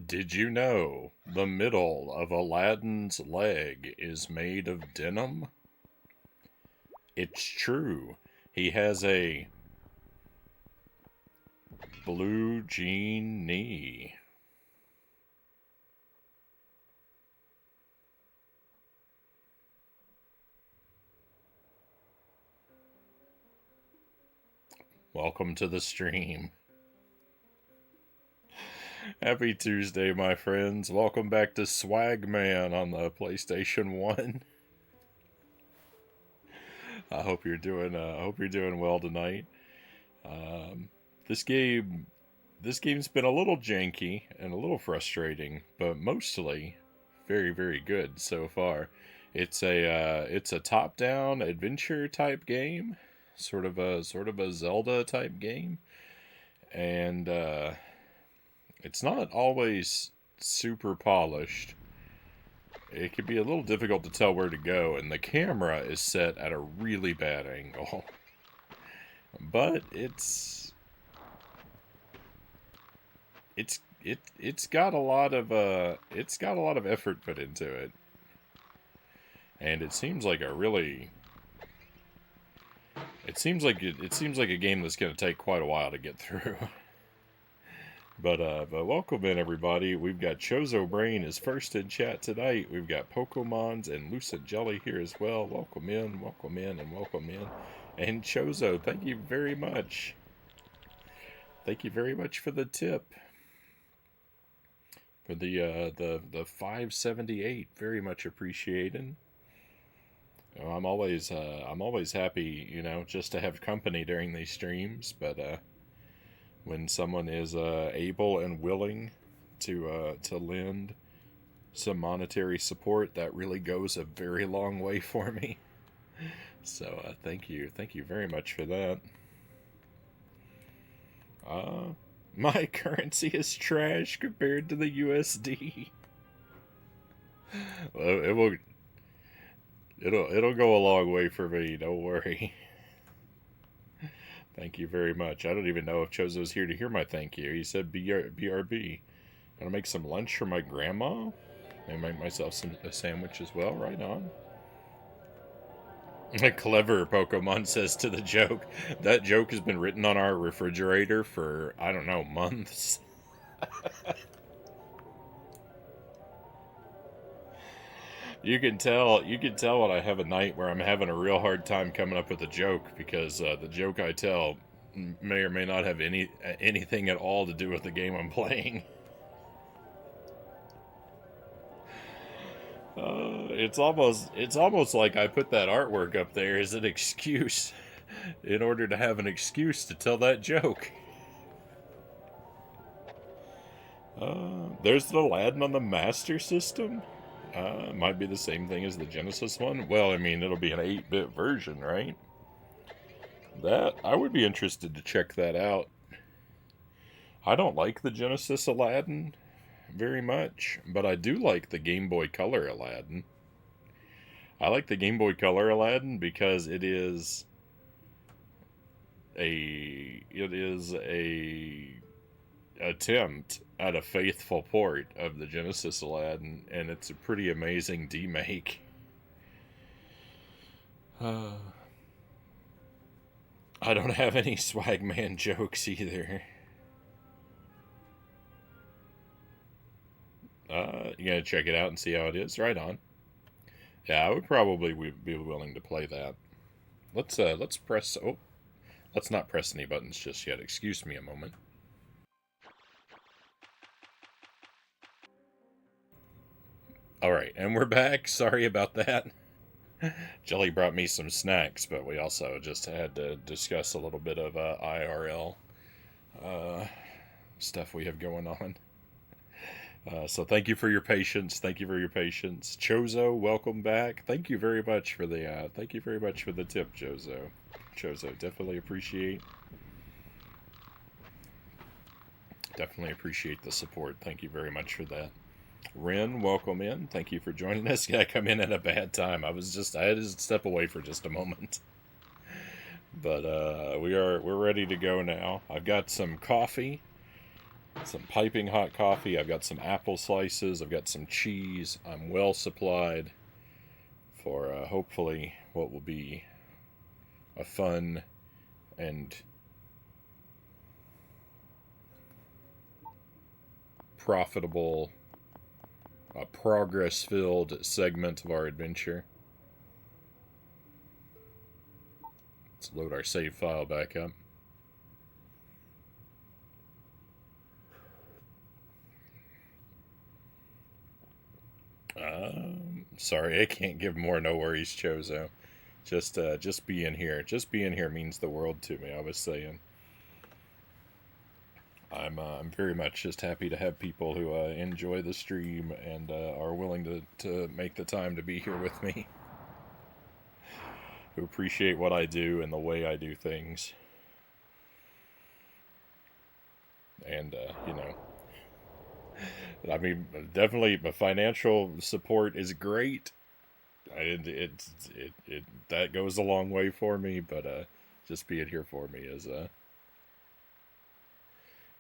Did you know the middle of Aladdin's leg is made of denim? It's true. He has a blue jean knee. Welcome to the stream. Happy Tuesday, my friends. Welcome back to Swagman on the PlayStation 1. I hope you're doing well tonight. Um, this game this game's been a little janky and a little frustrating, but mostly very very good so far. It's a top-down adventure type game, sort of a Zelda type game, and it's not always super polished. It can be a little difficult to tell where to go, and the camera is set at a really bad angle. But it's got a lot of effort put into it, and it seems like a game that's going to take quite a while to get through. But welcome in everybody. We've got Chozo Brain is first in chat tonight. We've got Pokemons and Lucid Jelly here as well. Welcome in, and welcome in. And Chozo, thank you very much. Thank you very much for the tip. For the 578, very much appreciated. I'm always happy, just to have company during these streams. But when someone is able and willing to lend some monetary support, that really goes a very long way for me. So thank you very much for that. My currency is trash compared to the USD. Well, it'll go a long way for me. Don't worry. Thank you very much. I don't even know if Chozo's here to hear my thank you. He said BRB. Gonna make some lunch for my grandma. Maybe make myself a sandwich as well. Right on. A clever Pokemon says to the joke. That joke has been written on our refrigerator for, I don't know, months. You can tell when I have a night where I'm having a real hard time coming up with a joke, because the joke I tell may or may not have anything at all to do with the game I'm playing. It's almost like I put that artwork up there as an excuse, in order to have an excuse to tell that joke. There's the Aladdin on the Master System. Might be the same thing as the Genesis one. Well, I mean, it'll be an 8-bit version, right? That I would be interested to check that out. I don't like the Genesis Aladdin very much, but I do like the Game Boy Color Aladdin. I like the Game Boy Color Aladdin because it is a attempt at a faithful port of the Genesis Aladdin, and it's a pretty amazing demake. Uh, I don't have any Swagman jokes either. You gotta check it out and see how it is. Right on. Yeah, I would probably be willing to play that. Let's press. Oh, let's not press any buttons just yet. Excuse me a moment. All right, and we're back. Sorry about that. Jelly brought me some snacks, but we also just had to discuss a little bit of IRL uh, stuff we have going on. So thank you for your patience. Thank you for your patience, Chozo. Welcome back. Thank you very much for the tip, Chozo. Chozo, definitely appreciate the support. Thank you very much for that. Ren, welcome in. Thank you for joining us. Yeah, I come in at a bad time. I had to step away for just a moment. But we're ready to go now. I've got some coffee some piping hot coffee. I've got some apple slices. I've got some cheese. I'm well supplied for hopefully what will be a fun and profitable, progress-filled segment of our adventure. Let's load our save file back up. Sorry, I can't give more no worries, Chozo. Just being here. Just being here means the world to me, I was saying. I'm very much just happy to have people who enjoy the stream and are willing to make the time to be here with me. Who appreciate what I do and the way I do things. And, you know, I mean, definitely the financial support is great. That goes a long way for me, but just being here for me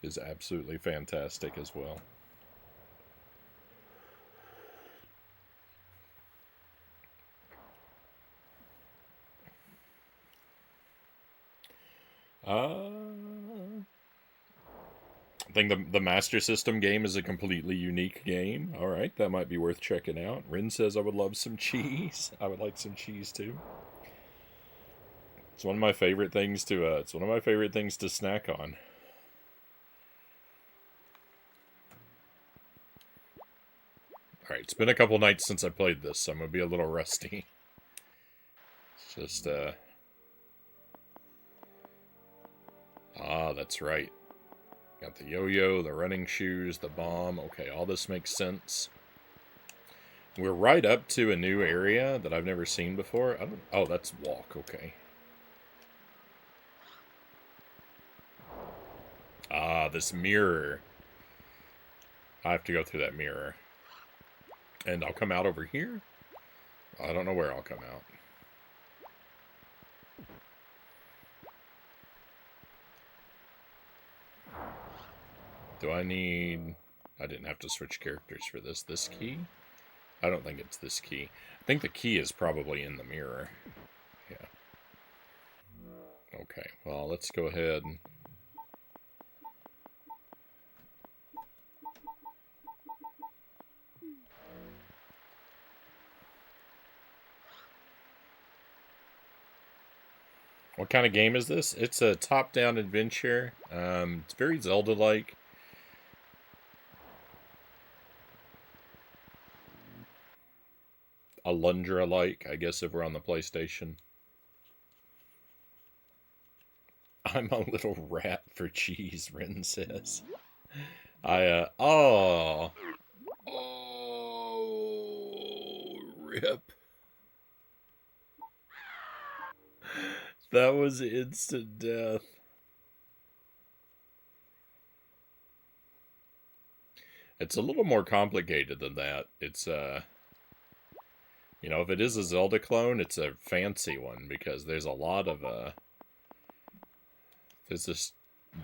is absolutely fantastic as well. I think the Master System game is a completely unique game. All right, that might be worth checking out. Rin says I would love some cheese. I would like some cheese too. It's one of my favorite things to. It's one of my favorite things to snack on. All right, it's been a couple nights since I played this, so I'm gonna be a little rusty. It's just. That's right. Got the yo-yo, the running shoes, the bomb. Okay, all this makes sense. We're right up to a new area that I've never seen before. I don't. Oh, that's walk. Okay. This mirror. I have to go through that mirror. And I'll come out over here? I don't know where I'll come out. Do I need... I didn't have to switch characters for this. This key? I don't think it's this key. I think the key is probably in the mirror. Yeah. Okay, well, let's go ahead. What kind of game is this? It's a top-down adventure. It's very Zelda-like. Alundra-like, I guess, if we're on the PlayStation. I'm a little rat for cheese, Rin says. Oh, rip. That was instant death. It's a little more complicated than that. It's, you know, if it is a Zelda clone, it's a fancy one, because there's a lot of, there's this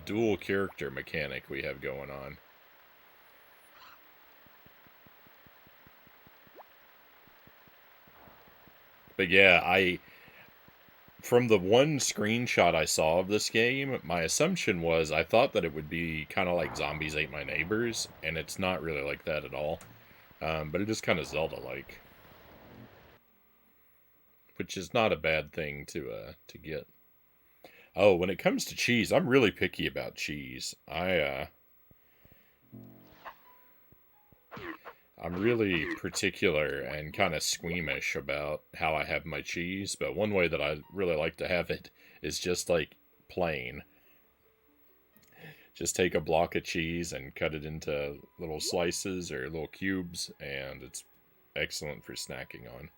dual character mechanic we have going on. But yeah, from the one screenshot I saw of this game, my assumption was I thought that it would be kind of like Zombies Ate My Neighbors, and it's not really like that at all. But it is kind of Zelda-like. Which is not a bad thing to get. Oh, when it comes to cheese, I'm really picky about cheese. I'm really particular and kind of squeamish about how I have my cheese, but one way that I really like to have it is just like plain. Just take a block of cheese and cut it into little slices or little cubes, and it's excellent for snacking on.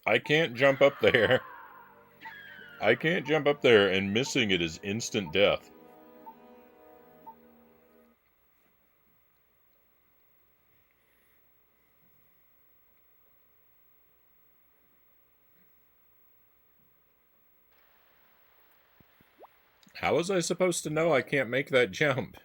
I can't jump up there. I can't jump up there, and missing it is instant death. How was I supposed to know I can't make that jump?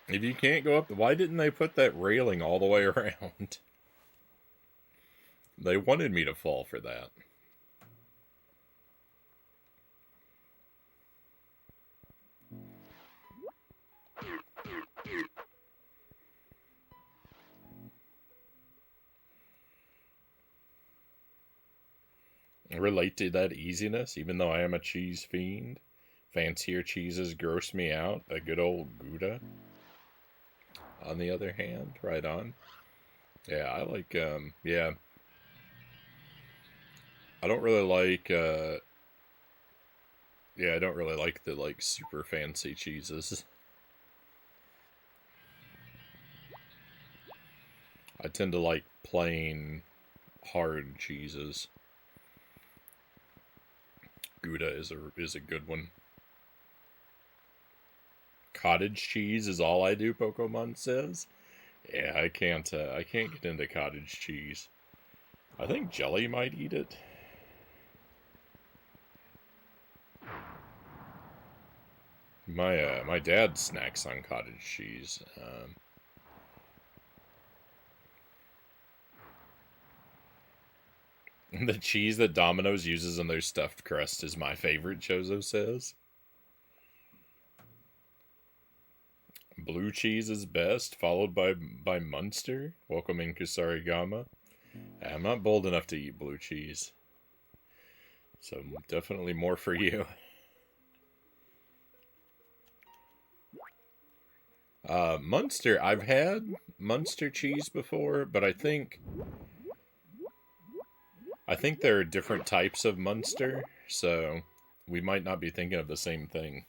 If you can't go up, why didn't they put that railing all the way around? They wanted me to fall for that. Relate to that easiness, even though I am a cheese fiend. Fancier cheeses gross me out. A good old Gouda, on the other hand, right on. Yeah, I like, yeah. I don't really like, yeah, I don't really like the, like, super fancy cheeses. I tend to like plain, hard cheeses. Gouda is a good one. Cottage cheese is all I do, Pokemon says. Yeah, I can't get into cottage cheese. I think Jelly might eat it. My dad snacks on cottage cheese. The cheese that Domino's uses in their stuffed crust is my favorite, Chozo says. Blue cheese is best, followed by Munster. Welcome in Kusarigama. I'm not bold enough to eat blue cheese. So definitely more for you. Munster, I've had Munster cheese before, but I think there are different types of Munster, so we might not be thinking of the same thing.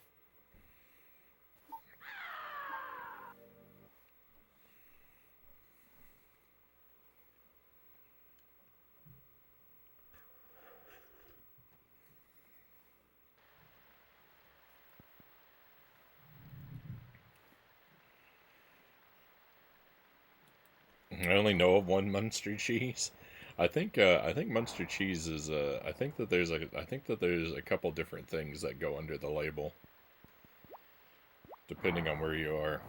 I only know of one Munster cheese. I think Munster cheese is I think that there's a couple different things that go under the label depending on where you are.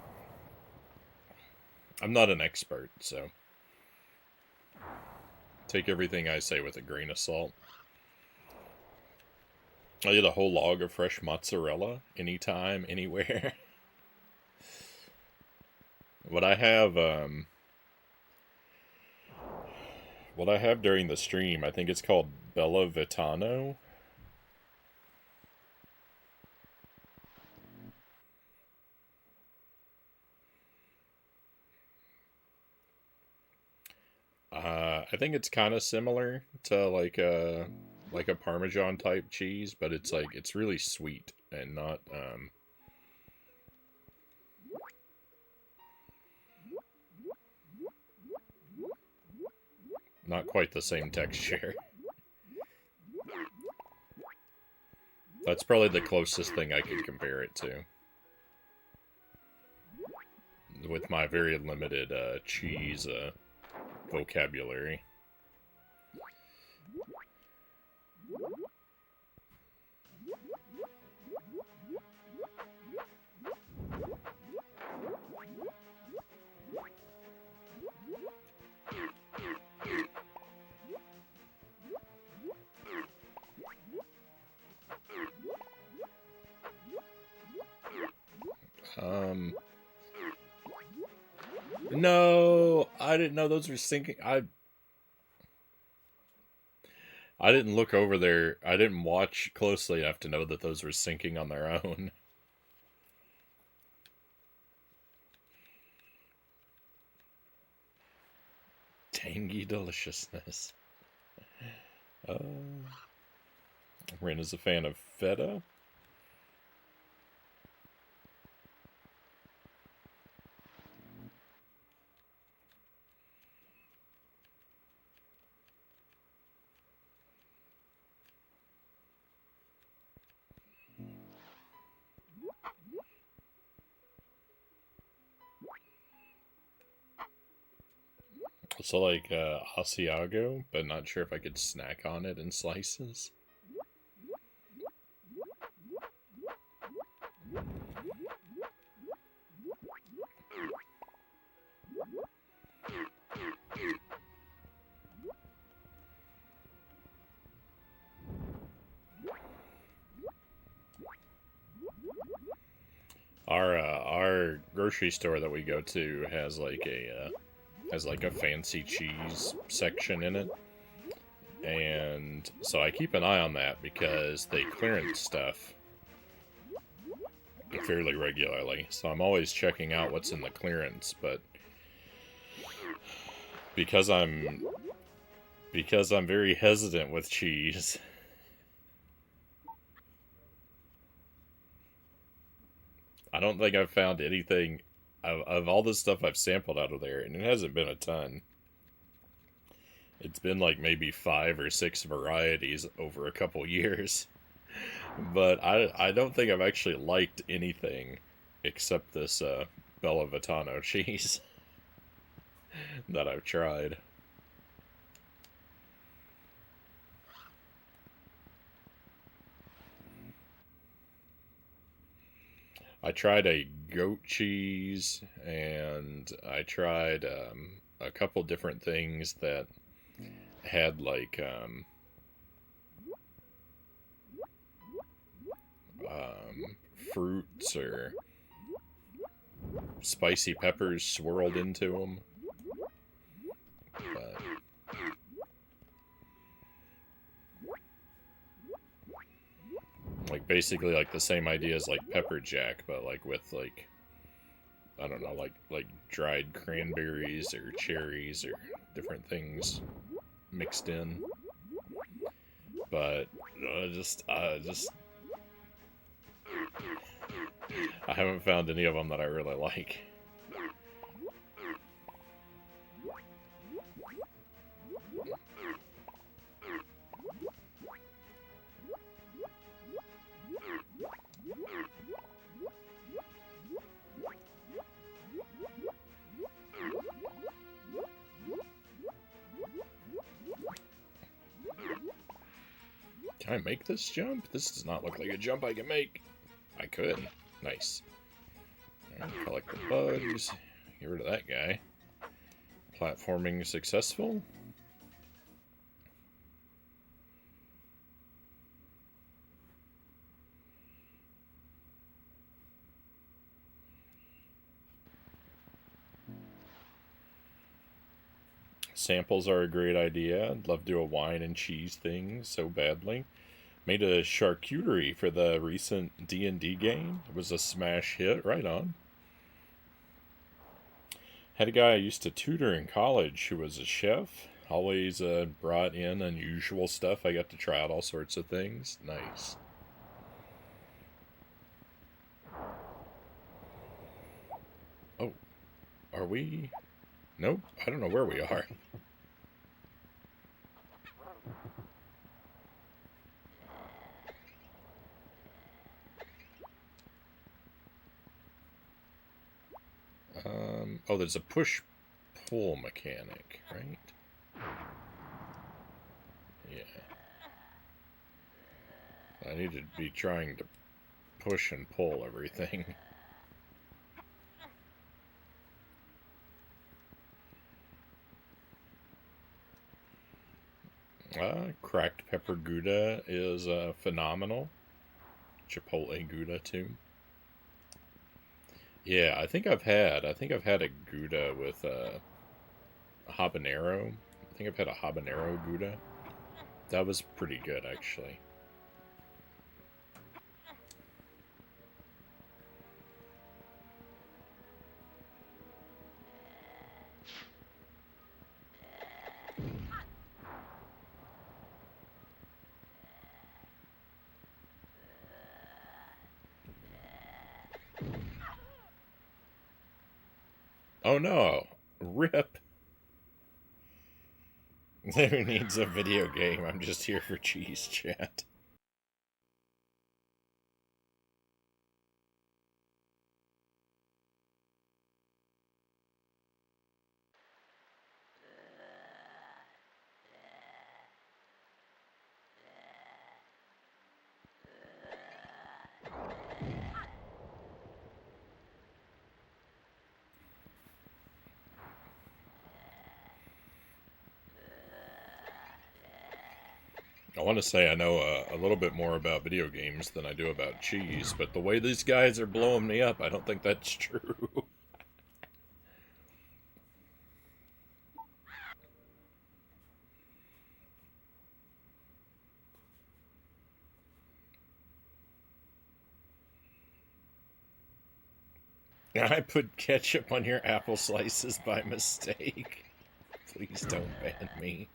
I'm not an expert, so take everything I say with a grain of salt. I eat a whole log of fresh mozzarella anytime, anywhere. what I have what I have during the stream, I think it's called Bella Vitano. I think it's kind of similar to like a Parmesan type cheese, but it's really sweet and not quite the same texture. That's probably the closest thing I could compare it to. With my very limited cheese vocabulary. No, I didn't know those were sinking. I didn't look over there. I didn't watch closely enough to know that those were sinking on their own. Tangy deliciousness. Rin is a fan of feta. So like Asiago, but not sure if I could snack on it in slices. Our grocery store that we go to has like a fancy cheese section in it, and so I keep an eye on that because they clearance stuff fairly regularly. So I'm always checking out what's in the clearance, but because I'm very hesitant with cheese, I don't think I've found anything of all the stuff I've sampled out of there, and it hasn't been a ton. It's been like maybe 5 or 6 varieties over a couple years. But I don't think I've actually liked anything except this Bella Vitano cheese that I've tried. I tried a goat cheese, and I tried a couple different things that had like fruits or spicy peppers swirled into them. But like basically like the same idea as like pepper jack, but like with like I don't know, like dried cranberries or cherries or different things mixed in. But just I haven't found any of them that I really like. Can I make this jump? This does not look like a jump I can make. I could. Nice. Right, collect the bugs. Get rid of that guy. Platforming successful. Samples are a great idea. I'd love to do a wine and cheese thing so badly. Made a charcuterie for the recent D&D game. It was a smash hit. Right on. Had a guy I used to tutor in college who was a chef. Always brought in unusual stuff. I got to try out all sorts of things. Nice. Oh, are we? Nope. I don't know where we are. Oh, there's a push-pull mechanic, right? Yeah. I need to be trying to push and pull everything. Cracked pepper Gouda is phenomenal. Chipotle Gouda too. Yeah, I think I've had a Gouda with a habanero. I think I've had a habanero Gouda. That was pretty good, actually. Oh no! Rip! Who needs a video game? I'm just here for cheese chat. want to say I know a little bit more about video games than I do about cheese, but the way these guys are blowing me up, I don't think that's true. I put ketchup on your apple slices by mistake. Please don't ban me.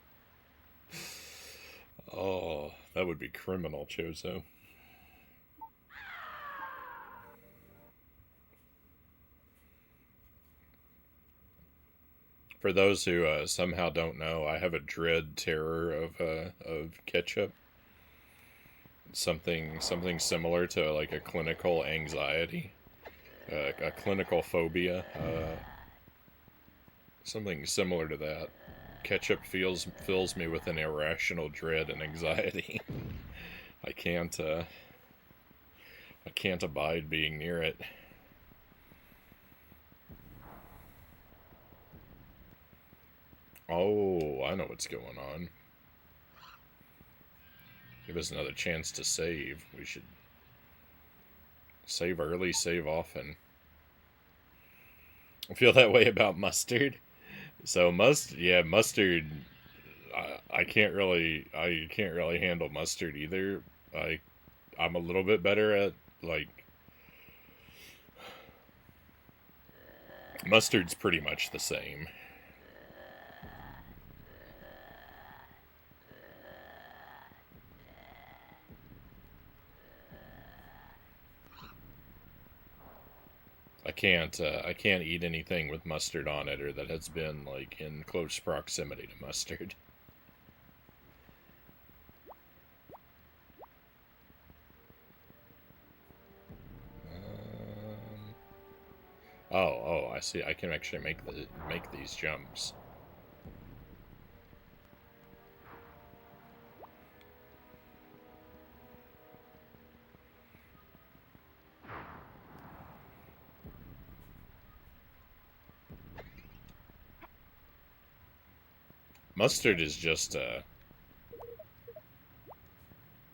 Oh, that would be criminal, Chozo. For those who somehow don't know, I have a dread terror of ketchup. Something similar to like a clinical anxiety, a clinical phobia, something similar to that. Ketchup fills me with an irrational dread and anxiety. I can't uh, I can't abide being near it. Oh, I know what's going on. Give us another chance to save. We should save early, save often. I feel that way about mustard. So mustard. I can't really handle mustard either. I'm a little bit better at like mustard's pretty much the same. I can't eat anything with mustard on it or that has been like in close proximity to mustard. Oh, I see. I can actually make these jumps. Mustard is just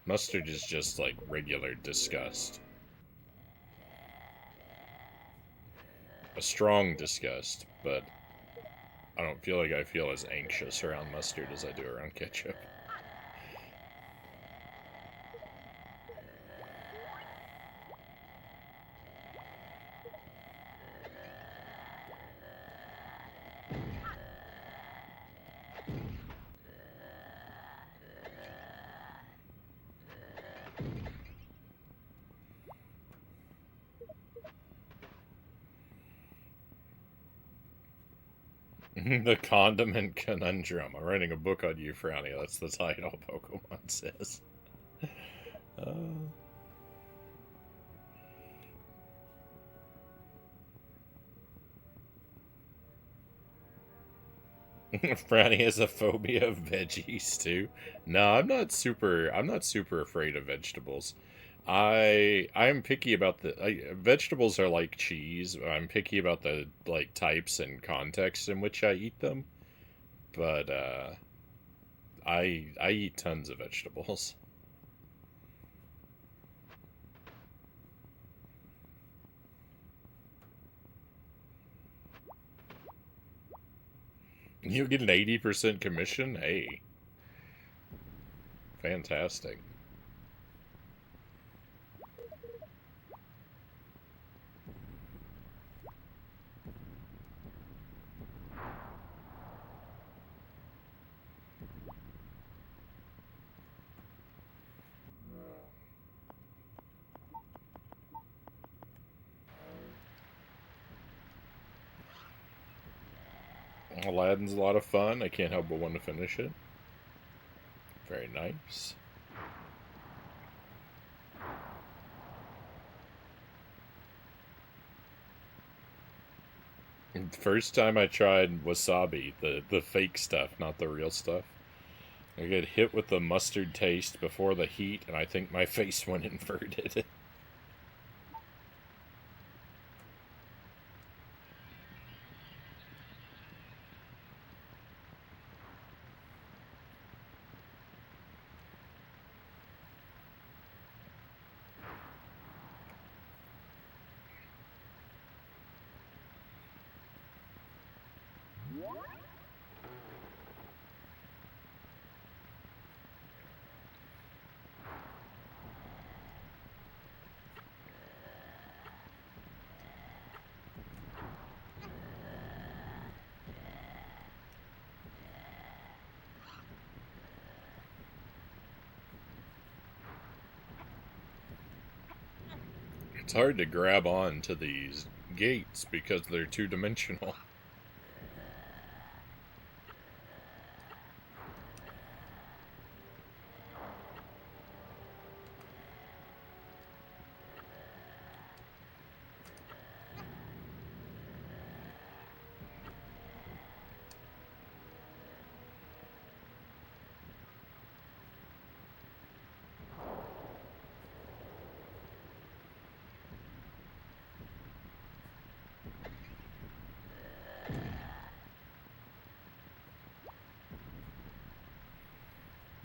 mustard is just like regular disgust. A strong disgust, but I don't feel like I feel as anxious around mustard as I do around ketchup. The Condiment Conundrum. I'm writing a book on you, Frownie. That's the title, Pokemon says. Uh... Frownie has a phobia of veggies too. No, I'm not super afraid of vegetables. I'm picky about vegetables are like cheese. I'm picky about the like types and contexts in which I eat them. But I eat tons of vegetables. You get an 80% commission? Hey, fantastic. Aladdin's a lot of fun. I can't help but want to finish it. Very nice. First time I tried wasabi, the fake stuff, not the real stuff. I get hit with the mustard taste before the heat, and I think my face went inverted. It's hard to grab on to these gates because they're two-dimensional.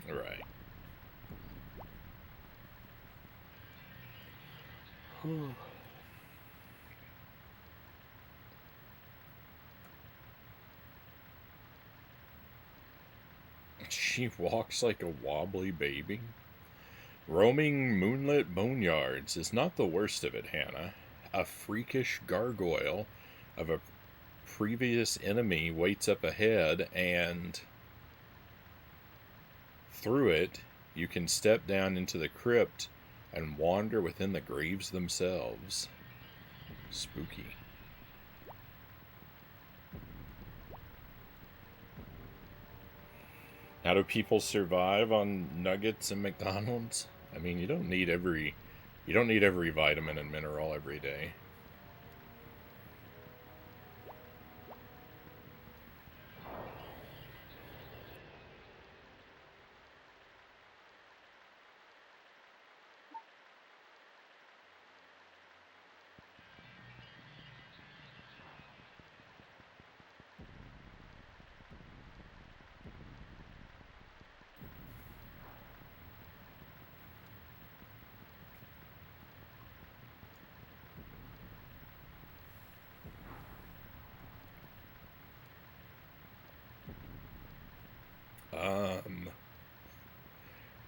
Right. She walks like a wobbly baby. Roaming moonlit boneyards is not the worst of it, Hannah. A freakish gargoyle of a previous enemy waits up ahead, and through it, you can step down into the crypt and wander within the graves themselves. Spooky. How do people survive on nuggets and McDonald's? I mean, you don't need every vitamin and mineral every day.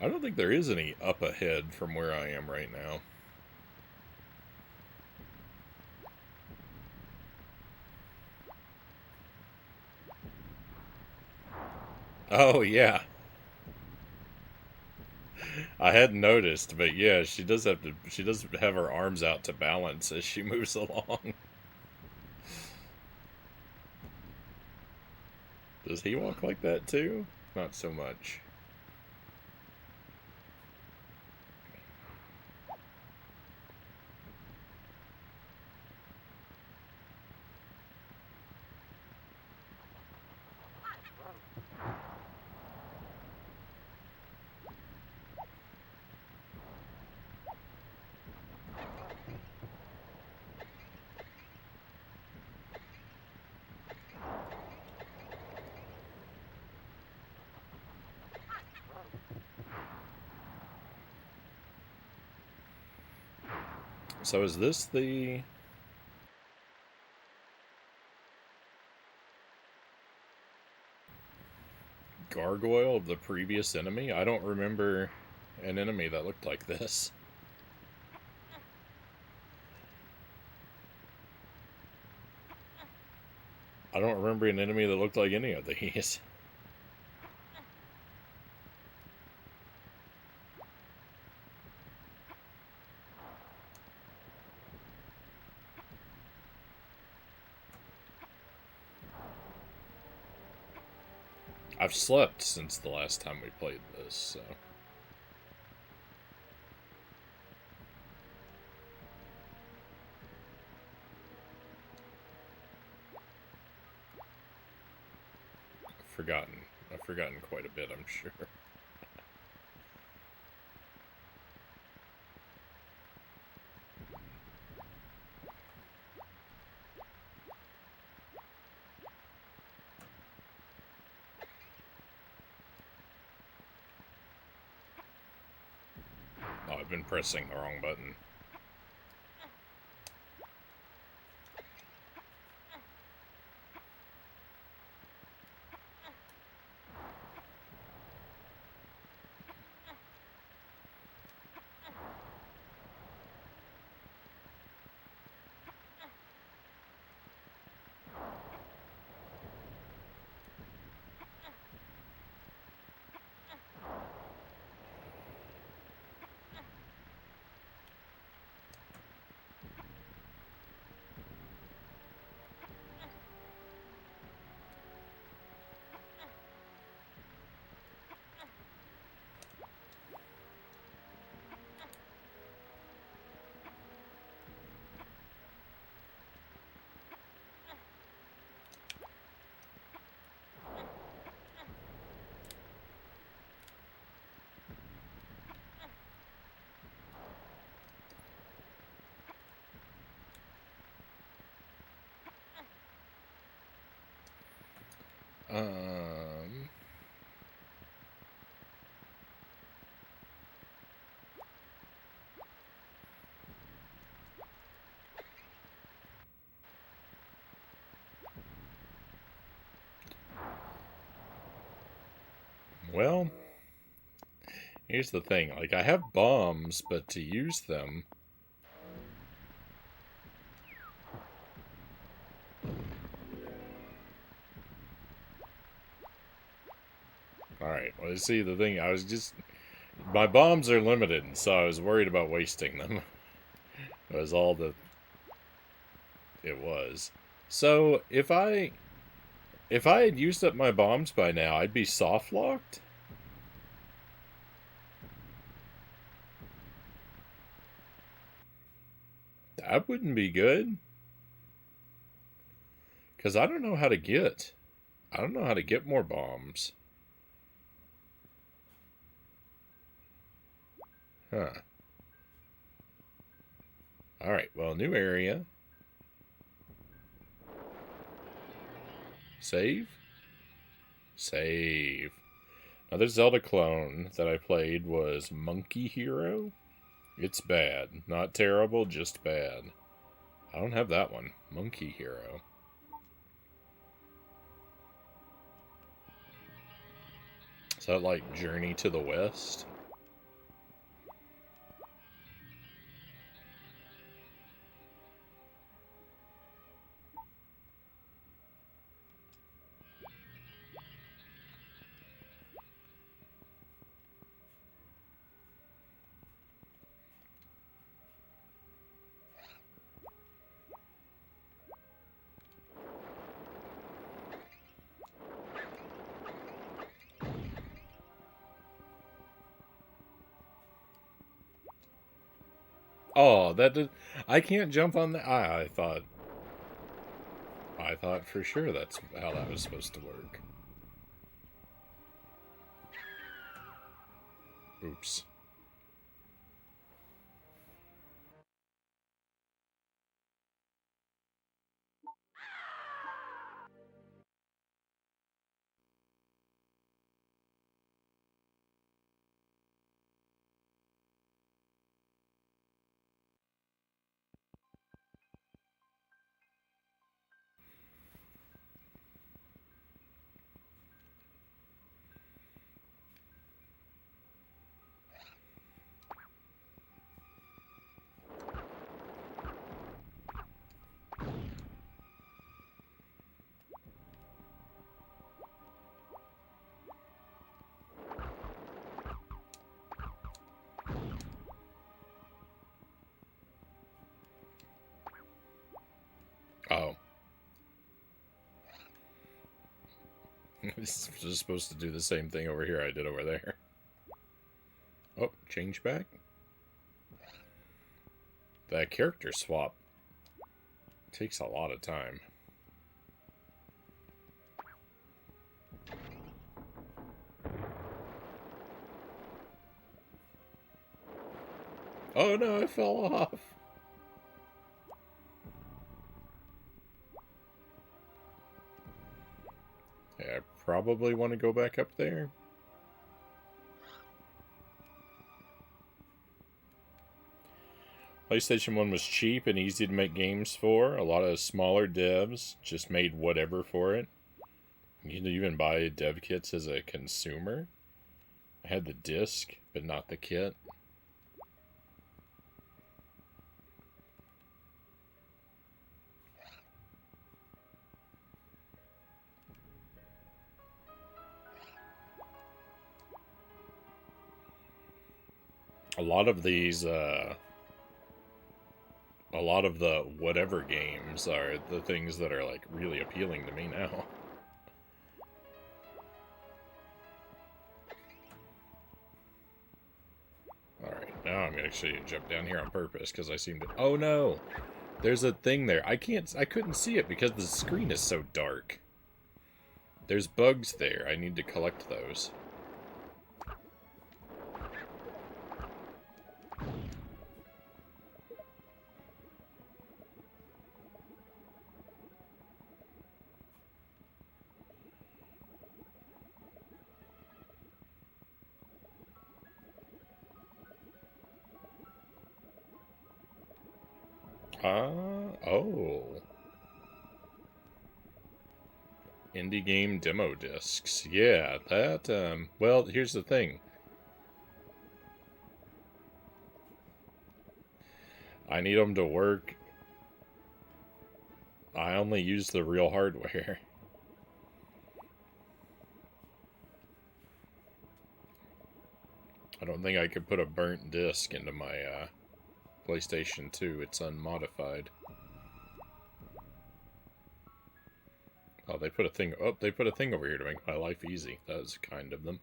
I don't think there is any up ahead from where I am right now. Oh, yeah. I hadn't noticed, but yeah, she does have her arms out to balance as she moves along. Does he walk like that too? Not so much. So is this the gargoyle of the previous enemy? I don't remember an enemy that looked like this. I don't remember an enemy that looked like any of these. I've slept since the last time we played this, so... I've forgotten quite a bit, I'm sure. Oh, I've been pressing the wrong button. Um... Well, here's the thing. Like, I have bombs, but to use them... Alright, well, see, the thing, I was just... My bombs are limited, so I was worried about wasting them. That was all that it was. So, if I had used up my bombs by now, I'd be soft-locked? That wouldn't be good. Because I don't know how to get... I don't know how to get more bombs. Huh. Alright, well, new area. Save? Save. Another Zelda clone that I played was Monkey Hero. It's bad. Not terrible, just bad. I don't have that one. Monkey Hero. Is that like Journey to the West? Oh, that did... I can't jump on the... I thought for sure that's how that was supposed to work. Oops. Oh. This is supposed to do the same thing over here I did over there. Oh, change back? That character swap takes a lot of time. Oh no, I fell off. Yeah, I probably want to go back up there. PlayStation 1 was cheap and easy to make games for. A lot of smaller devs just made whatever for it. You can even buy dev kits as a consumer. I had the disc, but not the kit. A lot of these, a lot of the whatever games are the things that are, like, really appealing to me now. Alright, now I'm actually gonna jump down here on purpose, because I seem to... Oh no! There's a thing there. I couldn't see it because the screen is so dark. There's bugs there. I need to collect those. Oh. Indie game demo discs. Yeah, that, well, here's the thing. I need them to work. I only use the real hardware. I don't think I could put a burnt disc into my, PlayStation 2. It's unmodified. Oh, they put a thing... Oh, they put a thing over here to make my life easy. That was kind of them.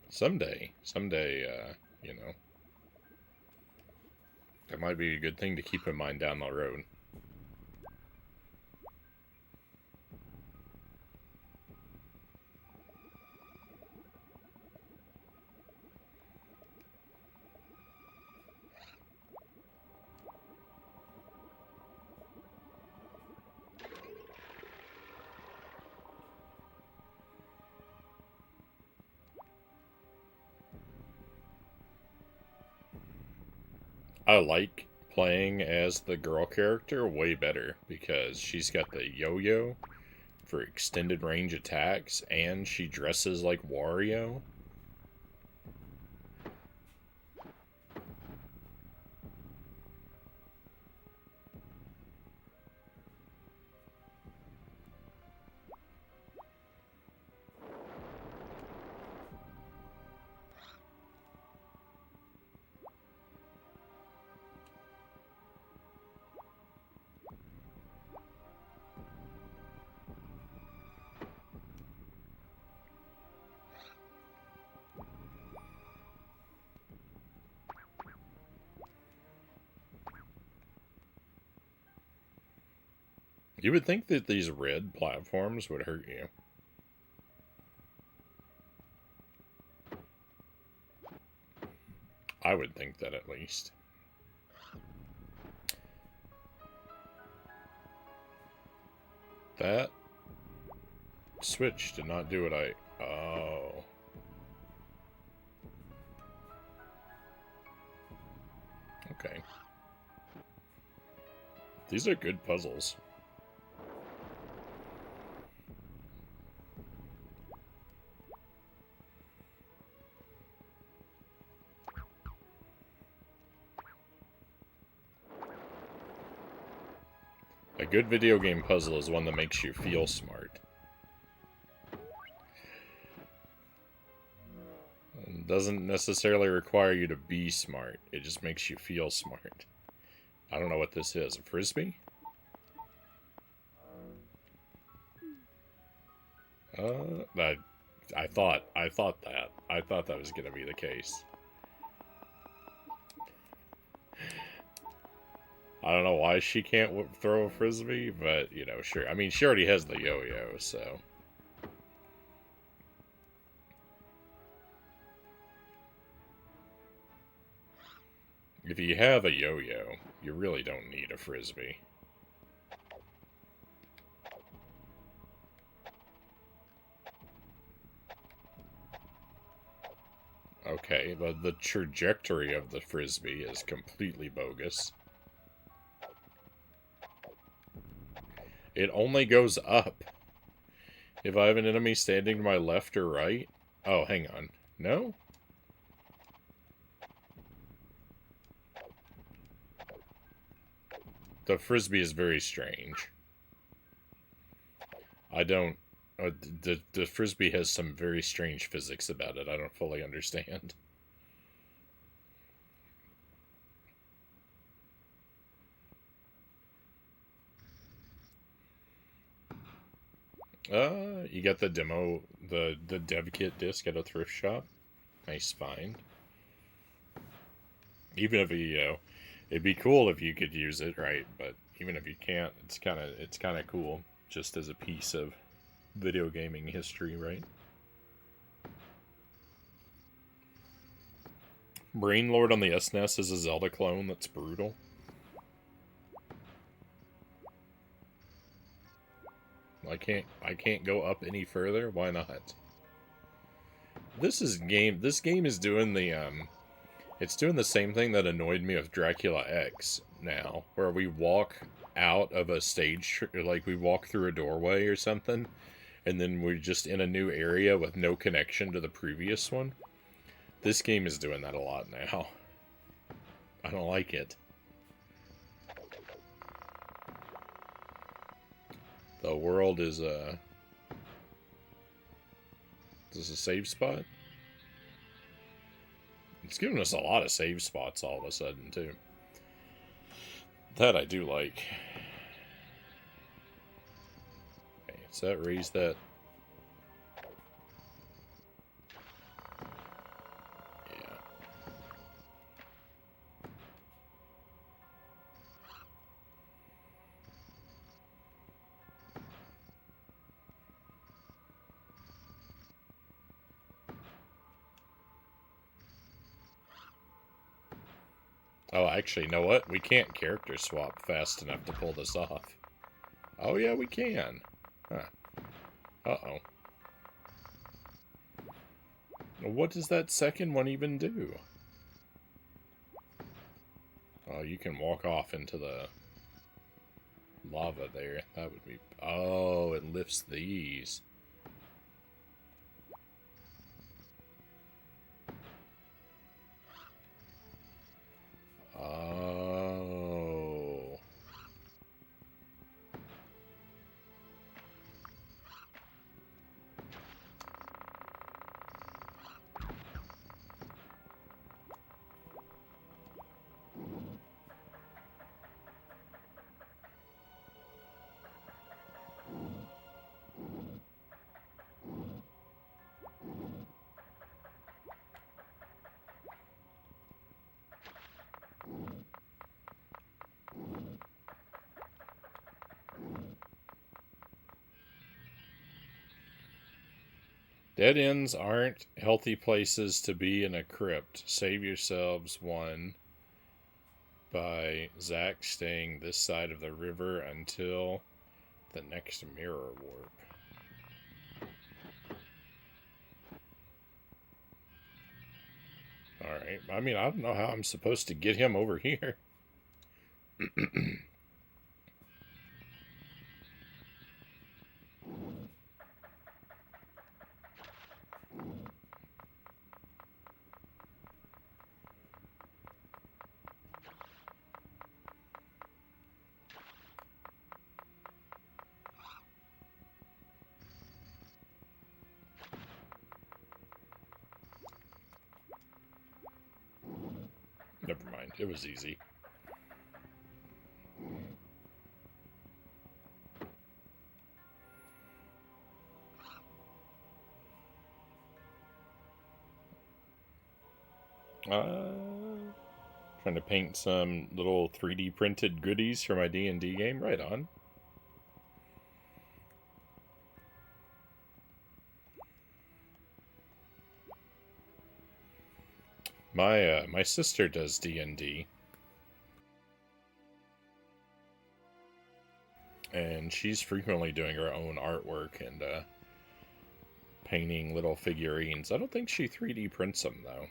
Someday, you know, that might be a good thing to keep in mind down the road. I like playing as the girl character way better because she's got the yo-yo for extended range attacks and she dresses like Wario. You would think that these red platforms would hurt you. I would think that at least. That switch did not do what I... Oh. Okay. These are good puzzles. A good video game puzzle is one that makes you feel smart. It doesn't necessarily require you to be smart. It just makes you feel smart. I don't know what this is. A frisbee? I thought that was gonna be the case. I don't know why she can't throw a frisbee, but, you know, sure. I mean, she already has the yo-yo, so... If you have a yo-yo, you really don't need a frisbee. Okay, but the trajectory of the frisbee is completely bogus. It only goes up. If I have an enemy standing to my left or right... Oh, hang on. No? The frisbee is very strange. I don't... the frisbee has some very strange physics about it. I don't fully understand. You got the demo, the dev kit disc at a thrift shop. Nice find. Even if you, it'd be cool if you could use it, right? But even if you can't, it's kind of cool, just as a piece of video gaming history, right? Brainlord on the SNES is a Zelda clone that's brutal. I can't go up any further. Why not? This game is doing the it's doing the same thing that annoyed me with Dracula X now, where we walk out of a stage, like we walk through a doorway or something, and then we're just in a new area with no connection to the previous one. This game is doing that a lot now. I don't like it. The world is a... Is this a save spot? It's giving us a lot of save spots all of a sudden, too. That I do like. Okay, does that raise that? Yeah. Oh, actually, you know what? We can't character swap fast enough to pull this off. Oh, yeah, we can. Huh. Uh-oh. What does that second one even do? Oh, you can walk off into the lava there. That would be... Oh, it lifts these. Oh. Dead ends aren't healthy places to be in a crypt. Save yourselves one by Zack staying this side of the river until the next mirror warp. Alright, I mean, I don't know how I'm supposed to get him over here. Never mind, it was easy. Trying to paint some little 3D printed goodies for my D&D game? Right on. My sister does D&D. And she's frequently doing her own artwork and painting little figurines. I don't think she 3D prints them, though.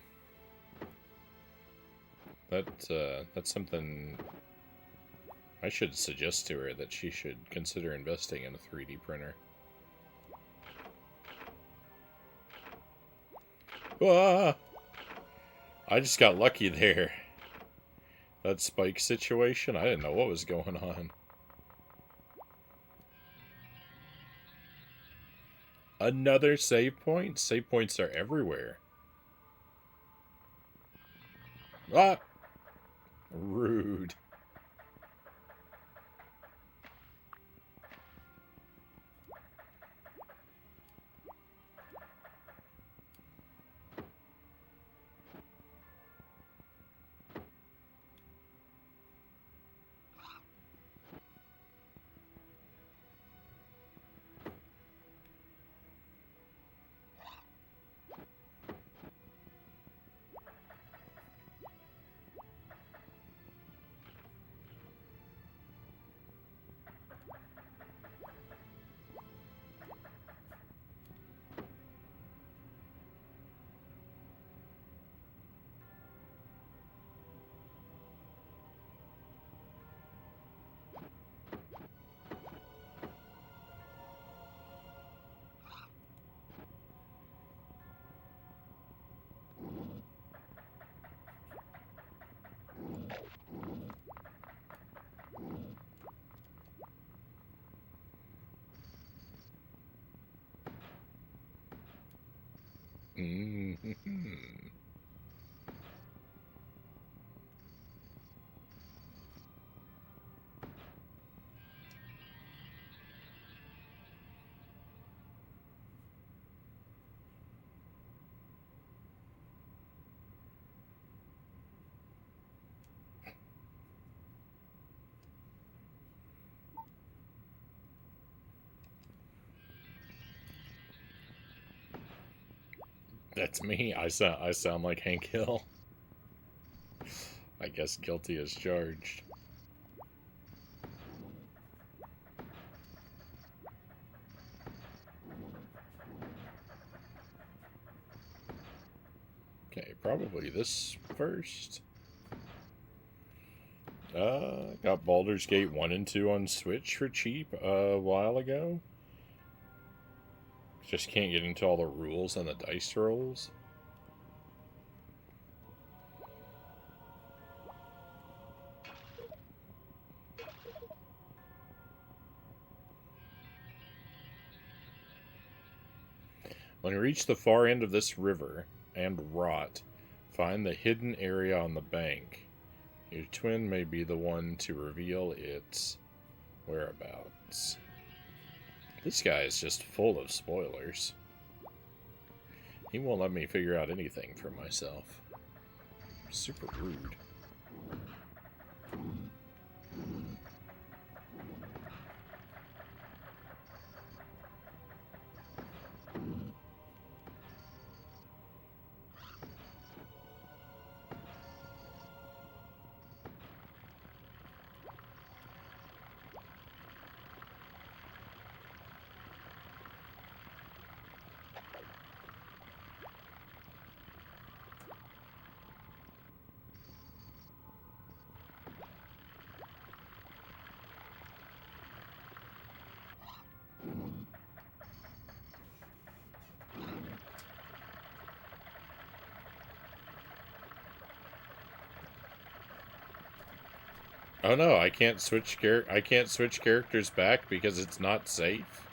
That's something I should suggest to her, that she should consider investing in a 3D printer. Ah! I just got lucky there. That spike situation, I didn't know what was going on. Another save point? Save points are everywhere. Ah! Rude. That's me. I sound like Hank Hill. I guess guilty as charged. Okay, probably this first. Got Baldur's Gate 1 and 2 on Switch for cheap a while ago. Just can't get into all the rules and the dice rolls. When you reach the far end of this river and rot, find the hidden area on the bank. Your twin may be the one to reveal its whereabouts. This guy is just full of spoilers. He won't let me figure out anything for myself. Super rude. Oh no, I can't switch characters back because it's not safe.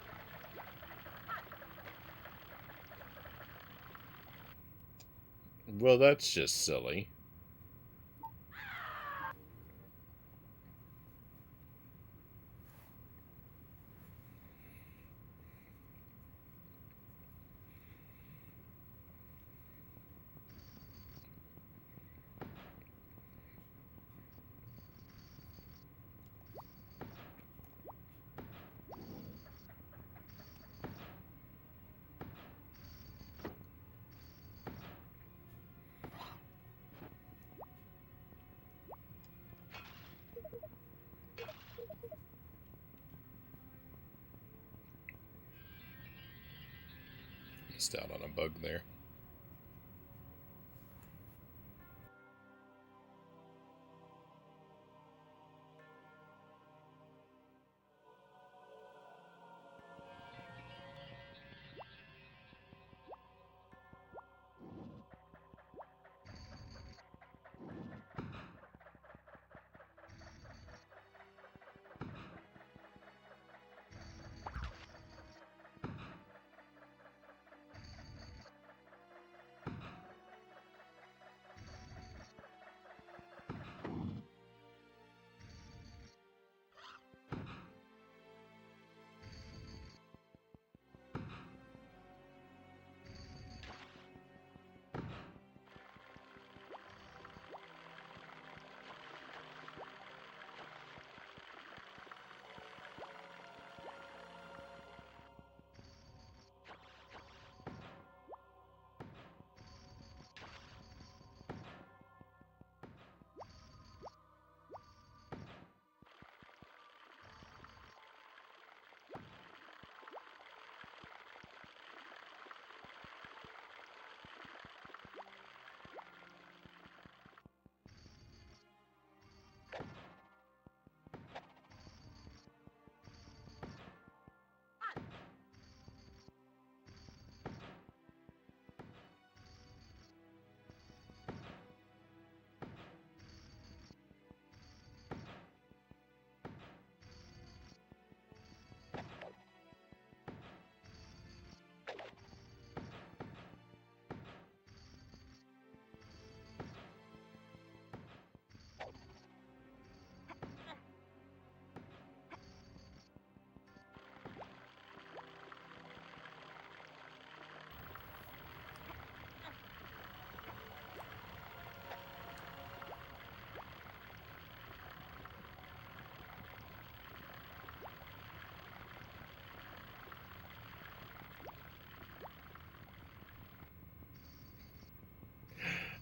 Well, that's just silly. Missed out on a bug there.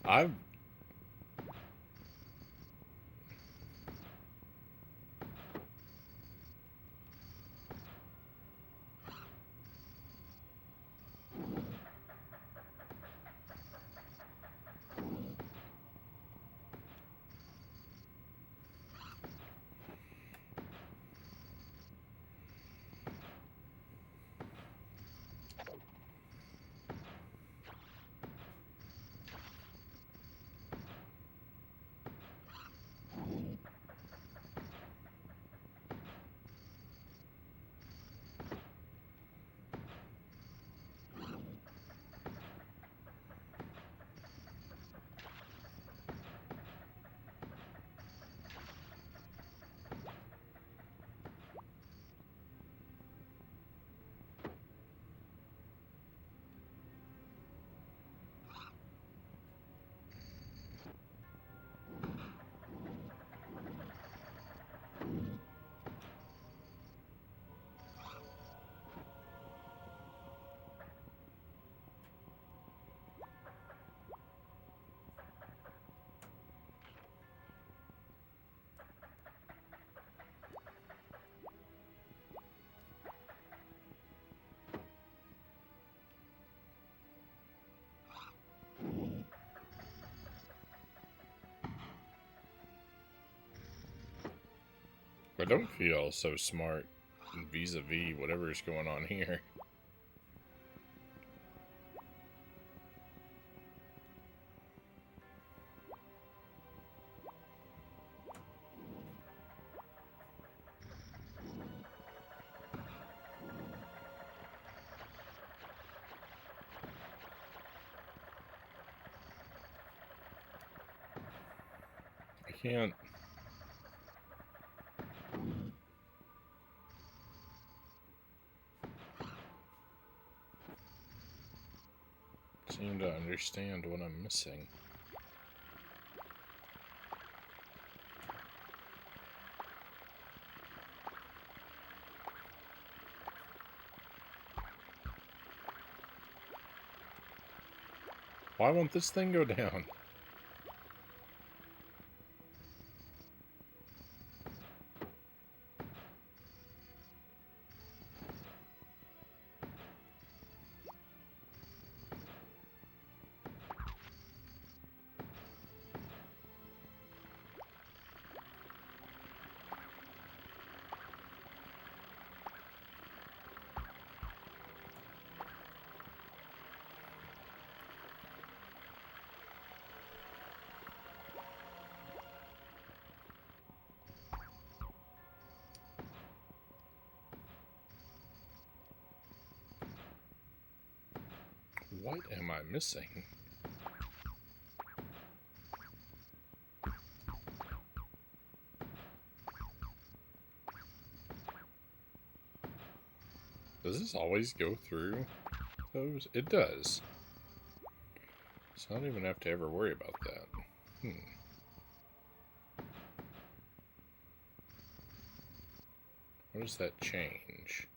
I've I don't feel so smart vis-a-vis whatever's going on here. I can't... seem to understand what I'm missing. Why won't this thing go down? What am I missing? Does this always go through those? It does. So I don't even have to ever worry about that. What does that change?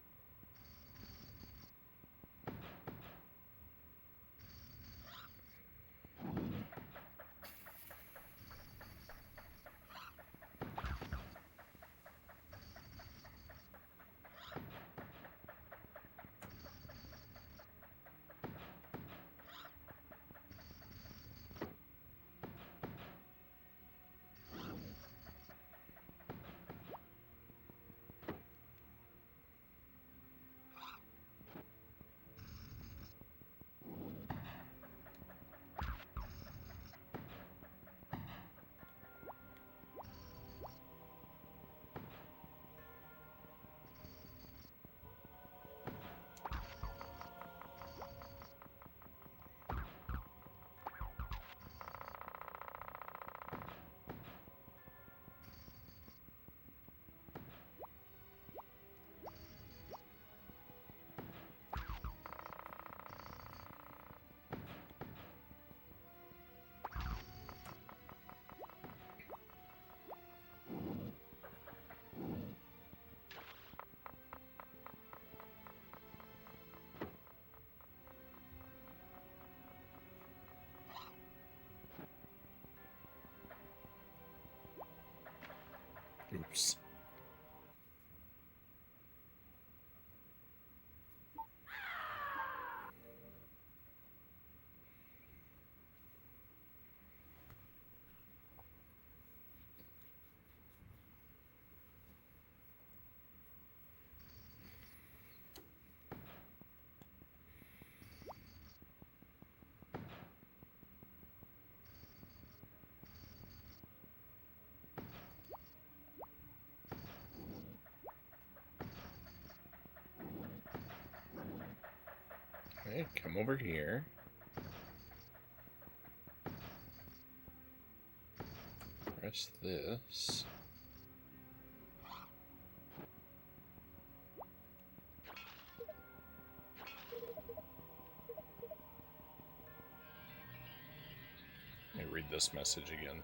Okay, come over here. Press this. Let me read this message again.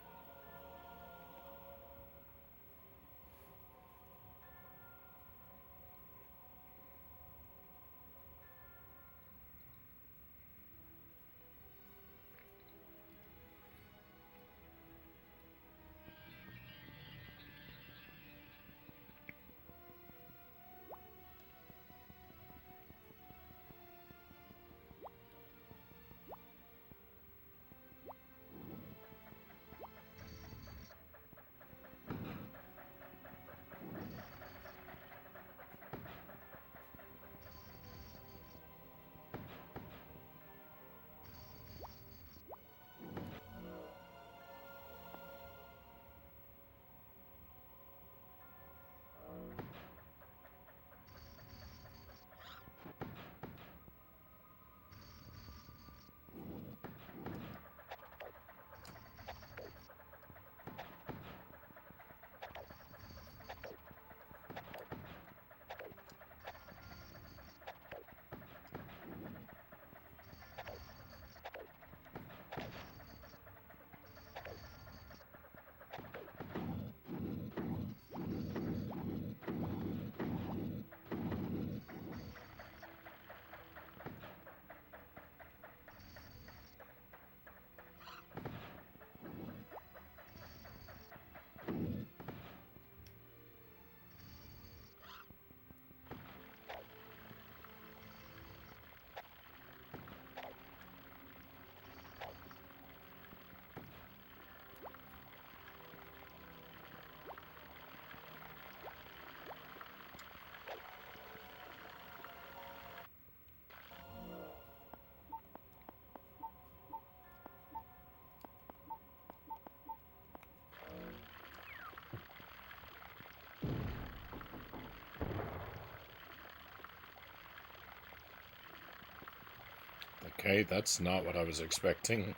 Okay, that's not what I was expecting.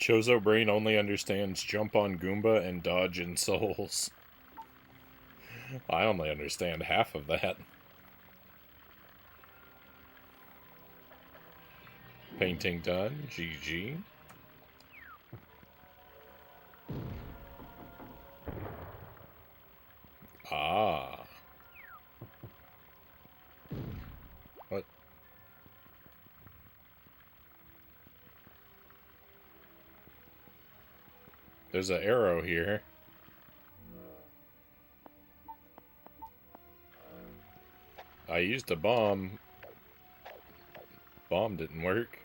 Chozo Brain only understands jump on Goomba and dodge in Souls. I only understand half of that. Painting done. GG. Ah. What? There's an arrow here. I used a bomb. Bomb didn't work.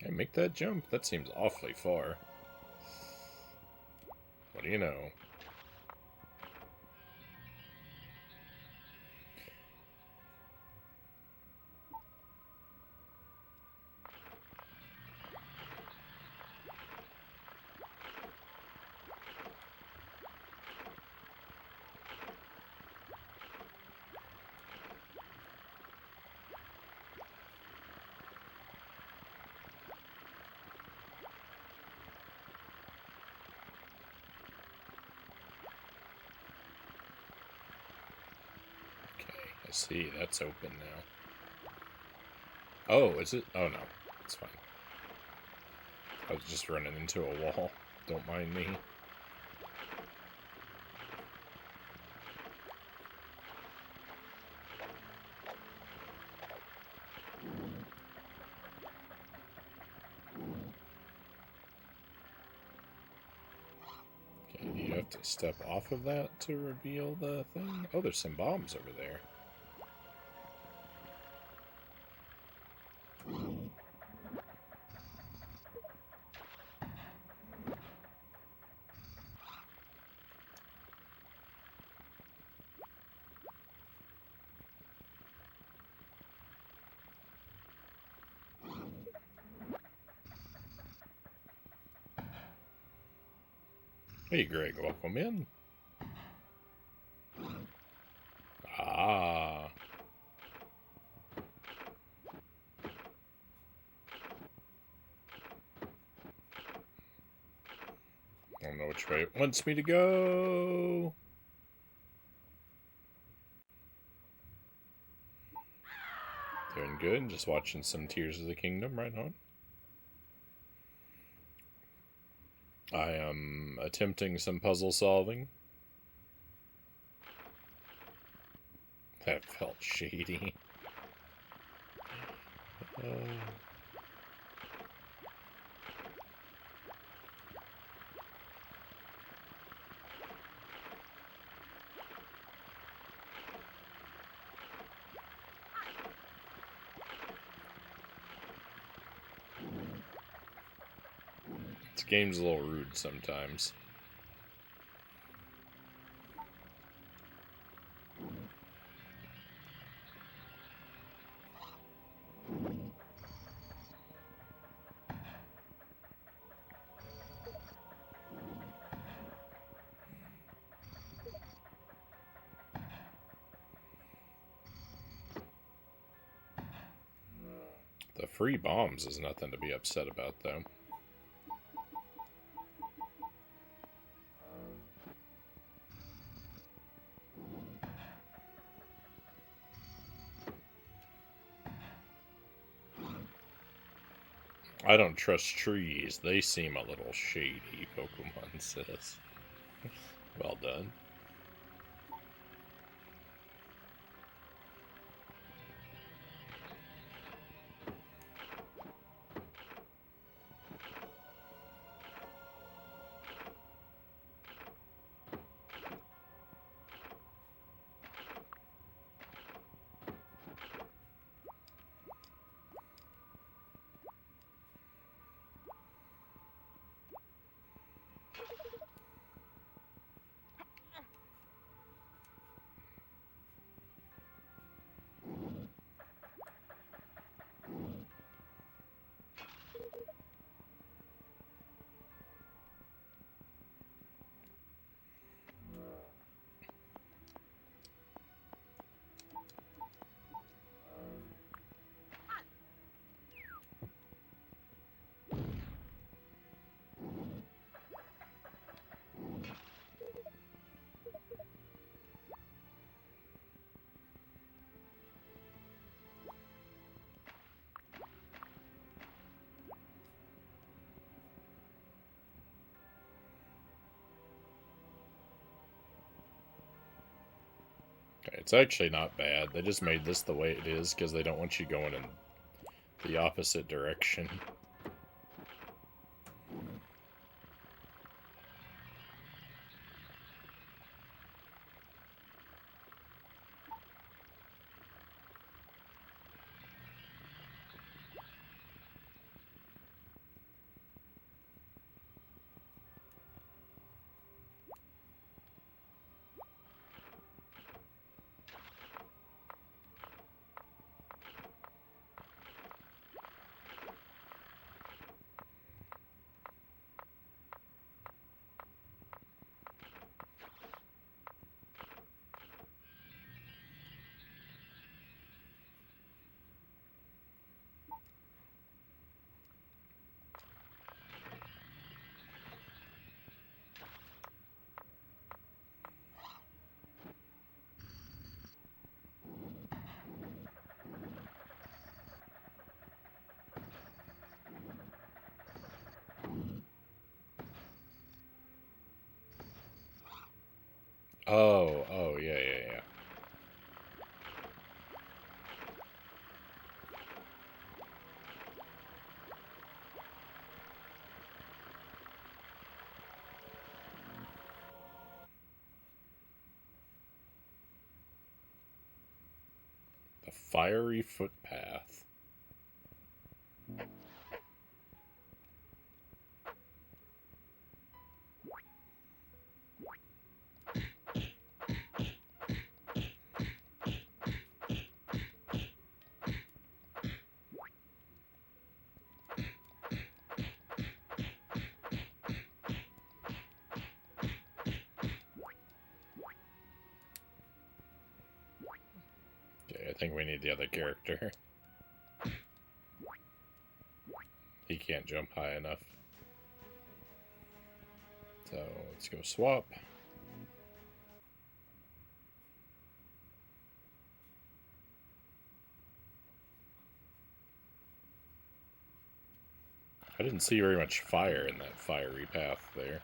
I make that jump? That seems awfully far. What do you know? see, that's open now. Oh, is it? Oh no, it's fine. I was just running into a wall. Don't mind me. Okay, you have to step off of that to reveal the thing. Oh, there's some bombs over there. Hey, Greg, welcome in. Ah. I don't know which way it wants me to go. Doing good. Just watching some Tears of the Kingdom right on. I am attempting some puzzle solving. That felt shady. This game's a little rude sometimes. The free bombs is nothing to be upset about, though. I don't trust trees. They seem a little shady, Pokemon says. Well done. It's actually not bad. They just made this the way it is because they don't want you going in the opposite direction. Oh, yeah. The fiery footpath. Okay, I think we need the other character. He can't jump high enough. So let's go swap. I didn't see very much fire in that fiery path there.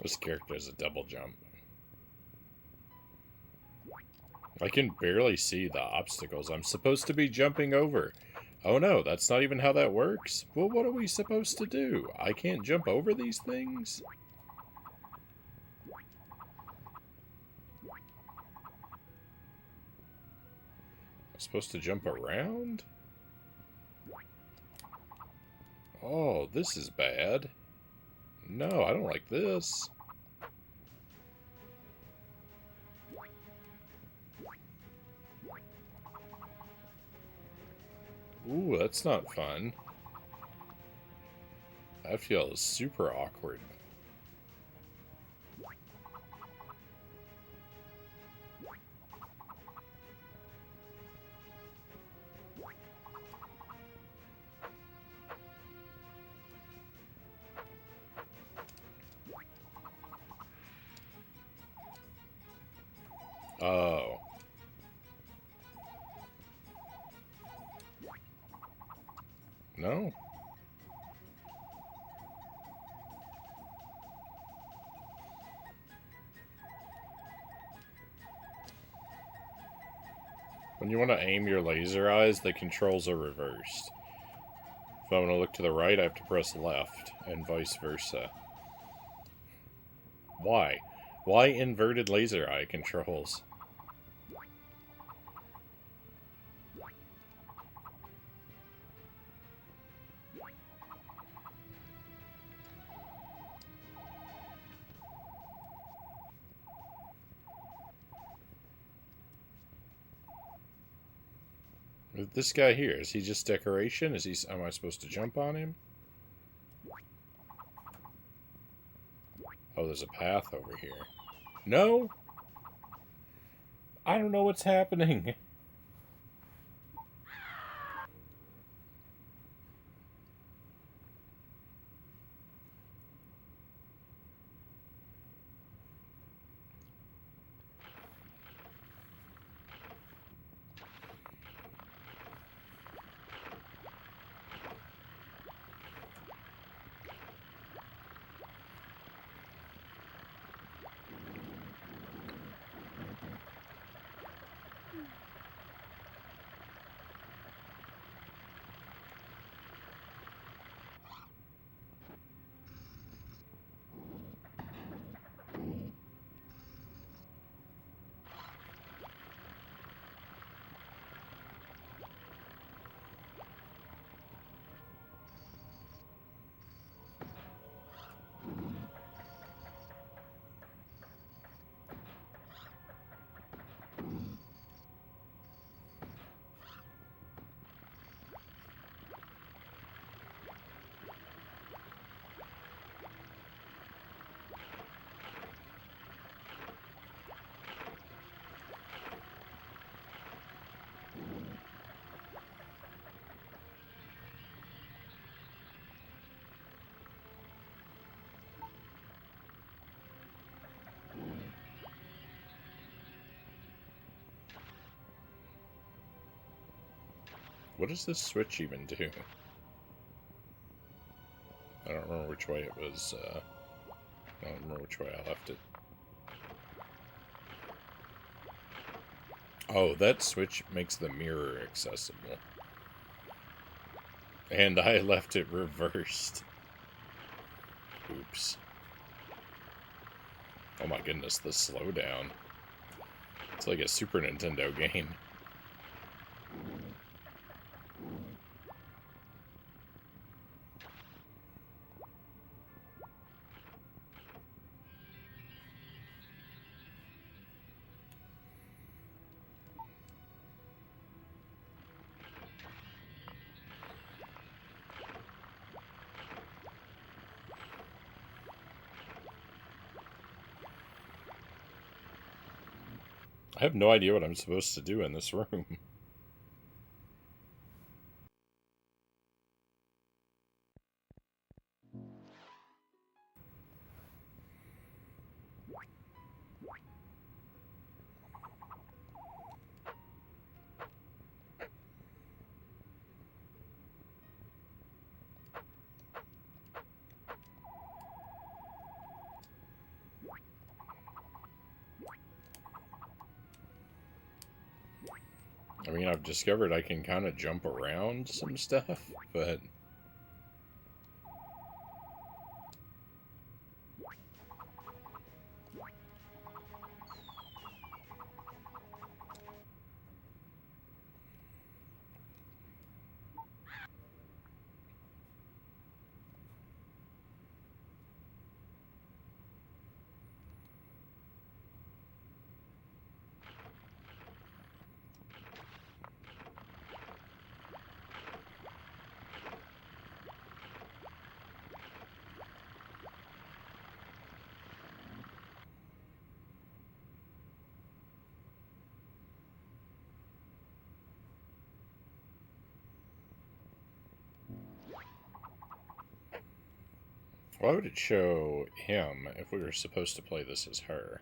This character has a double jump. I can barely see the obstacles I'm supposed to be jumping over. Oh no, that's not even how that works. Well, what are we supposed to do? I can't jump over these things? I'm supposed to jump around? Oh, this is bad. No, I don't like this. Ooh, that's not fun. That feels super awkward. Oh. No? When you want to aim your laser eyes, the controls are reversed. If I want to look to the right, I have to press left, and vice versa. Why? Why inverted laser eye controls? This guy here, is he just decoration? Am I supposed to jump on him? Oh, there's a path over here. No? I don't know what's happening. What does this switch even do? I don't remember which way it was, I don't remember which way I left it. Oh, that switch makes the mirror accessible. And I left it reversed. Oops. Oh my goodness, the slowdown. It's like a Super Nintendo game. I have no idea what I'm supposed to do in this room. I mean, I've discovered I can kind of jump around some stuff, but... Why would it show him if we were supposed to play this as her?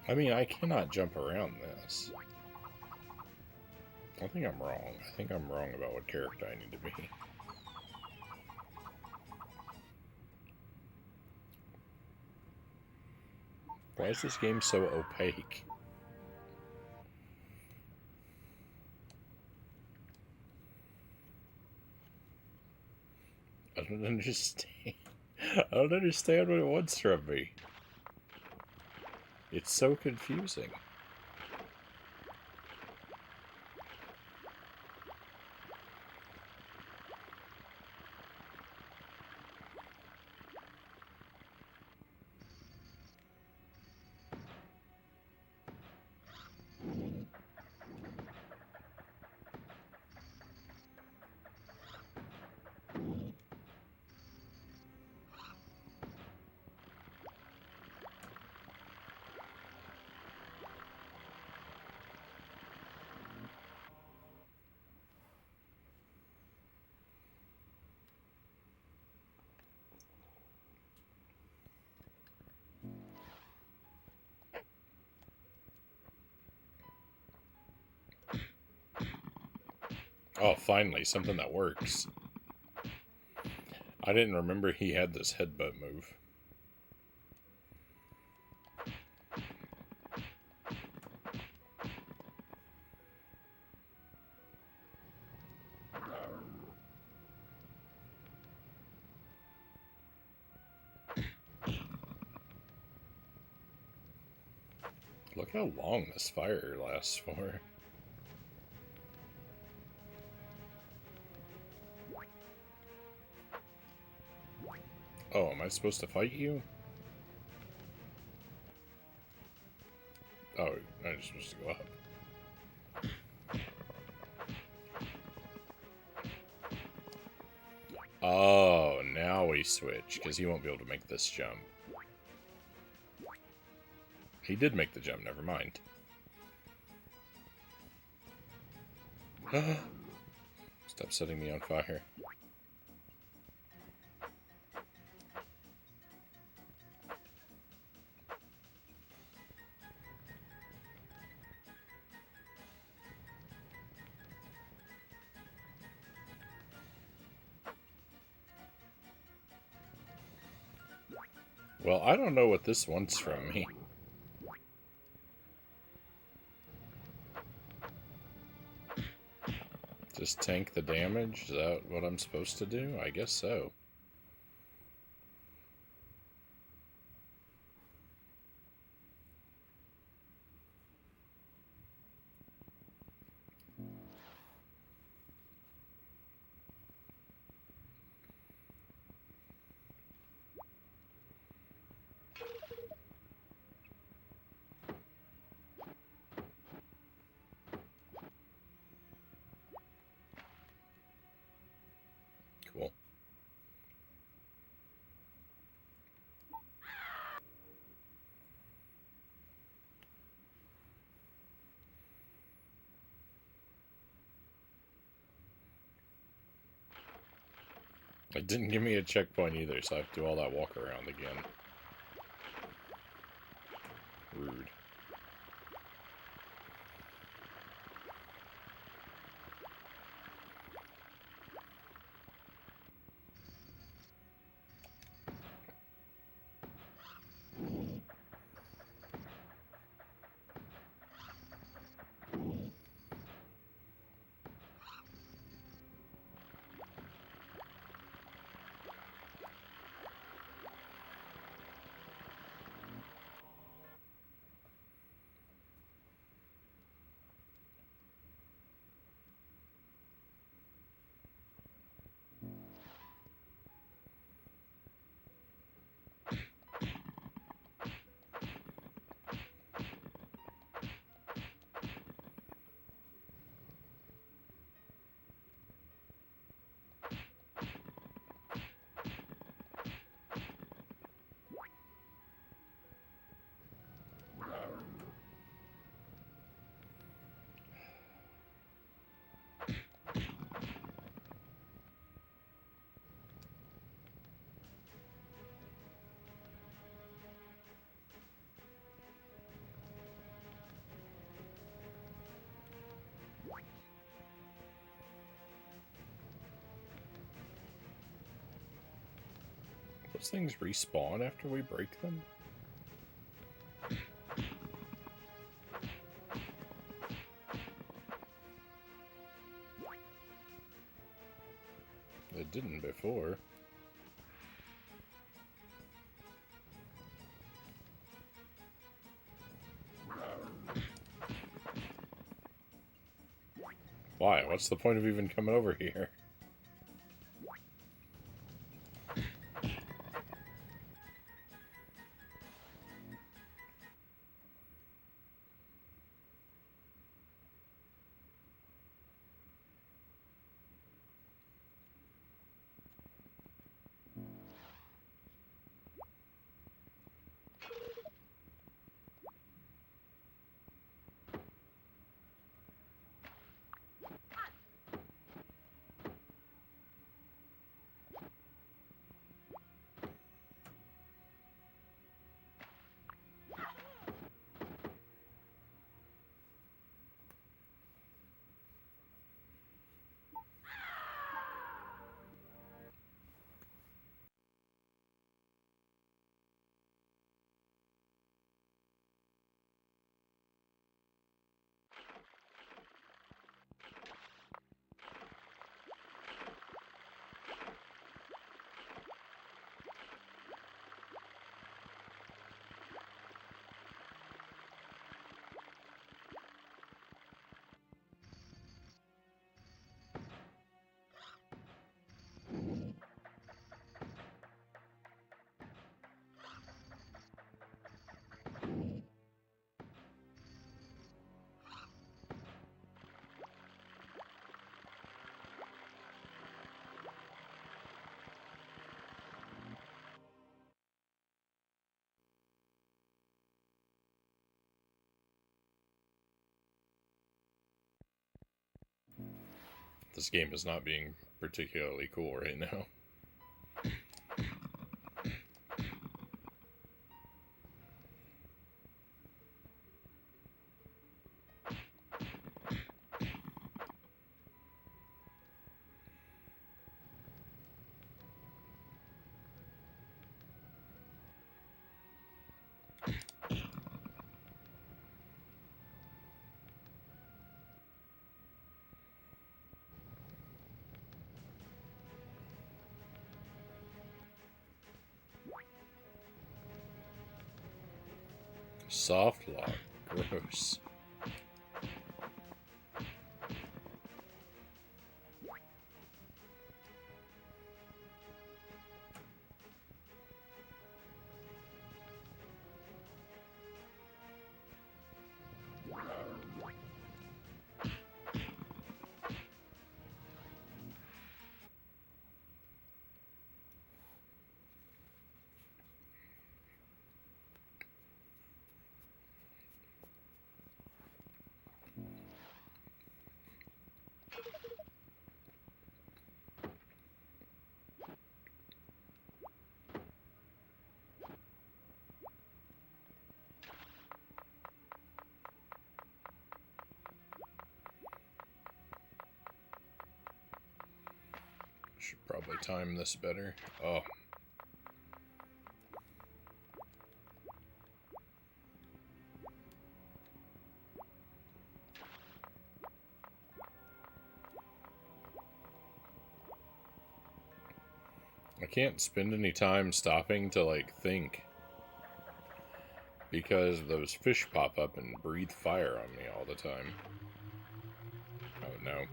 I mean, I cannot jump around this. I think I'm wrong. I think I'm wrong about what character I need to be. Why is this game so opaque? I don't understand. I don't understand what it wants from me. It's so confusing. Oh, finally, something that works. I didn't remember he had this headbutt move. Look how long this fire lasts for. Am I supposed to fight you? Oh, I'm just supposed to go up. Oh, now we switch, because he won't be able to make this jump. He did make the jump, never mind. Stop setting me on fire. Well, I don't know what this wants from me. Just tank the damage? Is that what I'm supposed to do? I guess so. Cool. It didn't give me a checkpoint either, so I have to do all that walk around again. Rude. Those things respawn after we break them? It didn't before. Why? What's the point of even coming over here? This game is not being particularly cool right now. Soft lock. Gross. Should probably time this better. Oh. I can't spend any time stopping to, like, think. Because those fish pop up and breathe fire on me all the time. Oh no.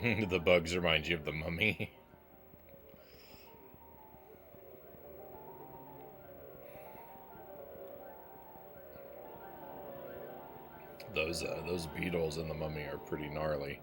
The bugs remind you of the mummy. Those beetles in the mummy are pretty gnarly.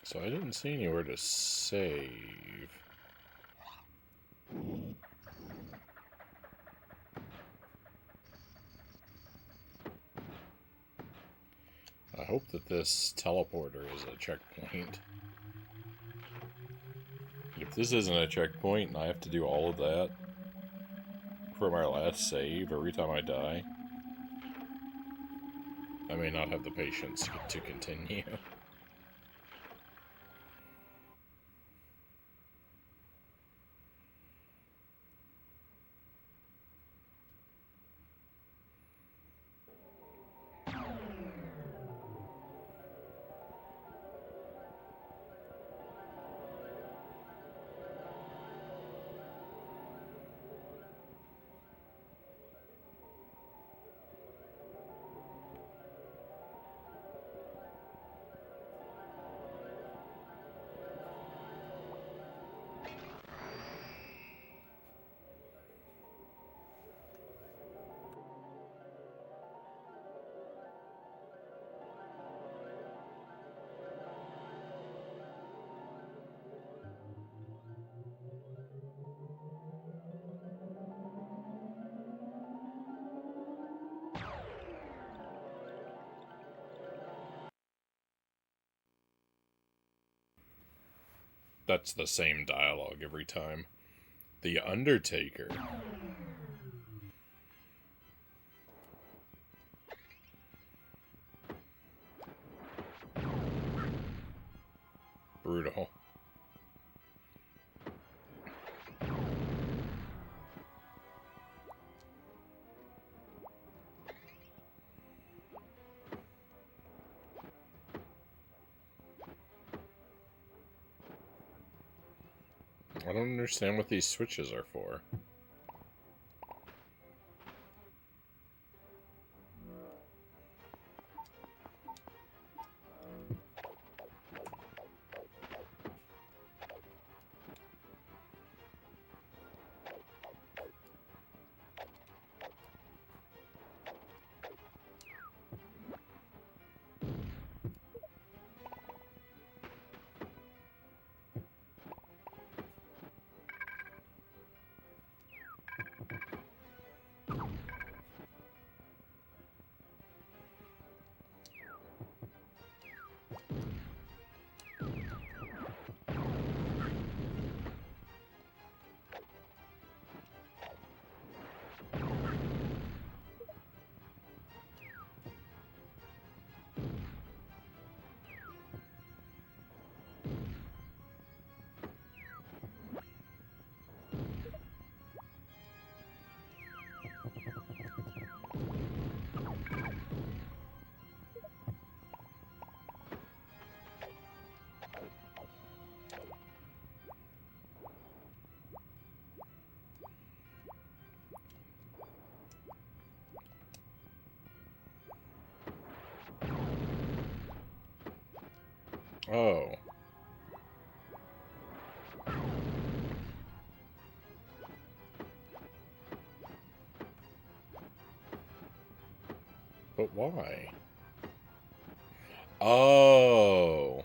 So I didn't see anywhere to save. I hope that this teleporter is a checkpoint. If this isn't a checkpoint and I have to do all of that for my last save every time I die, I may not have the patience to continue. That's the same dialogue every time. The Undertaker. Brutal. I don't understand what these switches are for. Oh. But why? Oh.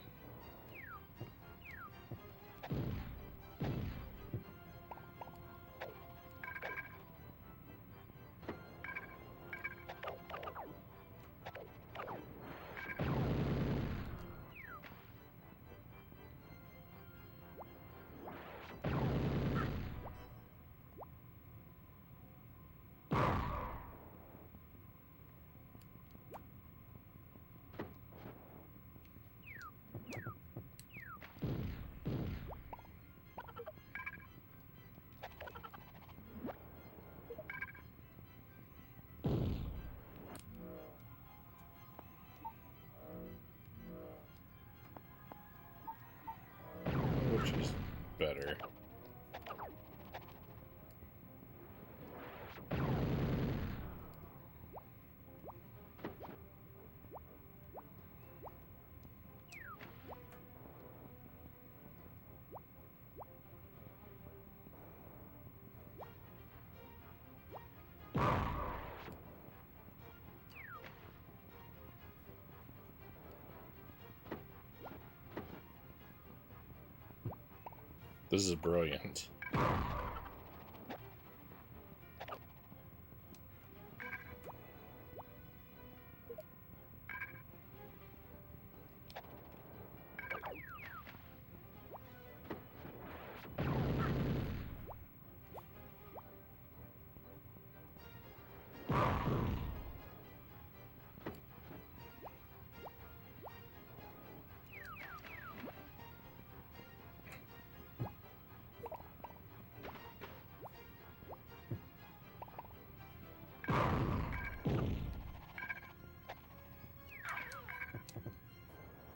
Which is better? This is brilliant.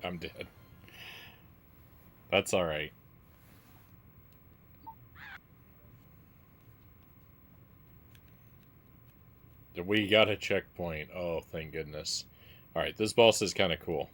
I'm dead. That's alright. We got a checkpoint. Oh, thank goodness. Alright, this boss is kind of cool.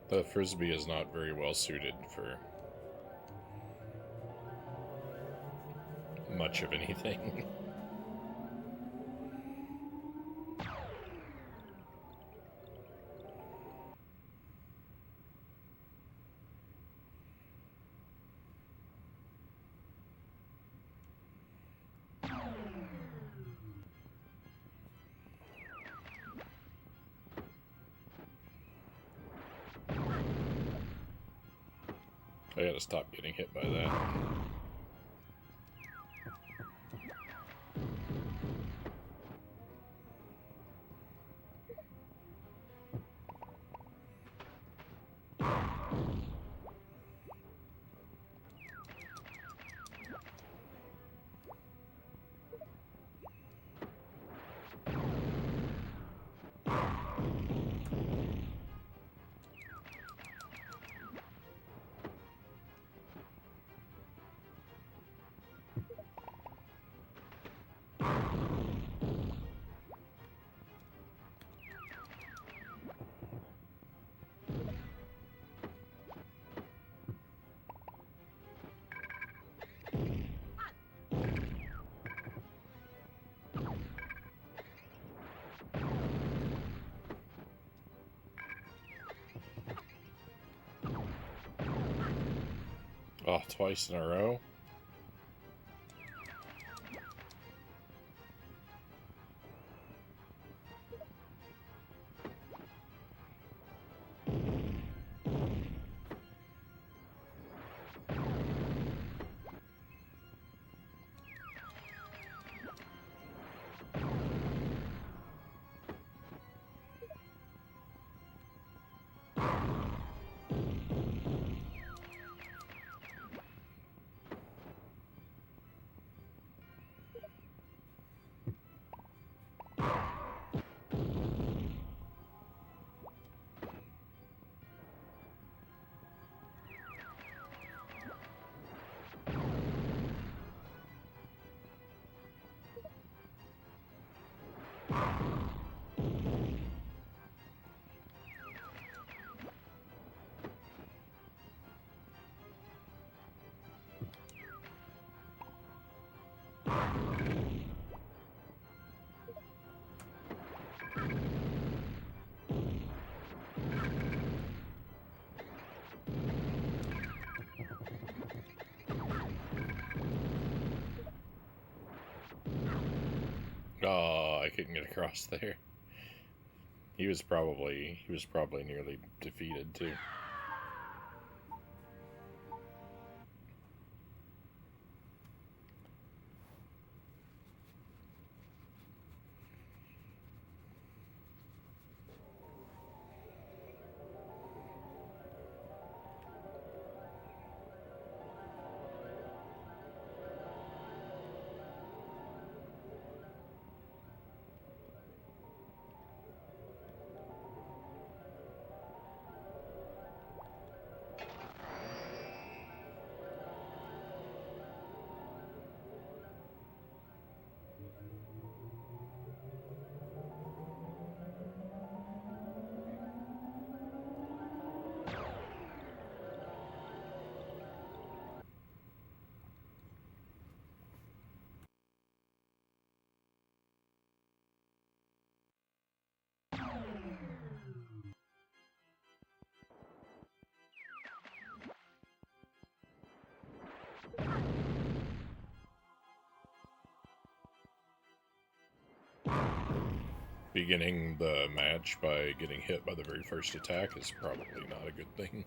The Frisbee is not very well suited for much of anything. I gotta stop getting hit by that. Oh, twice in a row? Oh, I couldn't get across there. He was probably nearly defeated too. Beginning the match by getting hit by the very first attack is probably not a good thing.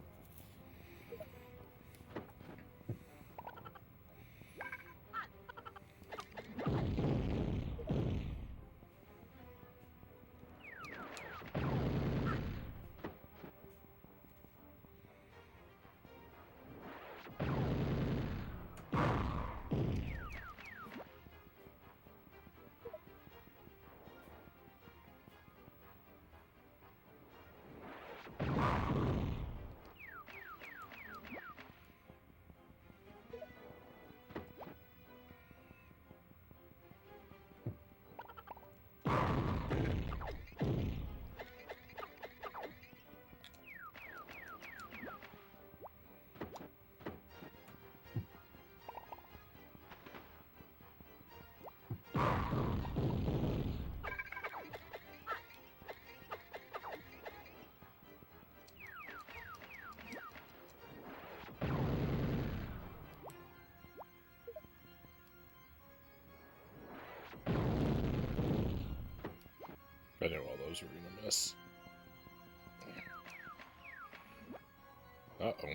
I know all those were gonna miss. Uh-oh.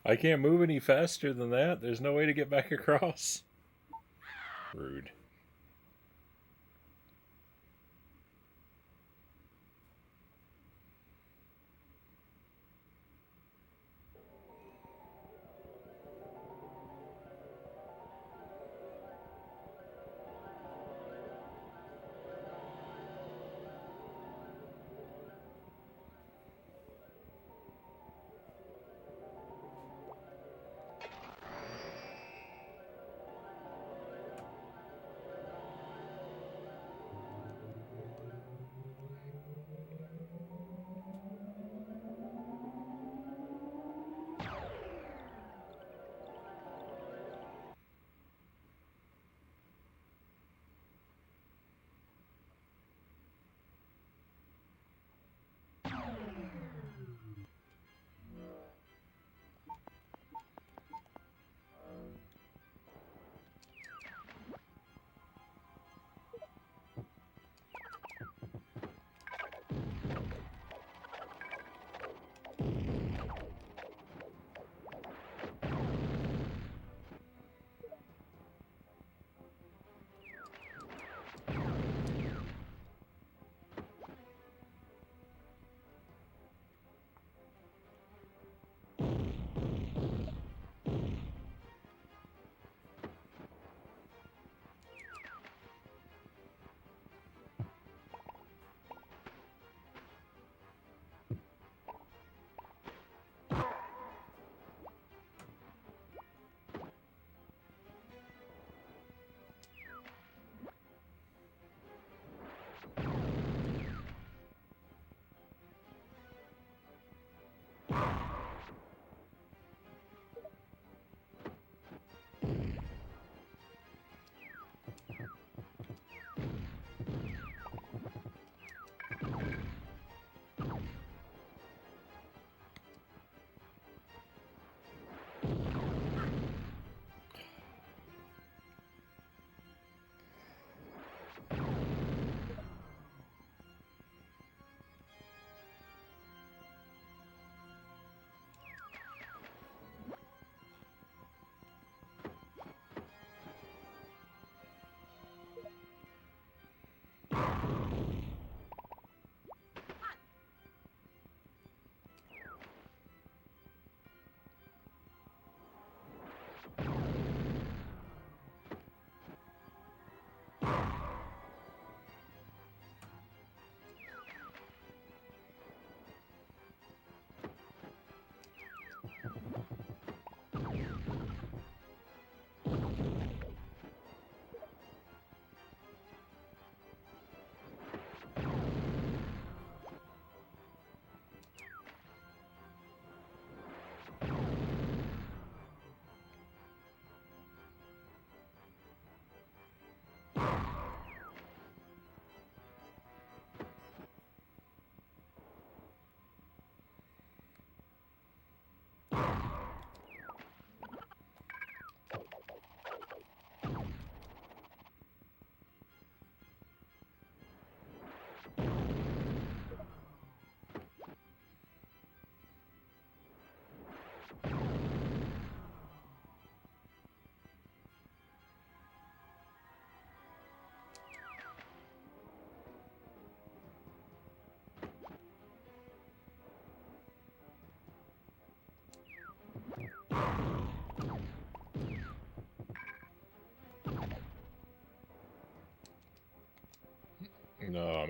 I can't move any faster than that. There's no way to get back across. Rude.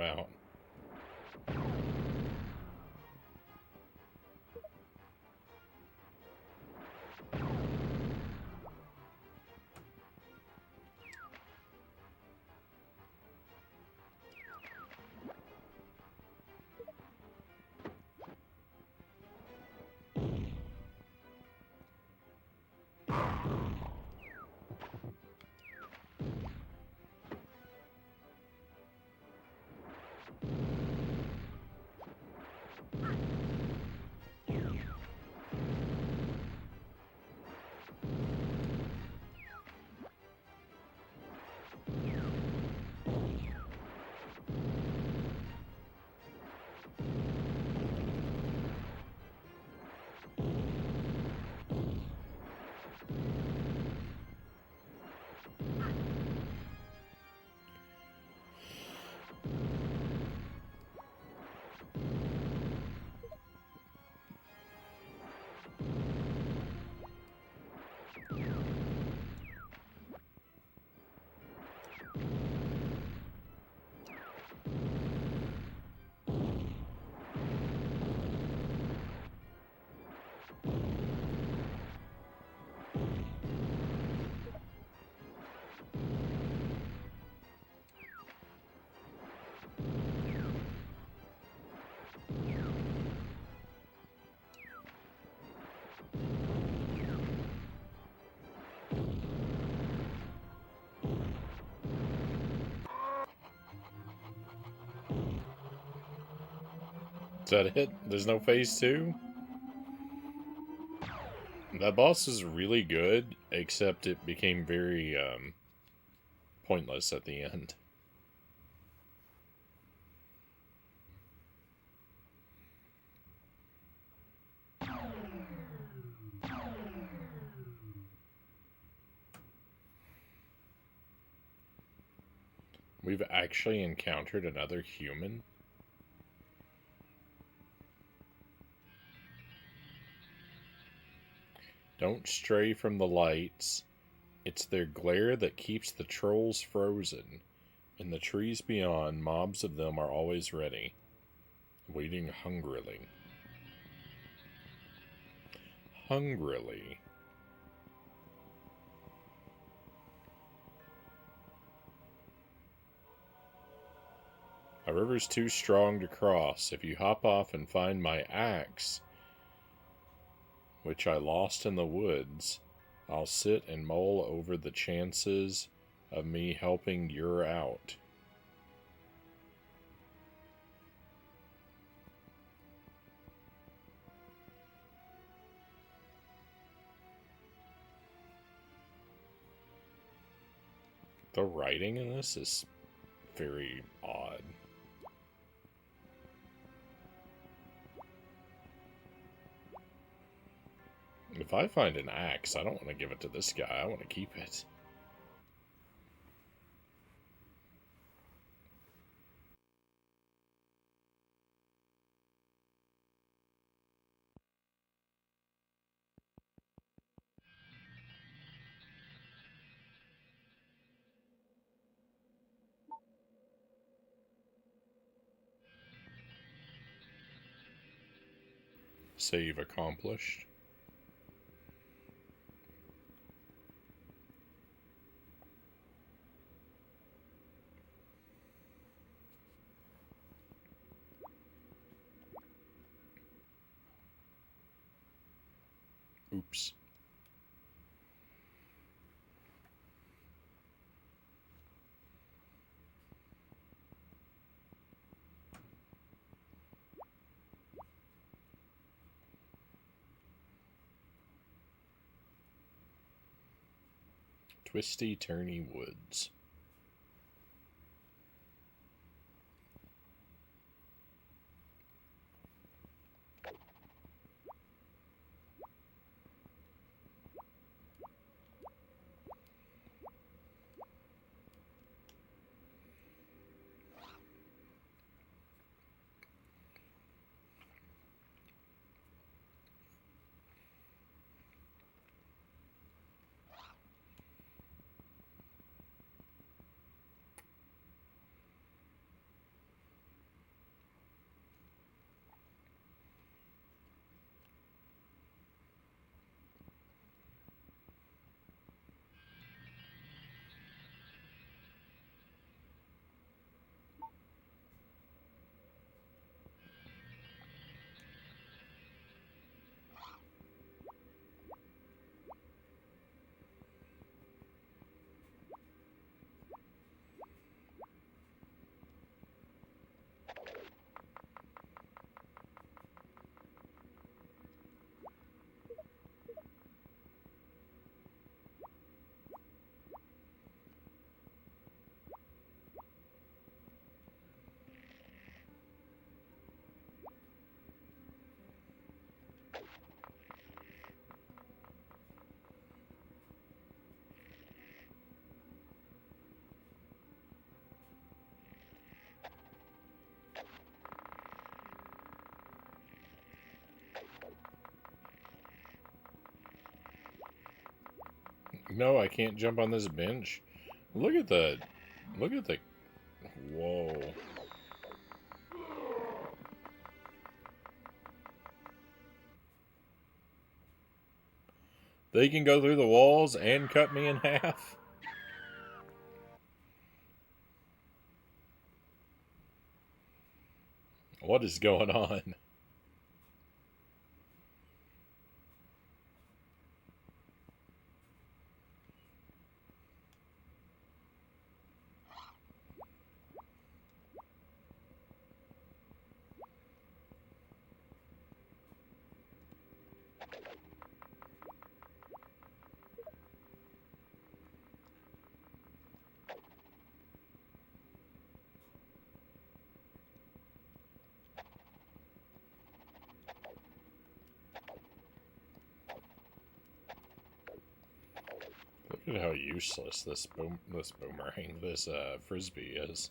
out. Is that it? There's no phase 2? That boss is really good, except it became very, pointless at the end. We've actually encountered another human? Don't stray from the lights. It's their glare that keeps the trolls frozen. In the trees beyond, mobs of them are always ready, waiting hungrily. Hungrily. A river's too strong to cross. If you hop off and find my axe, which I lost in the woods, I'll sit and mull over the chances of me helping you out. The writing in this is very odd. If I find an axe, I don't want to give it to this guy. I want to keep it. Save accomplished. Oops. Twisty, turny woods. No, I can't jump on this bench. Look at the... Look at the... Whoa. They can go through the walls and cut me in half? What is going on? Look at how useless this boomerang, this frisbee is.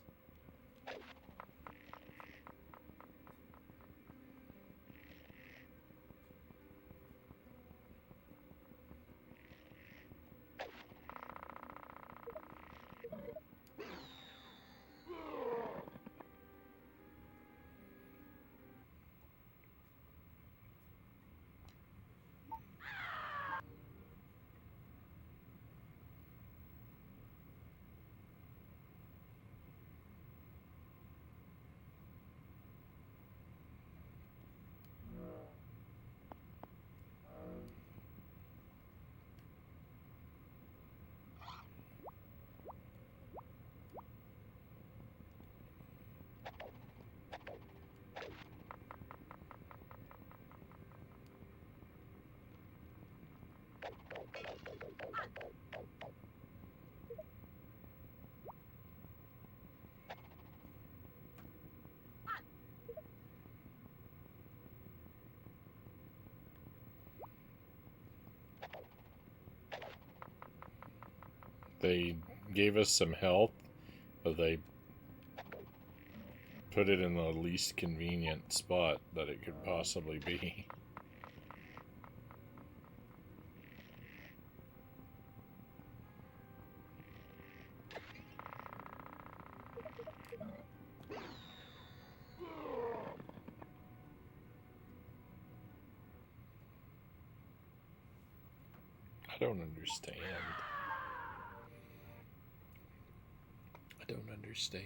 They gave us some health, but they put it in the least convenient spot that it could possibly be. I don't understand. I don't understand.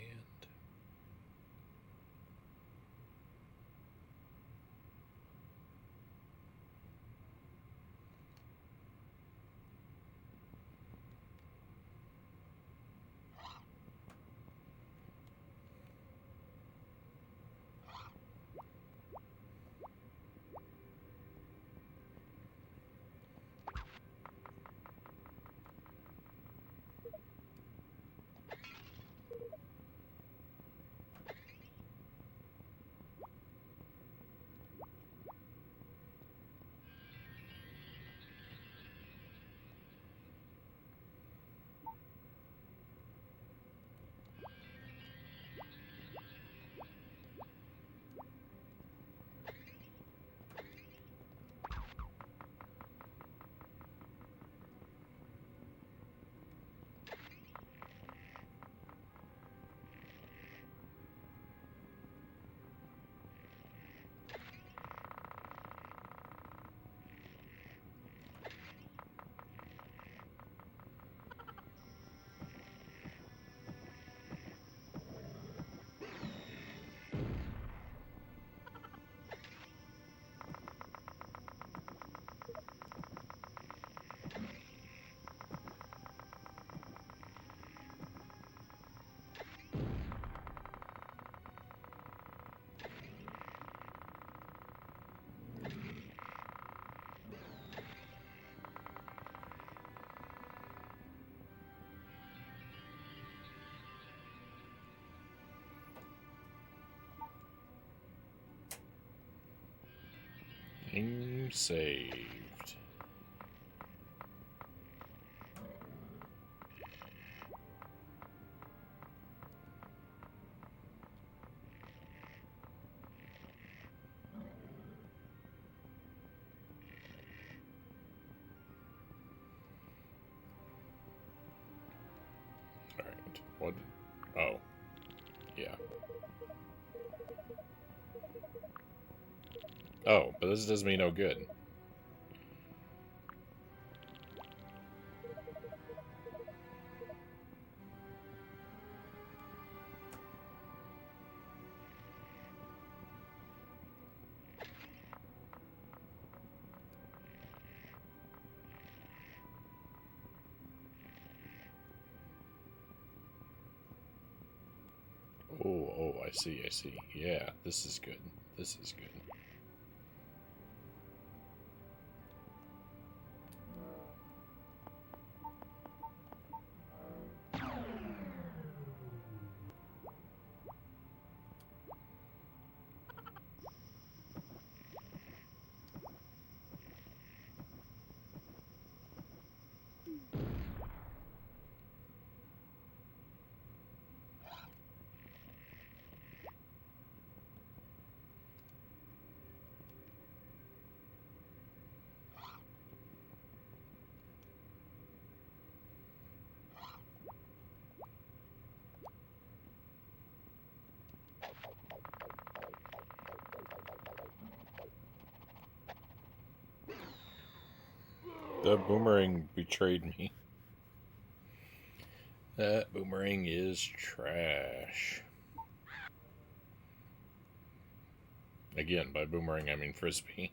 Game saved. What? Oh. Yeah. Oh, but this does me no good. Oh, I see, I see. Yeah, this is good. This is good. The boomerang betrayed me. That boomerang is trash. Again, by boomerang I mean frisbee.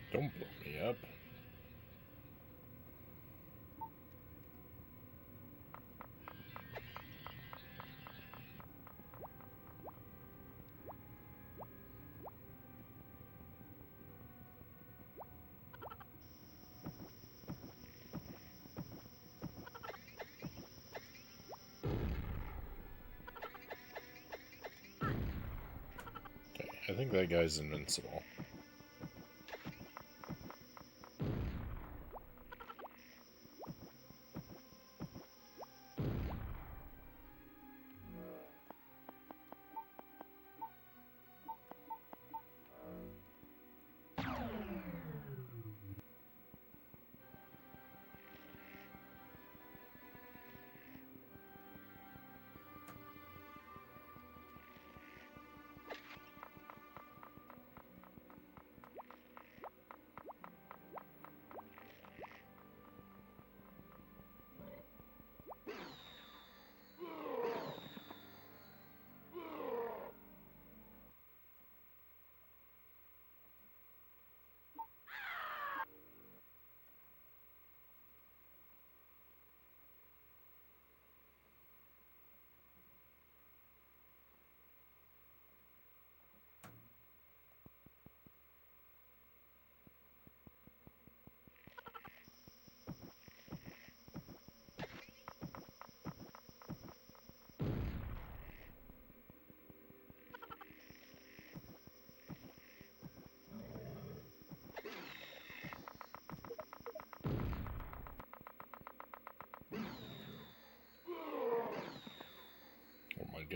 Don't blow me up. Okay, I think that guy's invincible.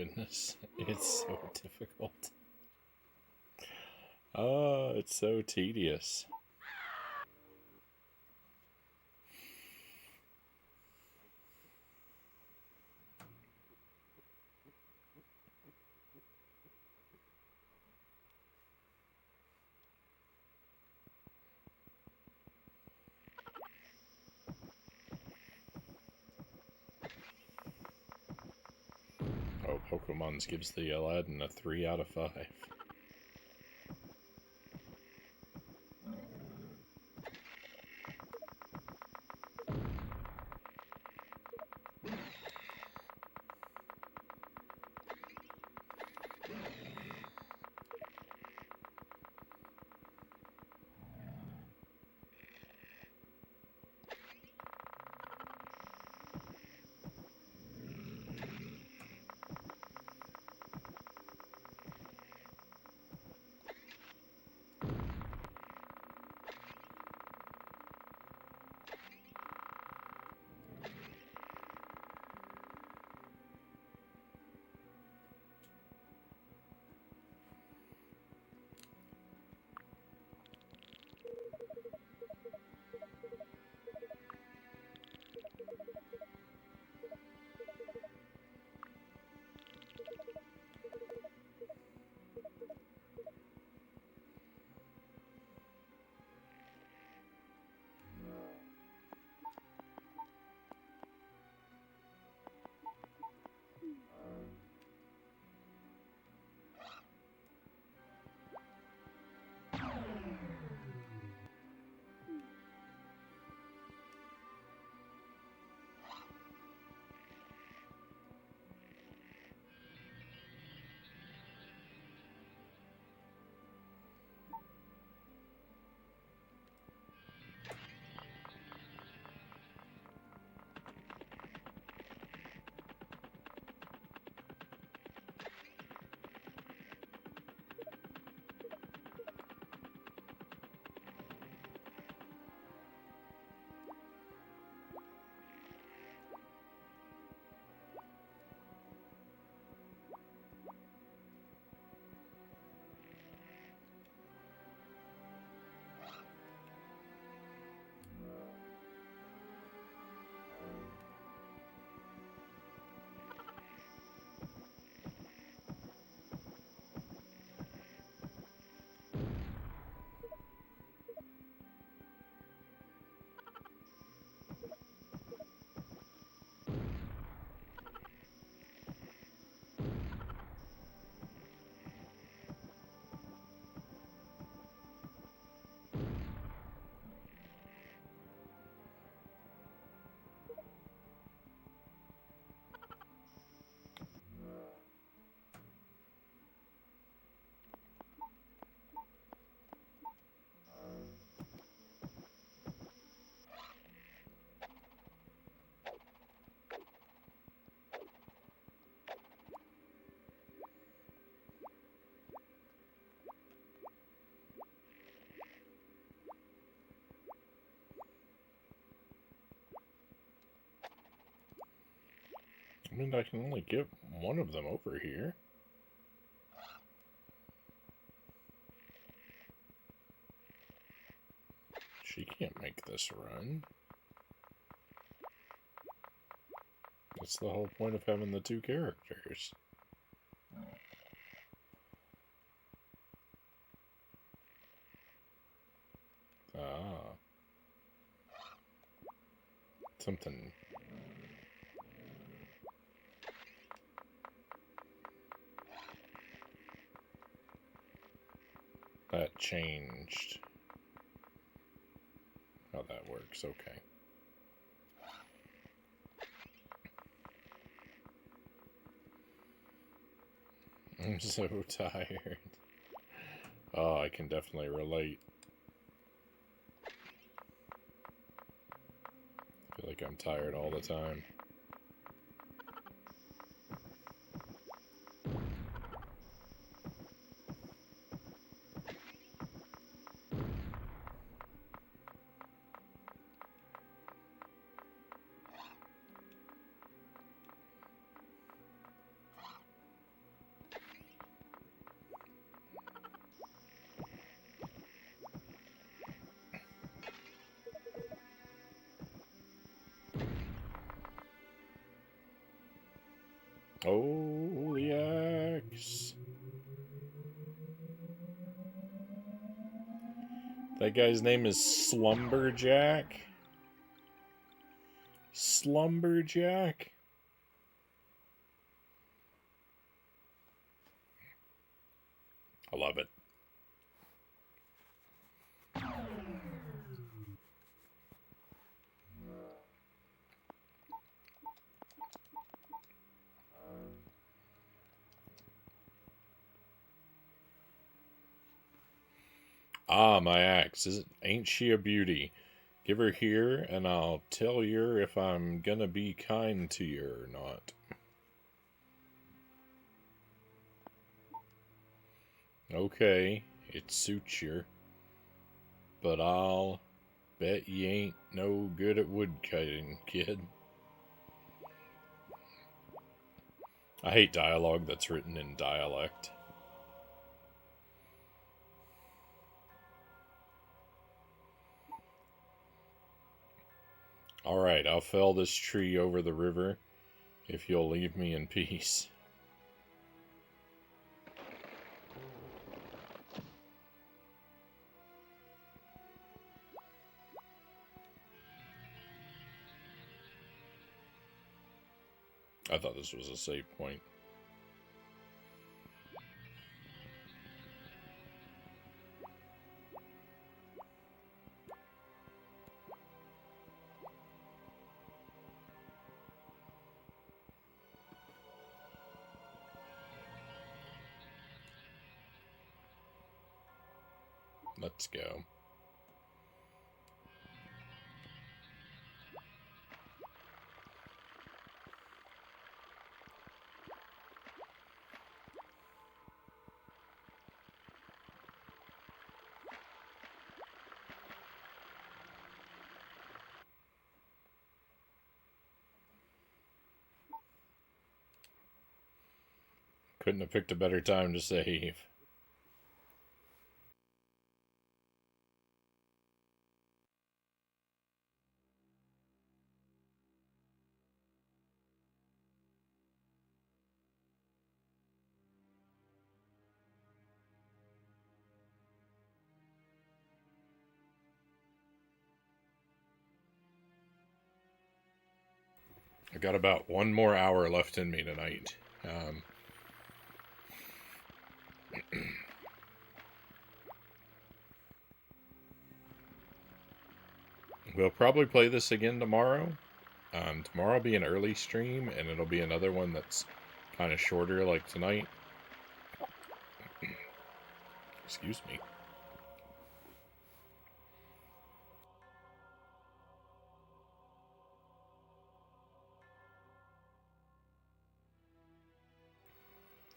goodness. It's so difficult. Oh, it's so tedious. Oh, Pokemon's gives the Aladdin a 3 out of 5. I mean, I can only get one of them over here. She can't make this run. That's the whole point of having the two characters. Ah. Something. That changed. How that works, okay. I'm so tired. Oh, I can definitely relate. I feel like I'm tired all the time. Oh, the axe. That guy's name is Slumberjack. Slumberjack? I love it. Ah, my axe. Ain't she a beauty? Give her here, and I'll tell yer if I'm gonna be kind to yer or not. Okay, it suits yer, but I'll bet ye ain't no good at woodcutting, kid. I hate dialogue that's written in dialect. Alright, I'll fell this tree over the river if you'll leave me in peace. I thought this was a save point. Let's go. Couldn't have picked a better time to save. I got about one more hour left in me tonight. We'll probably play this again tomorrow. Tomorrow will be an early stream, and it'll be another one that's kind of shorter, like tonight. Excuse me.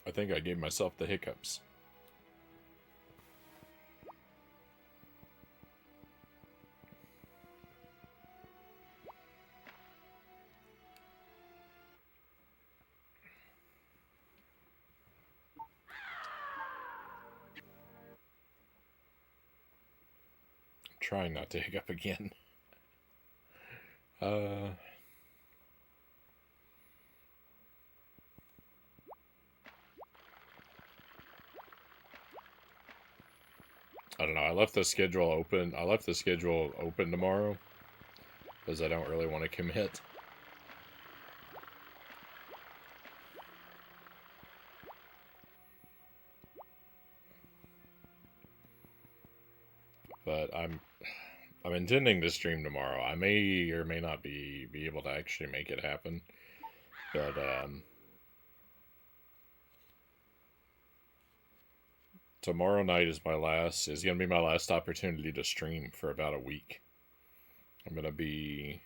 I think I gave myself the hiccups. I'm trying not to hiccup again. I don't know. I left the schedule open. I left the schedule open tomorrow because I don't really want to commit. But I'm intending to stream tomorrow. I may or may not be able to actually make it happen. But tomorrow night is gonna be my last opportunity to stream for about a week. I'm gonna be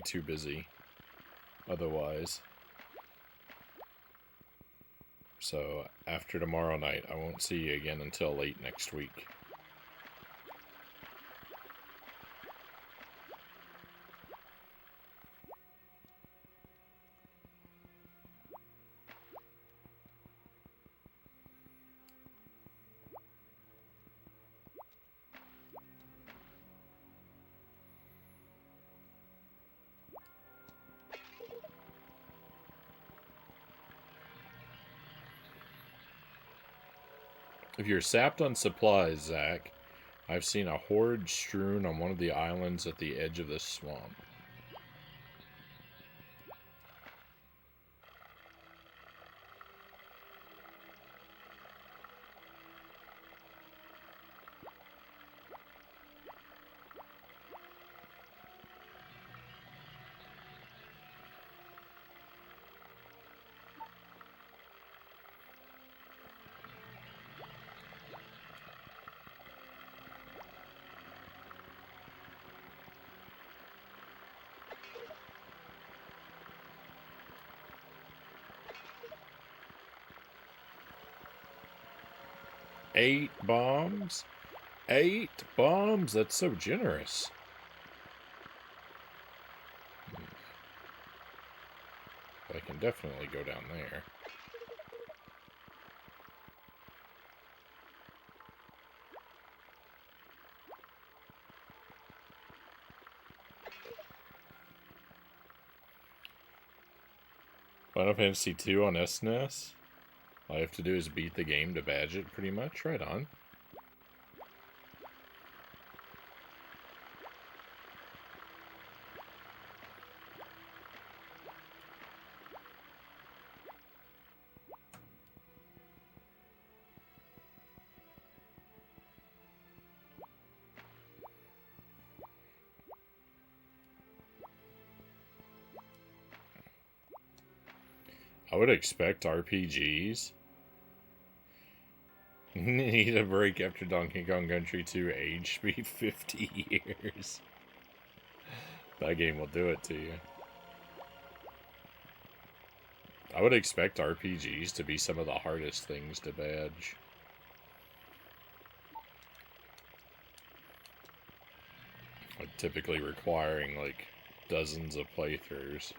too busy otherwise. So after tomorrow night, I won't see you again until late next week. If you're sapped on supplies, Zach, I've seen a hoard strewn on one of the islands at the edge of this swamp. Eight bombs? 8 bombs? That's so generous. I can definitely go down there. Final Fantasy II on SNES? All I have to do is beat the game to badge it, pretty much. Right on. I would expect RPGs need a break after Donkey Kong Country 2 age speed 50 years. That game will do it to you. I would expect RPGs to be some of the hardest things to badge. Like typically requiring like dozens of playthroughs.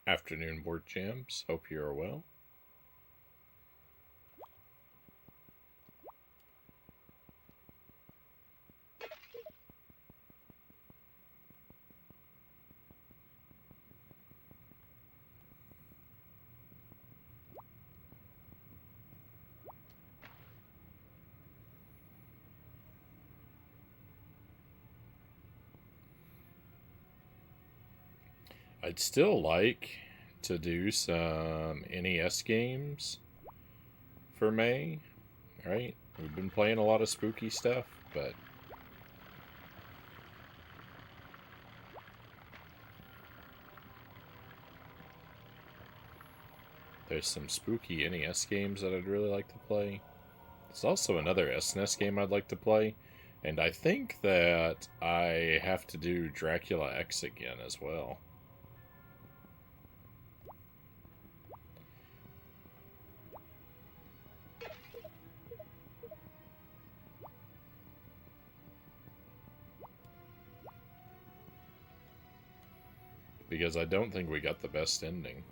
Afternoon board jams. Hope you are well. I'd still like to do some NES games for May, right? We've been playing a lot of spooky stuff, but there's some spooky NES games that I'd really like to play. There's also another SNES game I'd like to play, and I think that I have to do Dracula X again as well. Because I don't think we got the best ending.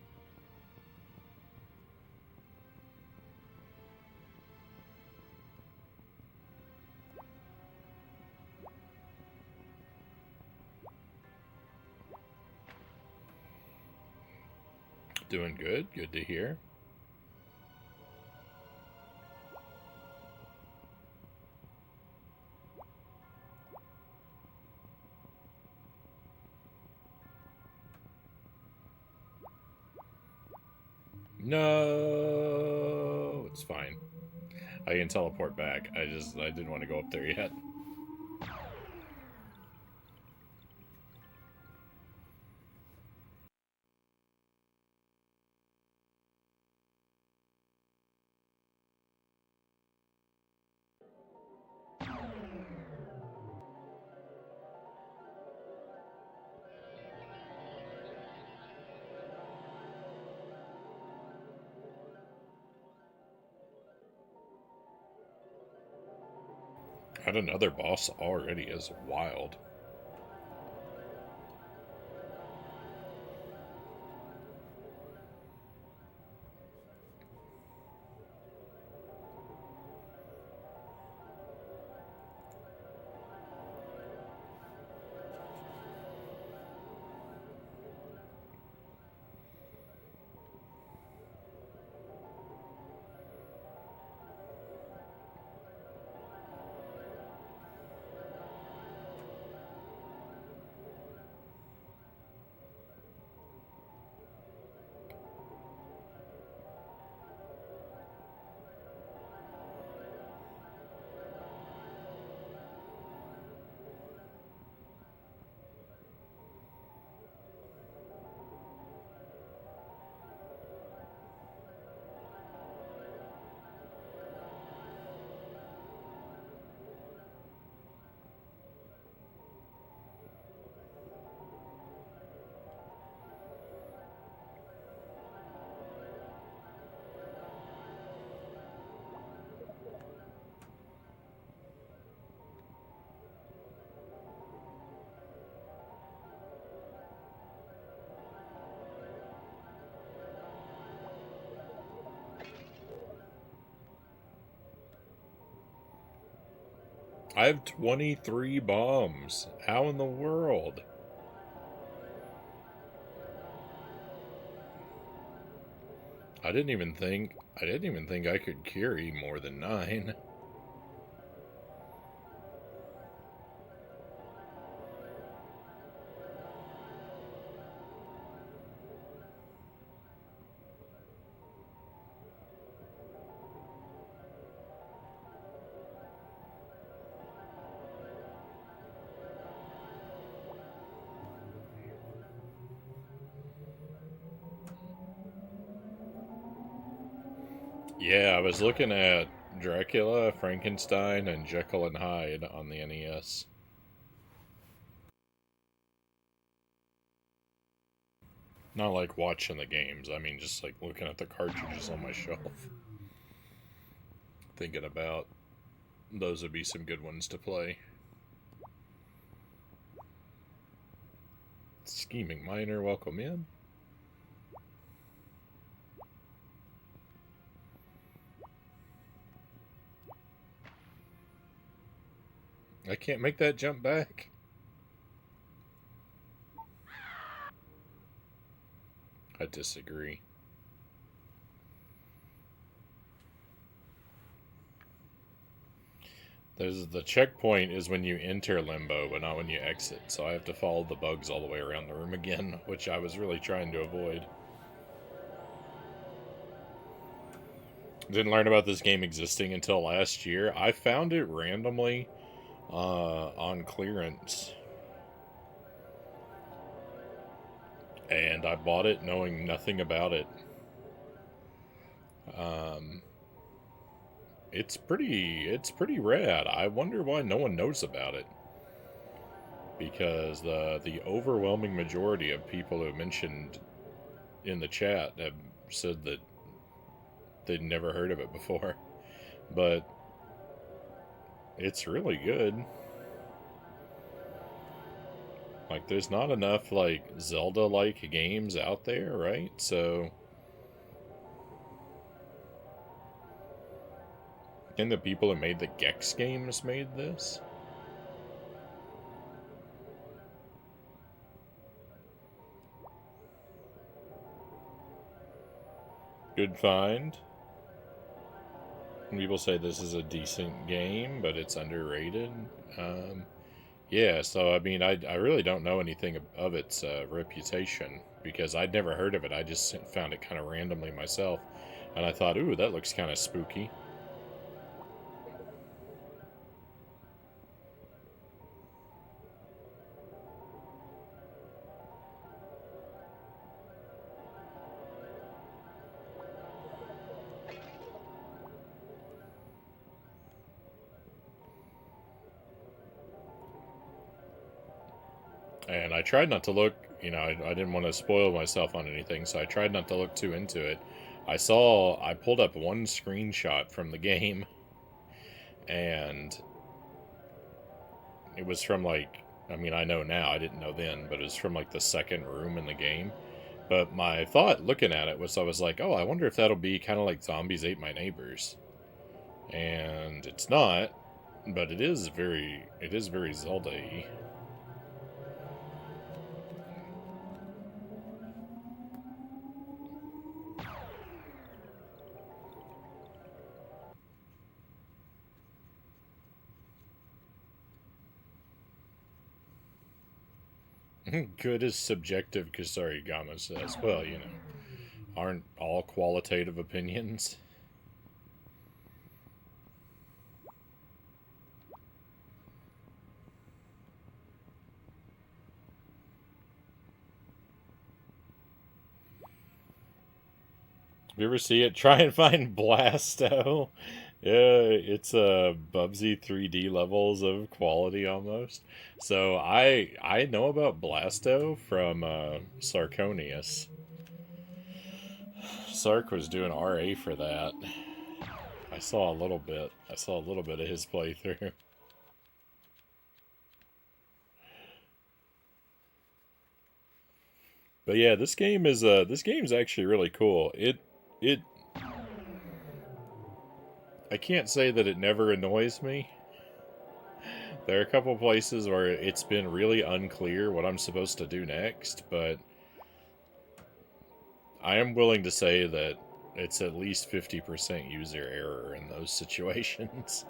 Doing good. Good to hear. No, it's fine. I can teleport back. I didn't want to go up there yet. Had another boss already is wild. I have 23 bombs. How in the world? I didn't even think I could carry more than 9. Yeah, I was looking at Dracula, Frankenstein, and Jekyll and Hyde on the NES. Not like watching the games, I mean just like looking at the cartridges on my shelf. Thinking about those would be some good ones to play. Scheming Miner, welcome in. I can't make that jump back. I disagree. There's the checkpoint is when you enter limbo, but not when you exit. So I have to follow the bugs all the way around the room again, which I was really trying to avoid. Didn't learn about this game existing until last year. I found it randomly on clearance. And I bought it knowing nothing about it. It's pretty rad. I wonder why no one knows about it. Because the overwhelming majority of people who mentioned in the chat have said that they'd never heard of it before. But it's really good. Like, there's not enough, like, Zelda-like games out there, right? So, and the people who made the Gex games made this? Good find. People say this is a decent game, but it's underrated. Yeah, so I mean, I really don't know anything of its reputation because I'd never heard of it. I just found it kind of randomly myself, and I thought, ooh, that looks kind of spooky. And I tried not to look, I didn't want to spoil myself on anything, so I tried not to look too into it. I pulled up one screenshot from the game, and it was from like, I mean, I know now, I didn't know then, but it was from like the second room in the game. But my thought looking at it was, I was like, oh, I wonder if that'll be kind of like Zombies Ate My Neighbors. And it's not, but it is very Zelda-y. Good is subjective, Kusarigama says. Well, aren't all qualitative opinions? If you ever see it, try and find Blasto. Yeah, it's Bubsy 3D levels of quality almost. So I know about Blasto from Sarconius. Sark was doing RA for that. I saw a little bit. I saw a little bit of his playthrough. But yeah, this game's actually really cool. It I can't say that it never annoys me. There are a couple places where it's been really unclear what I'm supposed to do next, but I am willing to say that it's at least 50% user error in those situations.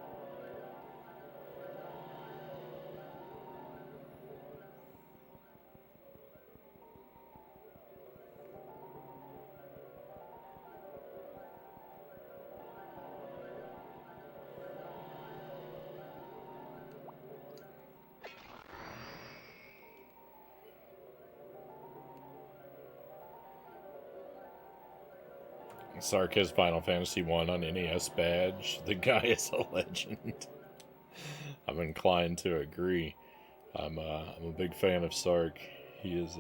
Sark's Final Fantasy 1 on NES badge. The guy is a legend. I'm inclined to agree. I'm a big fan of Sark. He is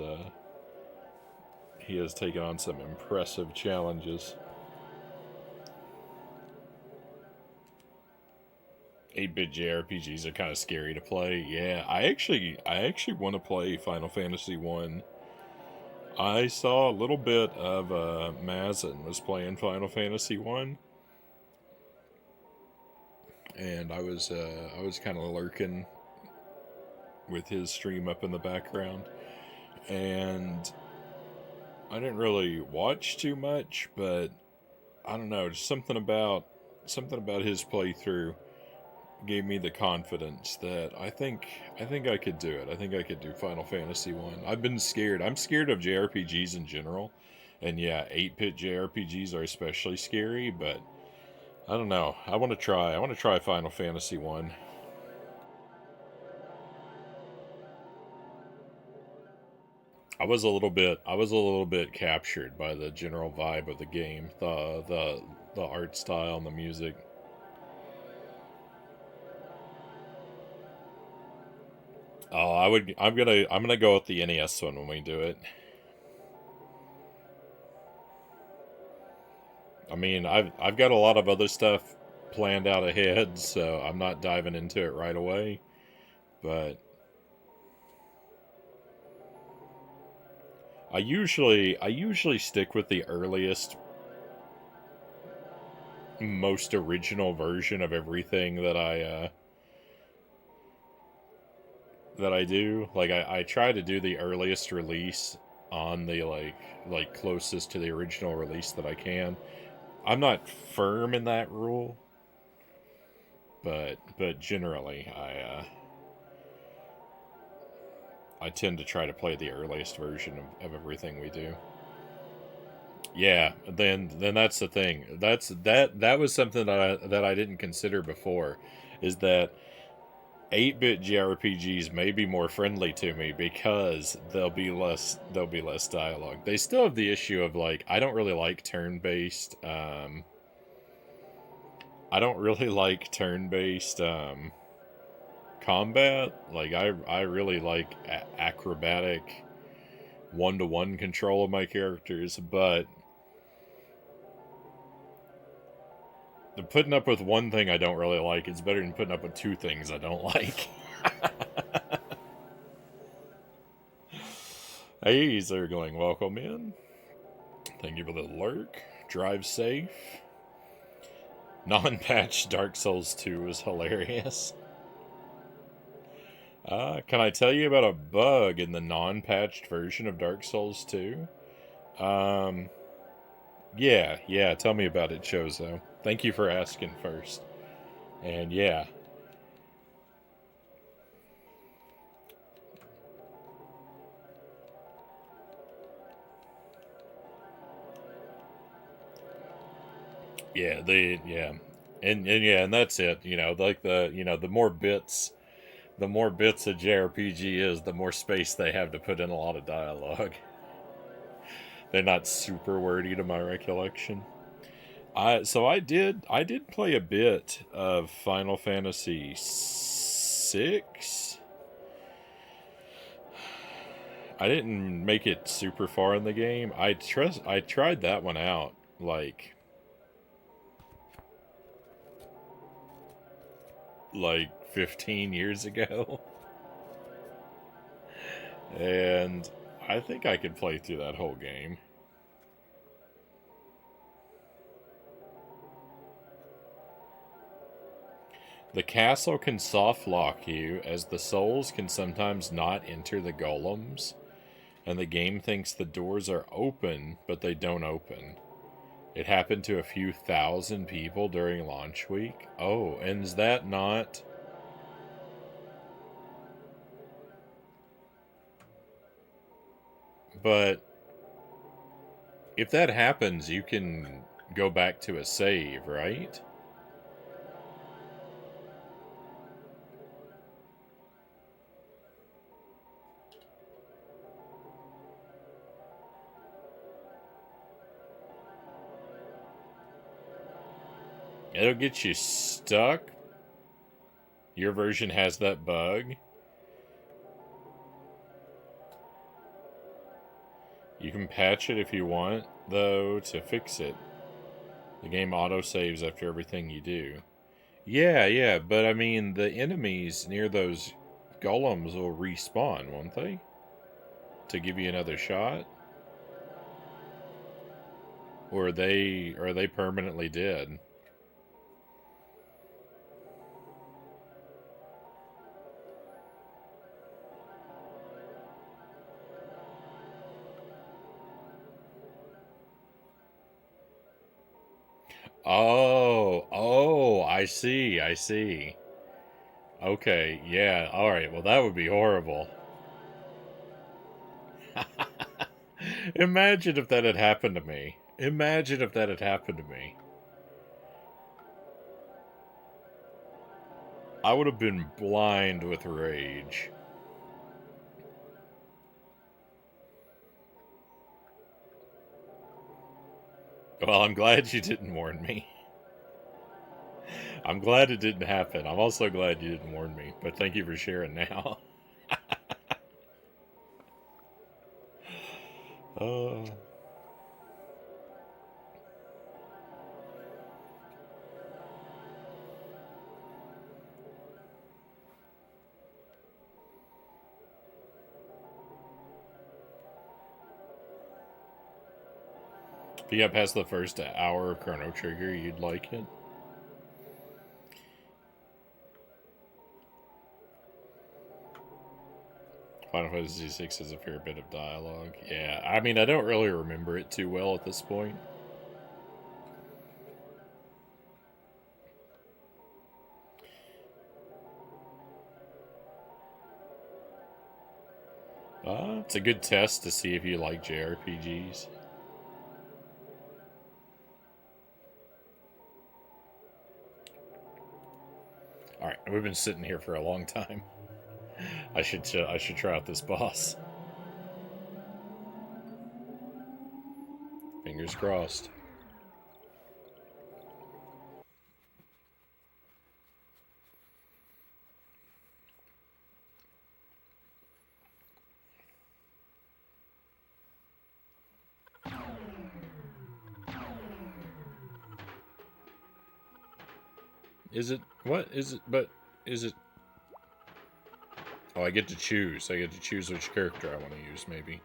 he has taken on some impressive challenges. 8-bit JRPGs are kind of scary to play. Yeah, I actually want to play Final Fantasy 1. I saw a little bit of Mazin was playing Final Fantasy 1, and I was kind of lurking with his stream up in the background, and I didn't really watch too much, but I don't know, just something about his playthrough gave me the confidence that I think I could do it. I think I could do Final Fantasy 1. I've been scared. I'm scared of JRPGs in general. And yeah, 8-bit JRPGs are especially scary, but I don't know. I want to try. I want to try Final Fantasy 1. I was a little bit captured by the general vibe of the game, the art style and the music. Oh, I'm gonna go with the NES one when we do it. I mean, I've got a lot of other stuff planned out ahead, so I'm not diving into it right away. But I usually stick with the earliest, most original version of everything that I do. Like I try to do the earliest release on the like closest to the original release that I can. I'm not firm in that rule, but generally I tend to try to play the earliest version of everything we do. Yeah, then that's the thing. That was something that I didn't consider before, is that 8-bit JRPGs may be more friendly to me because there'll be less dialogue. They still have the issue of like I don't really like turn-based I don't really like turn-based combat. Like I really like acrobatic one-to-one control of my characters, but the putting up with one thing I don't really like is better than putting up with two things I don't like. Hey, sir, going welcome in. Thank you for the lurk. Drive safe. Non-patch Dark Souls 2 is hilarious. Can I tell you about a bug in the non-patched version of Dark Souls 2? Um, yeah, tell me about it, Chozo. Thank you for asking first. And yeah, yeah. And yeah, and that's it. Like the more bits a JRPG is, the more space they have to put in a lot of dialogue. They're not super wordy to my recollection. I did play a bit of Final Fantasy 6. I didn't make it super far in the game. I tried that one out like 15 years ago, and I think I could play through that whole game. The castle can soft lock you, as the souls can sometimes not enter the golems, and the game thinks the doors are open, but they don't open. It happened to a few thousand people during launch week. Oh, and is that not... But if that happens, you can go back to a save, right? It'll get you stuck. Your version has that bug. You can patch it if you want, though, to fix it. The game autosaves after everything you do. Yeah, but I mean, the enemies near those golems will respawn, won't they? To give you another shot? Or are they permanently dead? Oh, I see. Okay, yeah, alright, well, that would be horrible. Imagine if that had happened to me. Imagine if that had happened to me. I would have been blind with rage. Well, I'm glad you didn't warn me. I'm glad it didn't happen. I'm also glad you didn't warn me, but thank you for sharing now. uh, if you got past the first hour of Chrono Trigger, you'd like it. Final Fantasy VI has a fair bit of dialogue. Yeah, I mean, I don't really remember it too well at this point. It's a good test to see if you like JRPGs. Alright, we've been sitting here for a long time. I should try out this boss. Fingers crossed. Is it... What? Is it... But... Is it... Oh, I get to choose. I get to choose which character I want to use, maybe.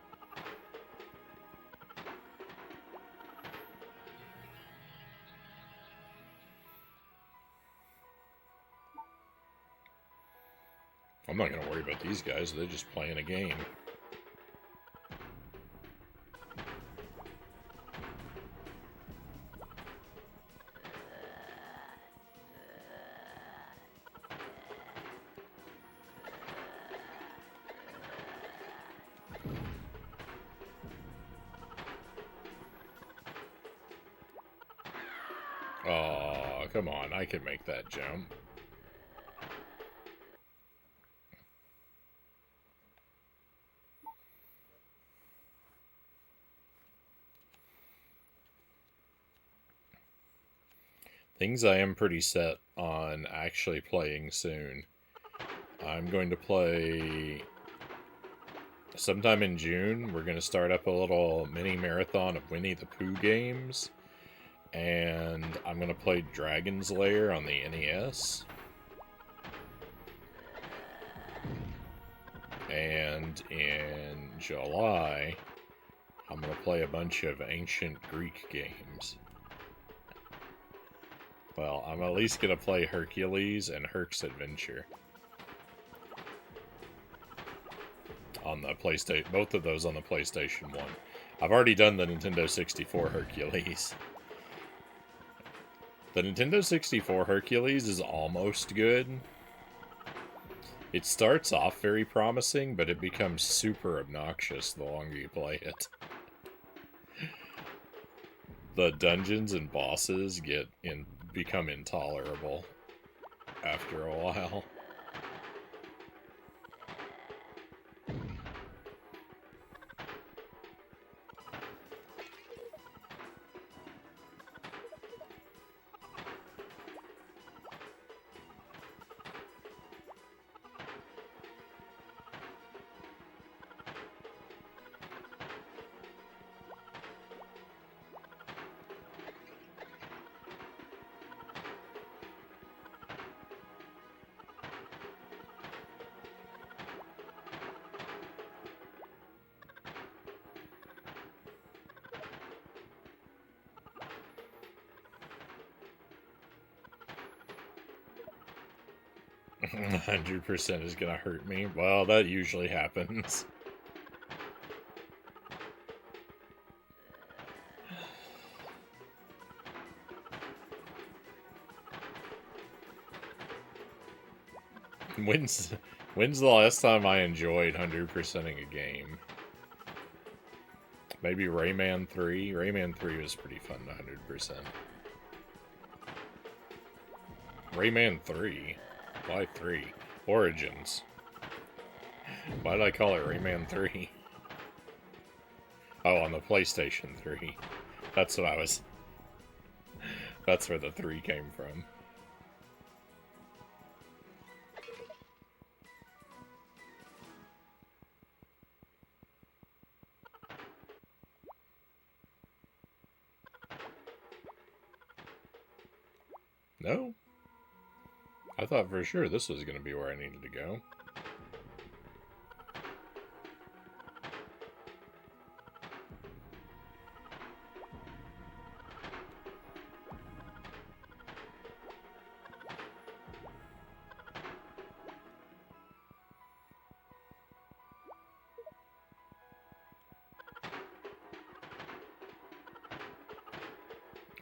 I'm not going to worry about these guys. They're just playing a game. Oh, come on. I can make that jump. Things I am pretty set on actually playing soon. I'm going to play... Sometime in June, we're going to start up a little mini marathon of Winnie the Pooh games. And I'm going to play Dragon's Lair on the NES. And in July, I'm going to play a bunch of ancient Greek games. Well, I'm at least gonna play Hercules and Herc's Adventure on the PlayStation. Both of those on the PlayStation 1. I've already done the Nintendo 64 Hercules. The Nintendo 64 Hercules is almost good. It starts off very promising, but it becomes super obnoxious the longer you play it. The dungeons and bosses become intolerable after a while. 100% is gonna hurt me. Well, that usually happens. When's the last time I enjoyed 100%ing a game? Maybe Rayman 3? Rayman 3 was pretty fun to 100%. Rayman 3? Why 3? Origins. Why did I call it Rayman 3? Oh, on the PlayStation 3. That's what I was... That's where the 3 came from. No? I thought for sure this was going to be where I needed to go.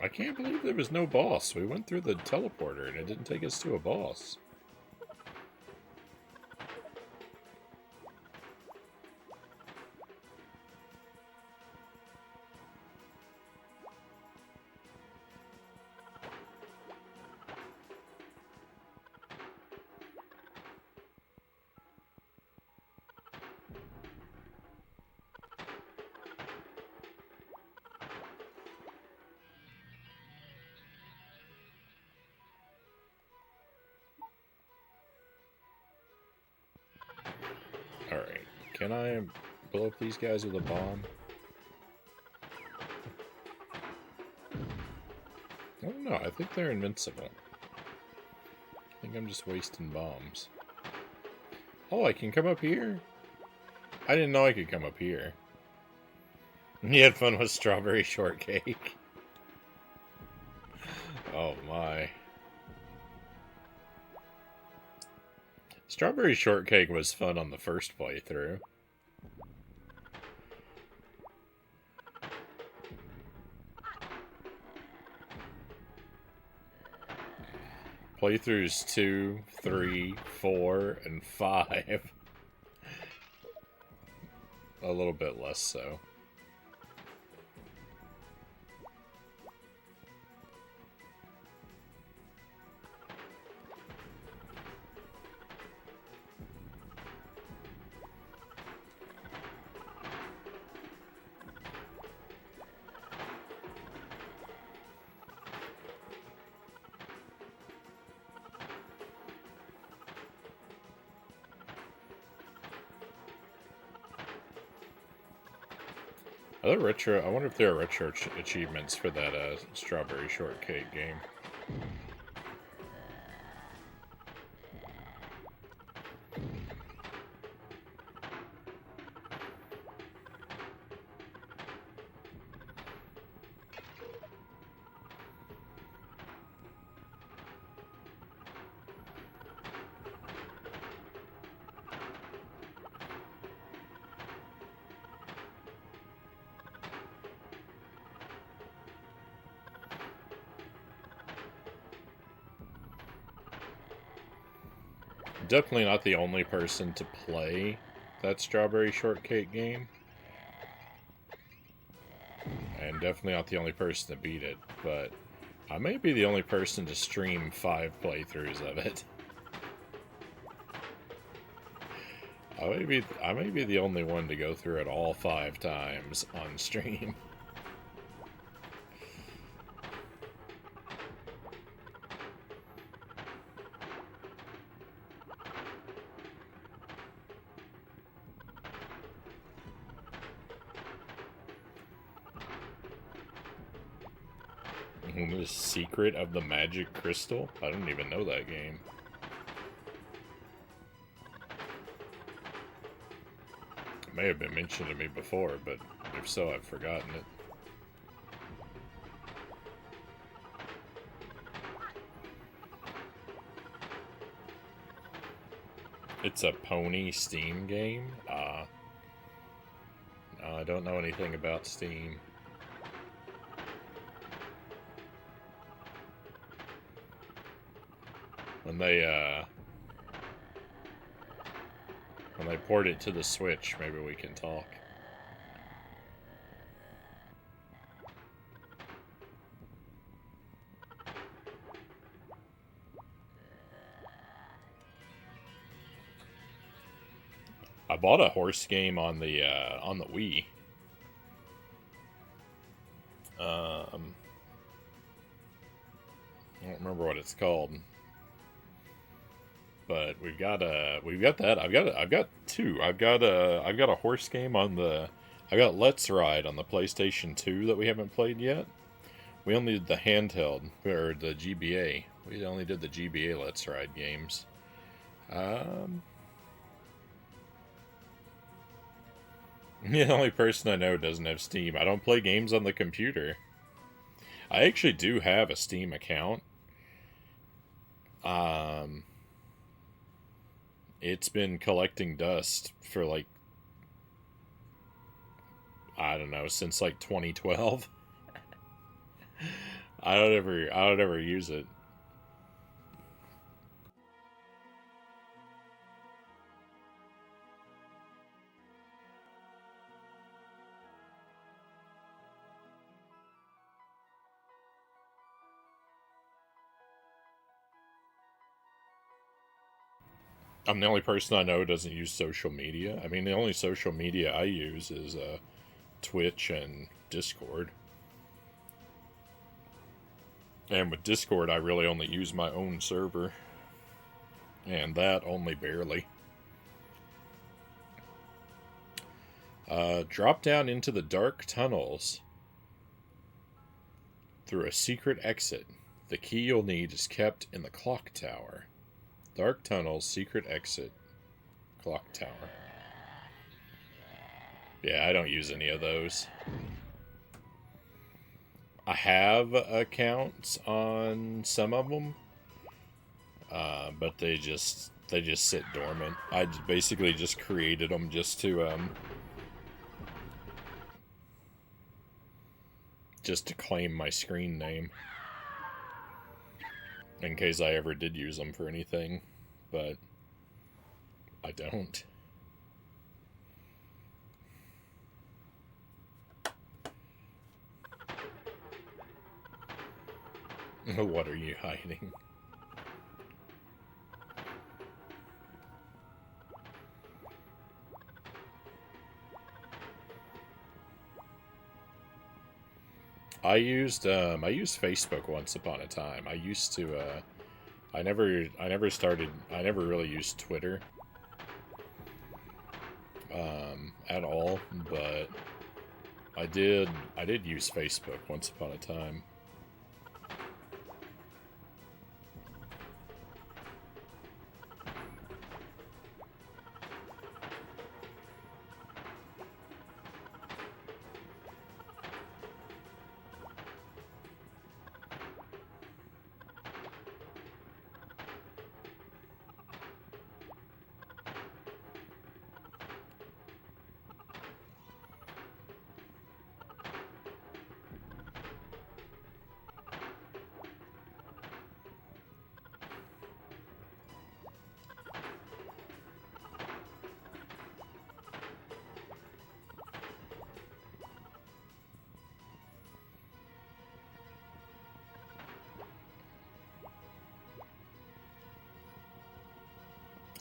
I can't believe there was no boss. We went through the teleporter and it didn't take us to a boss. Alright, can I blow up these guys with a bomb? I don't know, I think they're invincible. I think I'm just wasting bombs. Oh, I can come up here? I didn't know I could come up here. You had fun with strawberry shortcake. Oh my. Strawberry shortcake was fun on the first playthrough. Playthroughs 2, 3, 4, and 5. A little bit less so. Are there retro? I wonder if there are retro achievements for that strawberry shortcake game. Definitely not the only person to play that Strawberry Shortcake game. And definitely not the only person to beat it, but I may be the only person to stream 5 playthroughs of it. I may be the only one to go through it all 5 times on stream. The Secret of the Magic Crystal? I didn't even know that game. It may have been mentioned to me before, but if so, I've forgotten it. It's a pony Steam game? No, I don't know anything about Steam. When they port it to the Switch, maybe we can talk. I bought a horse game on the Wii. I don't remember what it's called, but we've got that. I've got two. I've got a horse game on the. I got Let's Ride on the PlayStation 2 that we haven't played yet. We only did the handheld or the GBA. We only did the GBA Let's Ride games. The only person I know doesn't have Steam. I don't play games on the computer. I actually do have a Steam account. It's been collecting dust for like, I don't know, since like 2012. I don't ever use it. I'm the only person I know who doesn't use social media. I mean, the only social media I use is Twitch and Discord. And with Discord, I really only use my own server. And that only barely. Drop down into the dark tunnels through a secret exit. The key you'll need is kept in the clock tower. Dark tunnels, secret exit, clock tower. Yeah, I don't use any of those. I have accounts on some of them, but they just sit dormant. I basically just created them just to claim my screen name. In case I ever did use them for anything, but I don't. What are you hiding? I used Facebook once upon a time. I used to I never really used Twitter at all, but I did use Facebook once upon a time.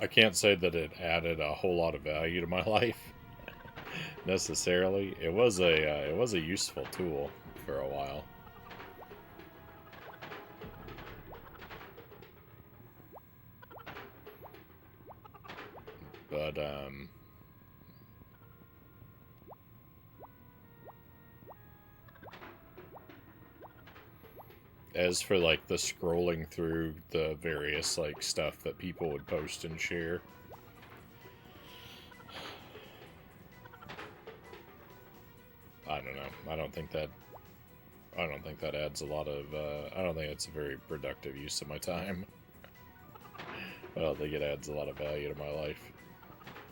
I can't say that it added a whole lot of value to my life necessarily. It was a useful tool for a while. But as for like the scrolling through the various like stuff that people would post and share, I don't know. I don't think that adds a lot of. I don't think it's a very productive use of my time. I don't think it adds a lot of value to my life.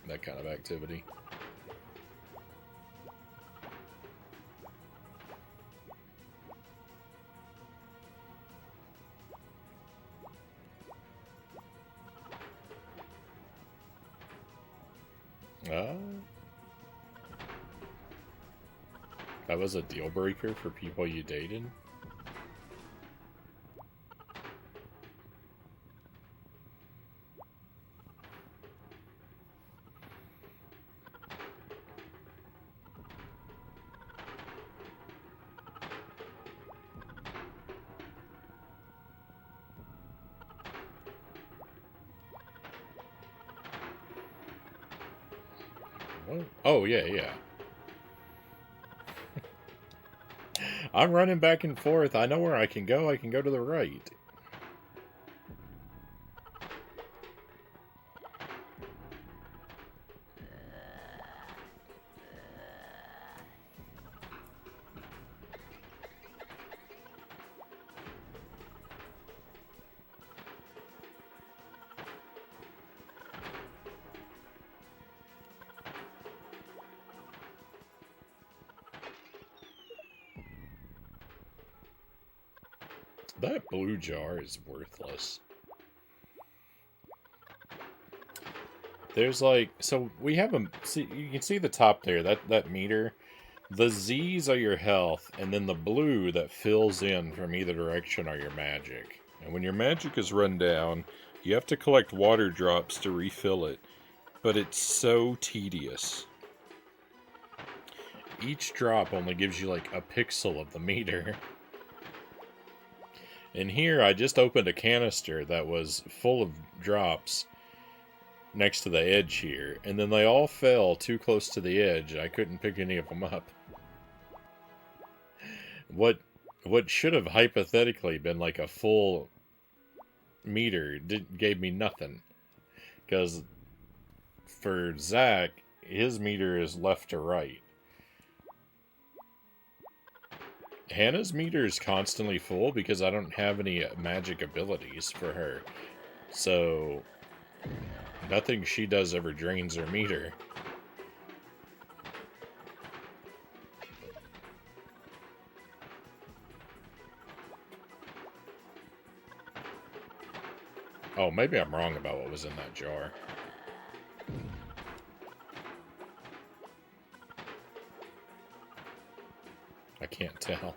That kind of activity. Uh, that was a deal breaker for people you dated? What? Oh, yeah, yeah. I'm running back and forth. I know where I can go. I can go to the right. That blue jar is worthless. There's like, so we have a, see, you can see the top there, that meter. The Z's are your health, and then the blue that fills in from either direction are your magic. And when your magic is run down, you have to collect water drops to refill it. But it's so tedious. Each drop only gives you like a pixel of the meter. And here I just opened a canister that was full of drops next to the edge here, and then they all fell too close to the edge. I couldn't pick any of them up. What should have hypothetically been like a full meter gave me nothing, because for Zach, his meter is left to right. Hannah's meter is constantly full because I don't have any magic abilities for her. So, nothing she does ever drains her meter. Oh, maybe I'm wrong about what was in that jar. I can't tell.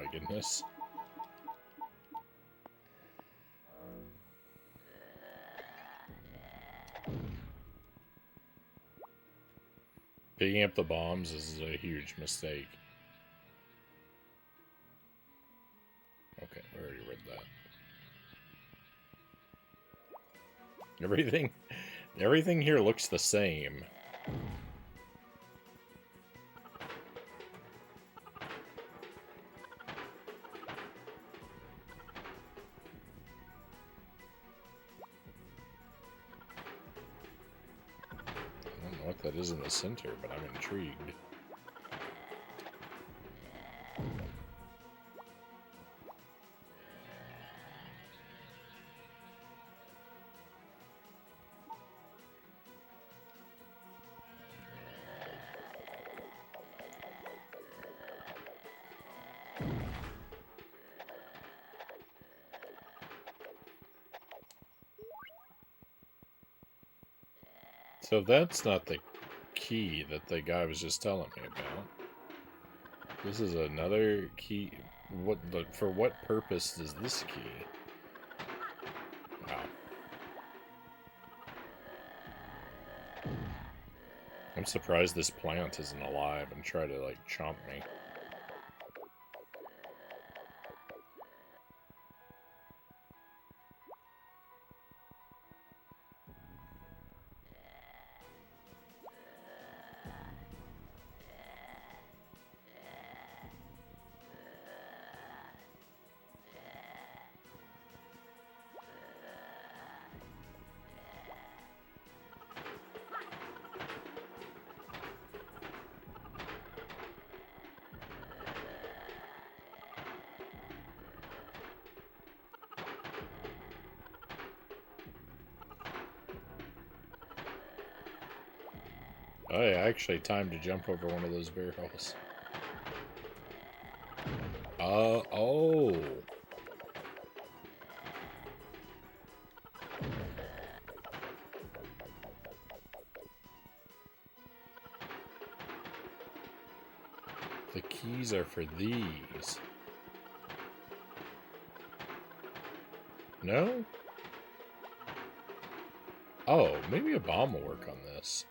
my goodness. Picking up the bombs is a huge mistake. Okay, I already read that. Everything here looks the same. I don't know what that is in the center, but I'm intrigued. So that's not the key that the guy was just telling me about. This is another key. For what purpose is this key? Wow. I'm surprised this plant isn't alive and try to, like, chomp me. Oh, yeah, actually time to jump over one of those barrels. Oh. The keys are for these. No? Oh, maybe a bomb will work on this.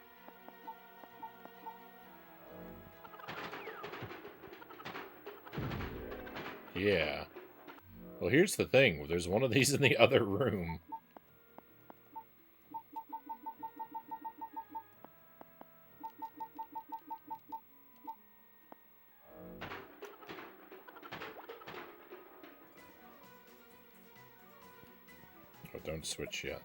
Yeah. Well, here's the thing. There's one of these in the other room. Oh, don't switch yet.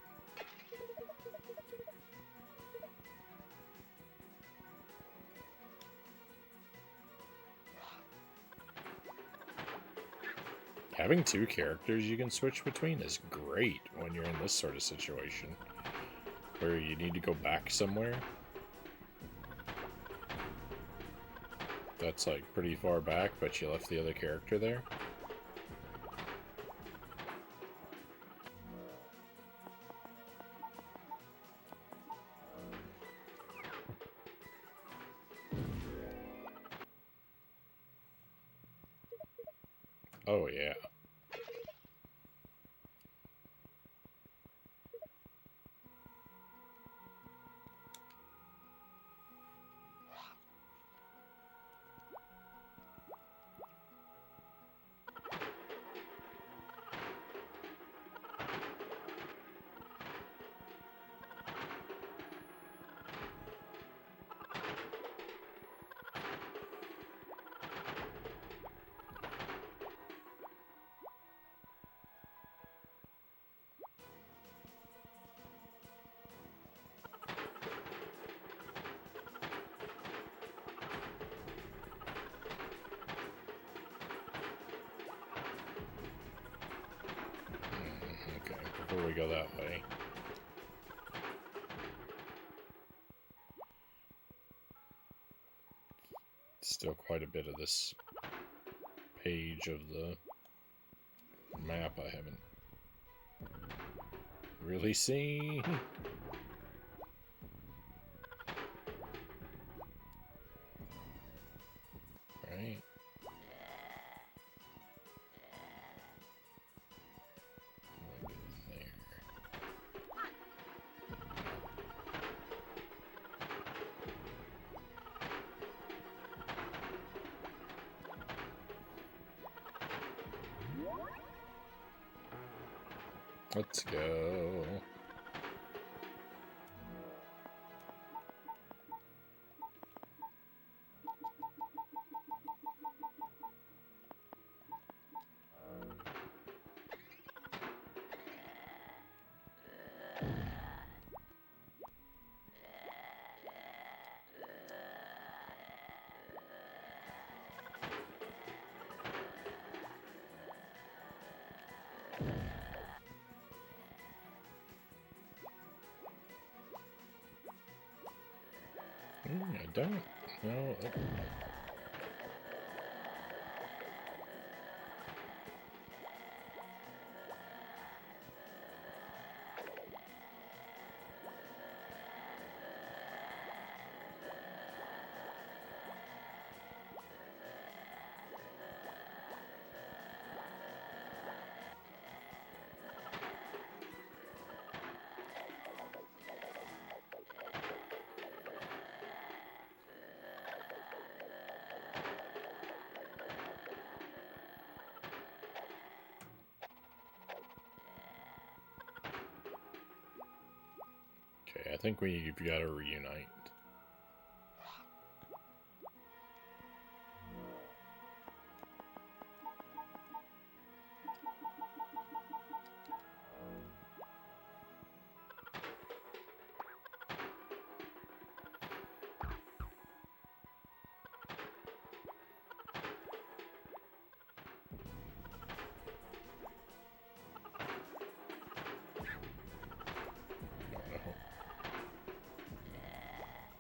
Having two characters you can switch between is great when you're in this sort of situation. Where you need to go back somewhere. That's like pretty far back, but you left the other character there. Oh, yeah. Okay, before we go that way. Still quite a bit of this page of the map I haven't really seen. Right. Let's go. I don't know. Okay, I think we've got to reunite.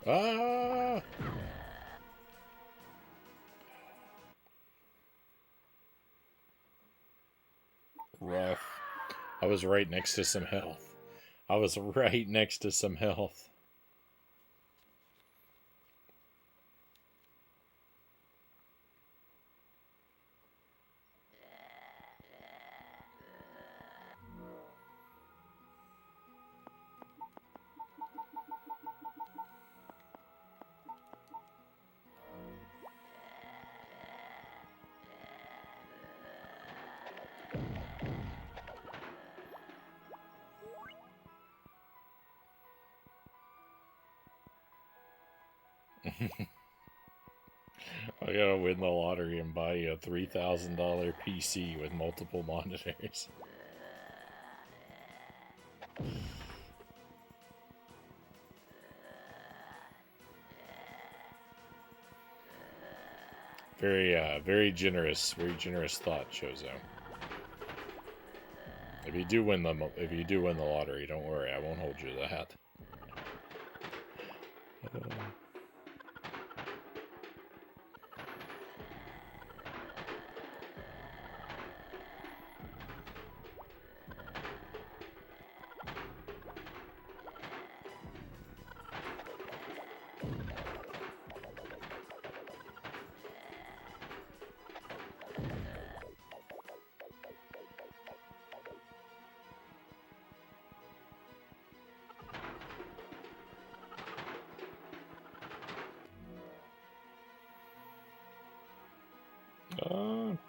Ah! Rough. I was right next to some health. I was right next to some health. I gotta win the lottery and buy you a $3,000 PC with multiple monitors. Very generous thought, Chozo. If you do win the lottery, don't worry, I won't hold you to that.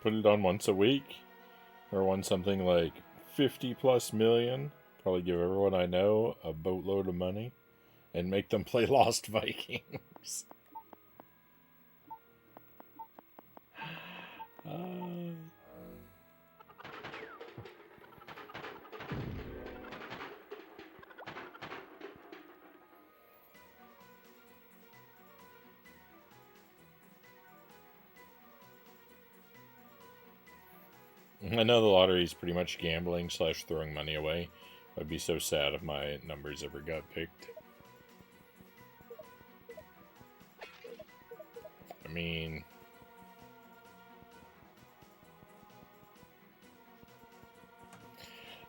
Put it on once a week, or on something like 50 plus million. Probably give everyone I know a boatload of money, and make them play Lost Vikings. I know the lottery is pretty much gambling / throwing money away. I'd be so sad if my numbers ever got picked. I mean,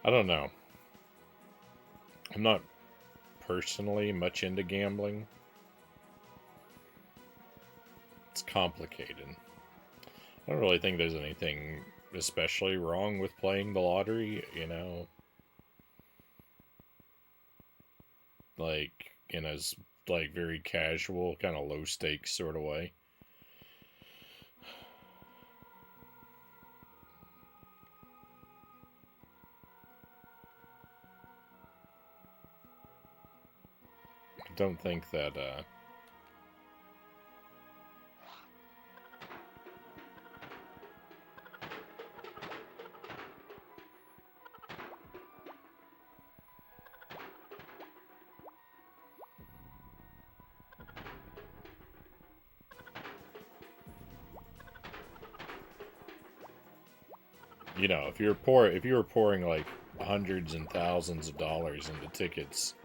I don't know. I'm not personally much into gambling. It's complicated. I don't really think there's anything especially wrong with playing the lottery, you know? Like, in a very casual, kind of low stakes sort of way. don't think that, you know, if you were pouring like hundreds and thousands of dollars into tickets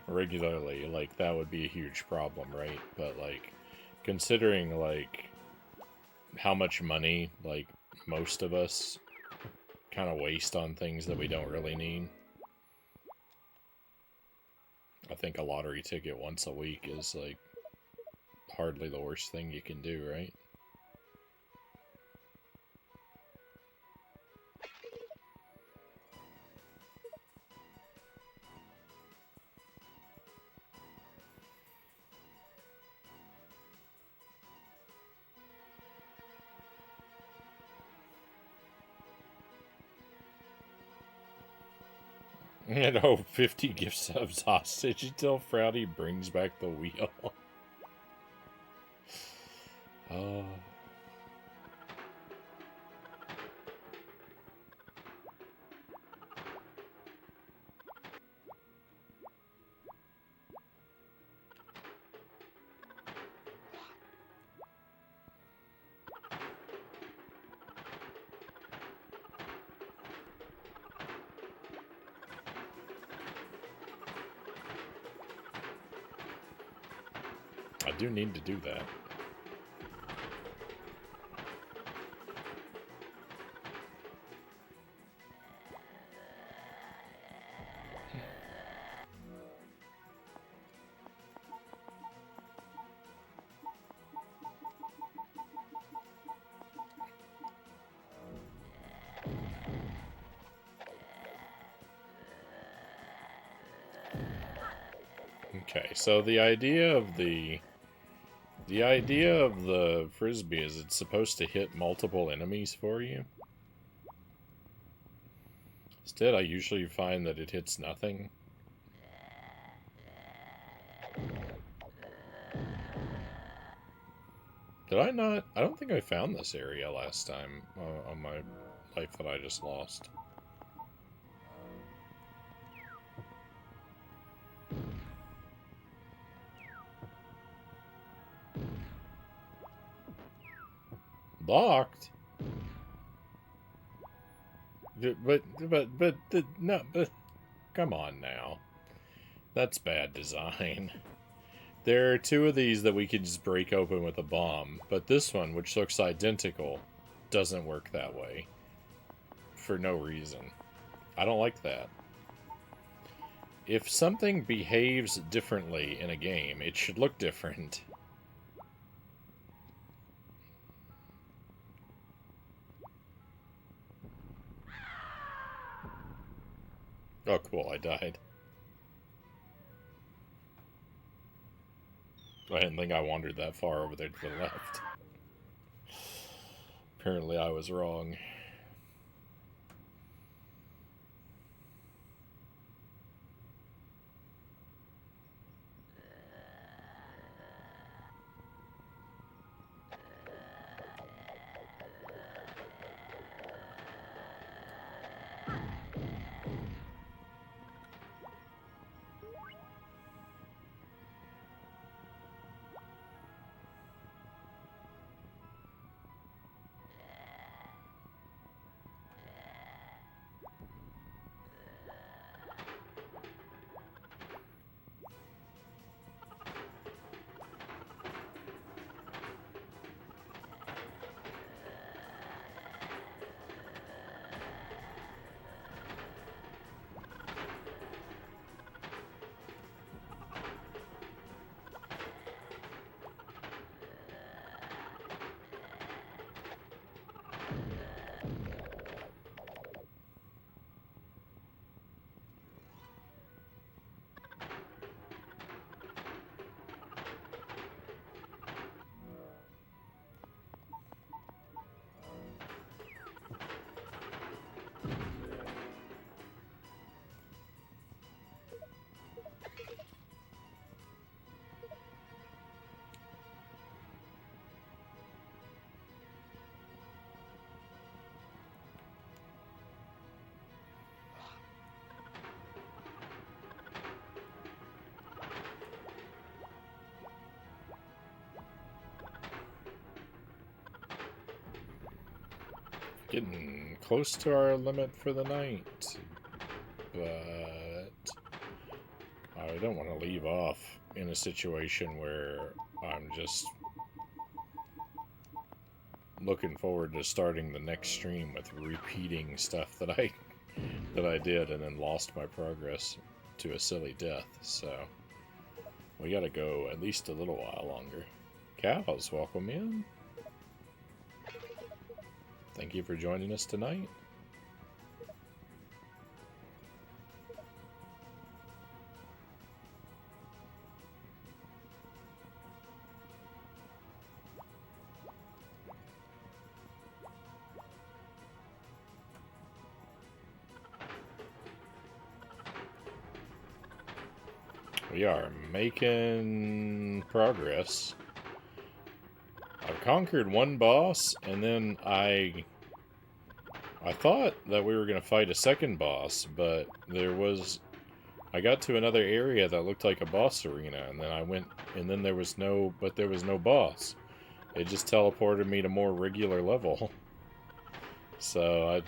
regularly, like that would be a huge problem, right? But like considering like how much money like most of us kind of waste on things that we don't really need, I think a lottery ticket once a week is like hardly the worst thing you can do, right? And oh, 50 gift subs hostage until Frownie brings back the wheel. Oh. I do need to do that. Okay, so the idea of the frisbee is it's supposed to hit multiple enemies for you. Instead, I usually find that it hits nothing. Did I not? I don't think I found this area last time on my life that I just lost. Locked? No, but come on now. That's bad design. There are two of these that we could just break open with a bomb, but this one, which looks identical, doesn't work that way. For no reason. I don't like that. If something behaves differently in a game, it should look different. Oh, cool, I died. I didn't think I wandered that far over there to the left. Apparently I was wrong. Getting close to our limit for the night, but I don't want to leave off in a situation where I'm just looking forward to starting the next stream with repeating stuff that I did and then lost my progress to a silly death. So we gotta go at least a little while longer. Cows, welcome in. Thank you for joining us tonight. We are making progress. I've conquered one boss, and then I thought that we were going to fight a second boss, but I got to another area that looked like a boss arena, and then I went, and then there was no boss. It just teleported me to more regular level. So I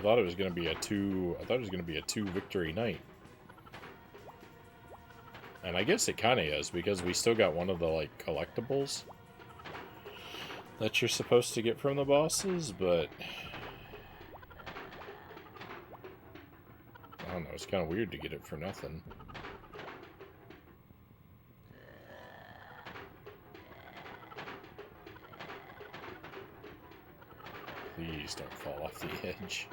thought it was gonna be a two victory night. And I guess it kinda is, because we still got one of the like collectibles that you're supposed to get from the bosses, but I don't know, it's kinda weird to get it for nothing. Please don't fall off the edge.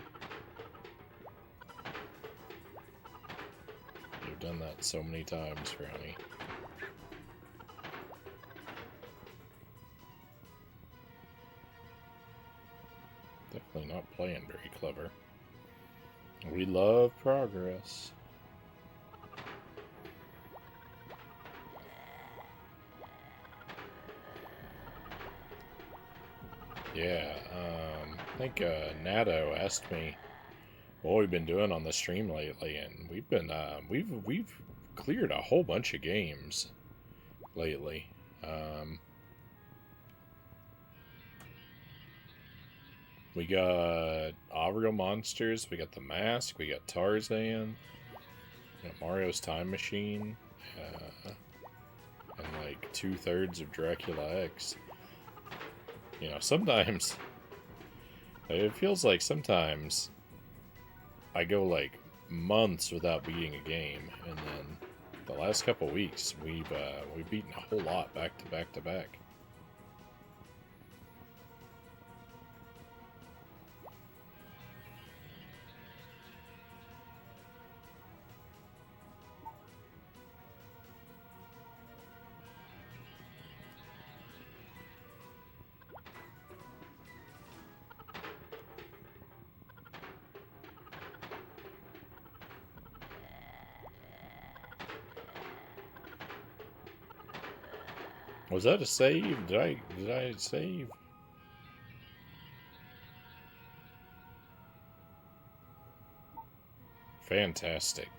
You've done that so many times, Frownie. Definitely not playing very clever. We love progress. Yeah, I think Nato asked me what we've been doing on the stream lately, and we've been we've cleared a whole bunch of games lately. We got Real Monsters, we got The Mask, we got Tarzan, we got Mario's Time Machine, and like 2/3 of Dracula X. You know, sometimes it feels like sometimes I go like months without beating a game, and then the last couple weeks we've beaten a whole lot back to back to back. Was that a save? Did I save? Fantastic.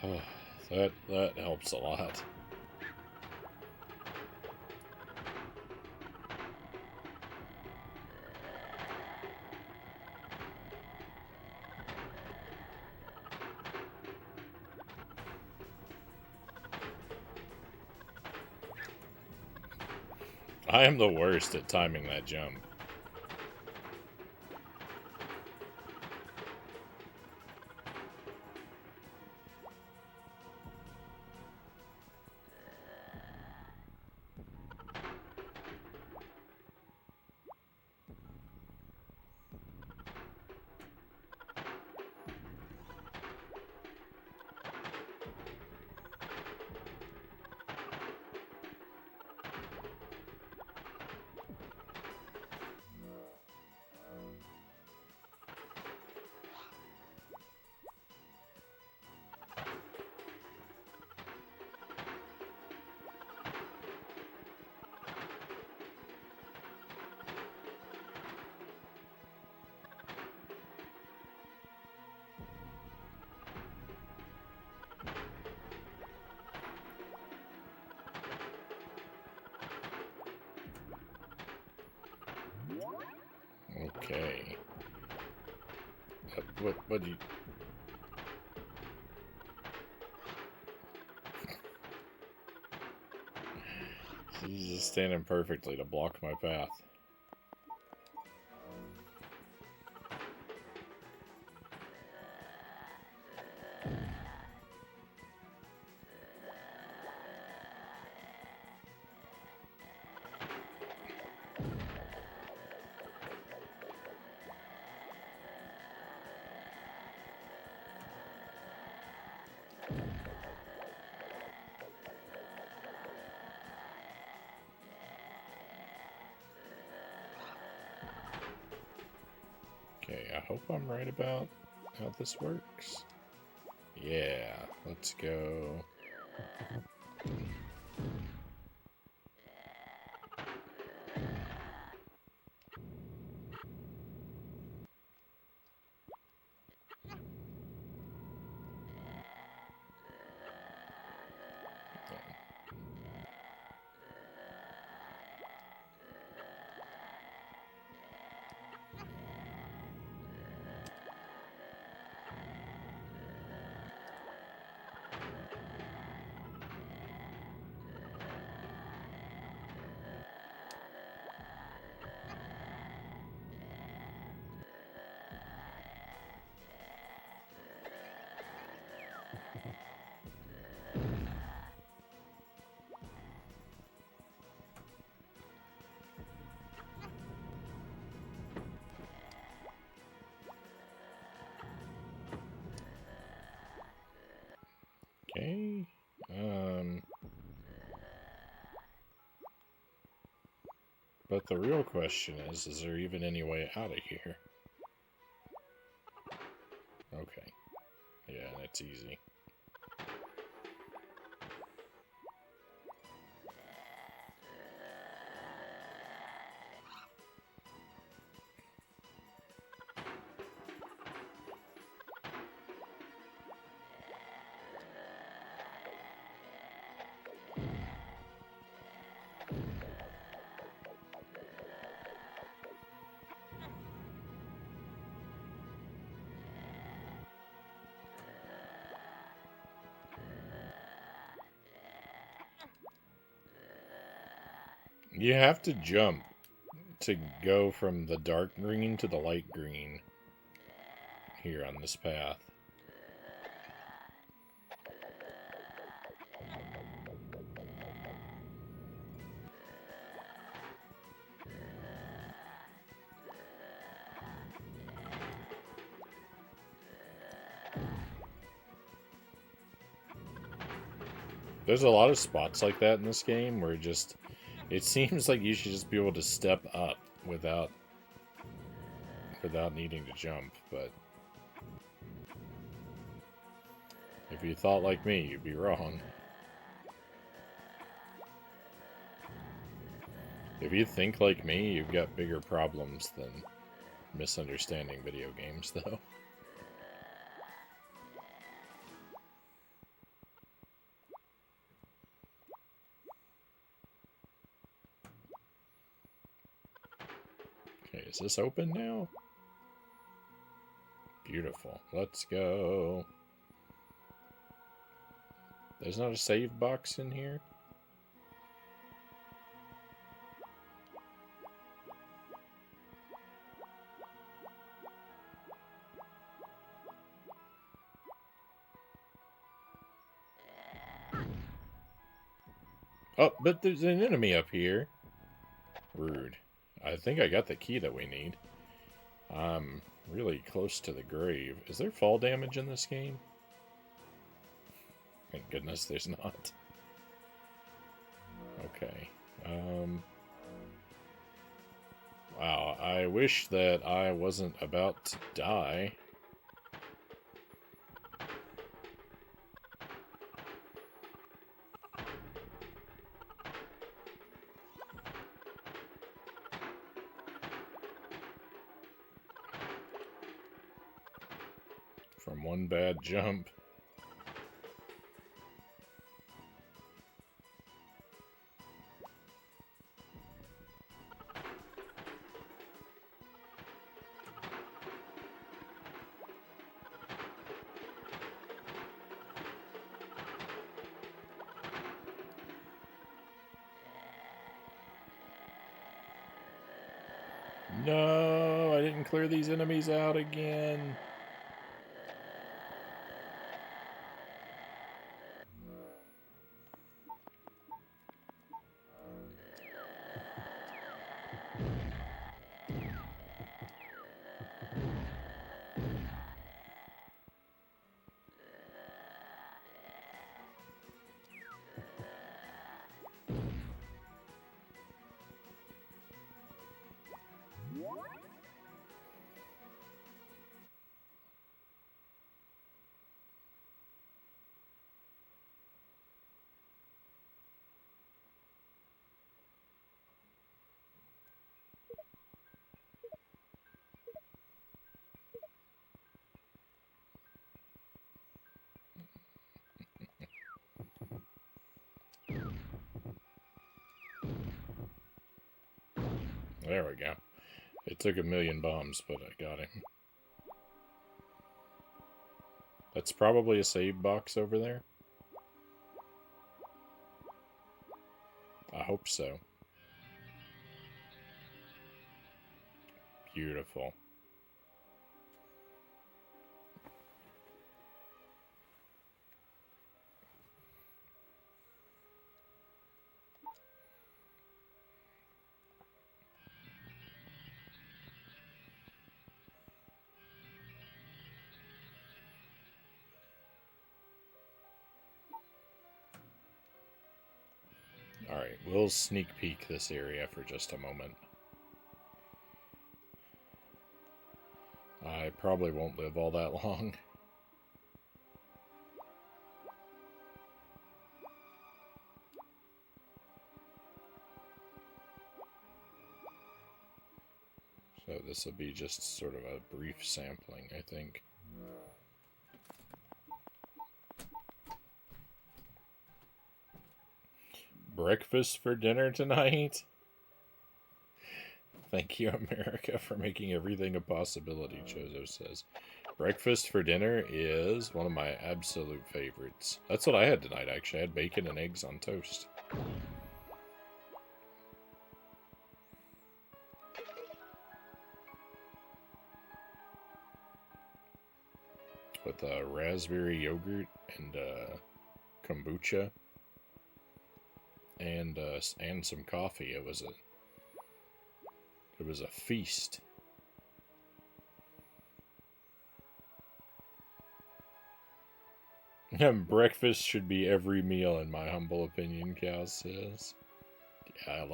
Oh, that helps a lot. I am the worst at timing that jump. Okay. What do you... He's just standing perfectly to block my path. Okay, I hope I'm right about how this works. Yeah, let's go. Okay. But the real question is there even any way out of here? Okay. Yeah, that's easy. You have to jump to go from the dark green to the light green here on this path. There's a lot of spots like that in this game where it seems like you should just be able to step up without needing to jump, but if you thought like me, you'd be wrong. If you think like me, you've got bigger problems than misunderstanding video games, though. Okay, is this open now? Beautiful. Let's go. There's not a save box in here? Oh, but there's an enemy up here. Rude. I think I got the key that we need. I'm really close to the grave. Is there fall damage in this game? Thank goodness there's not. Okay. Wow, I wish that I wasn't about to die. From one bad jump. No, I didn't clear these enemies out again. There we go. It took 1,000,000 bombs, but I got him. That's probably a save box over there. I hope so. Beautiful. Alright, we'll sneak peek this area for just a moment. I probably won't live all that long. So this will be just sort of a brief sampling, I think. Breakfast for dinner tonight? Thank you, America, for making everything a possibility, Chozo says. Breakfast for dinner is one of my absolute favorites. That's what I had tonight, actually. I had bacon and eggs on toast. With raspberry yogurt and kombucha and some coffee. It was a feast. Breakfast should be every meal, in my humble opinion, Cal says. Yeah,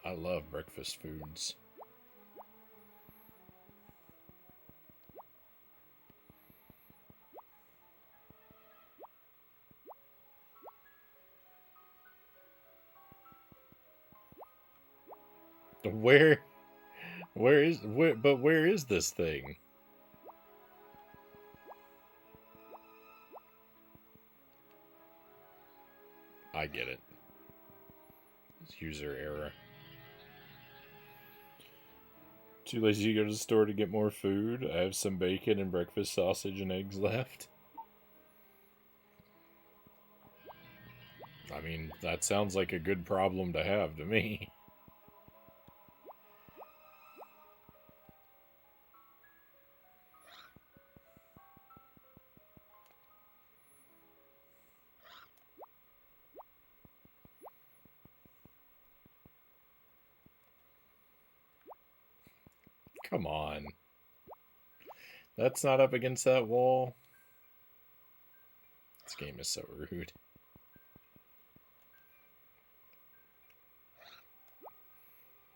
I love breakfast foods. Where is this thing? I get it. It's user error. Too lazy to go to the store to get more food. I have some bacon and breakfast sausage and eggs left. I mean, that sounds like a good problem to have to me. Come on. That's not up against that wall. This game is so rude.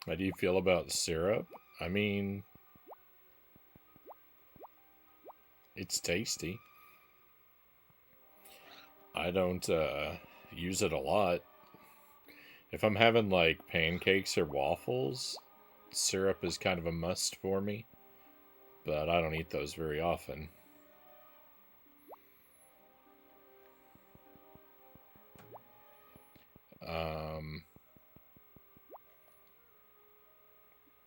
How do you feel about syrup? I mean, it's tasty. I don't use it a lot. If I'm having like pancakes or waffles, syrup is kind of a must for me. But I don't eat those very often.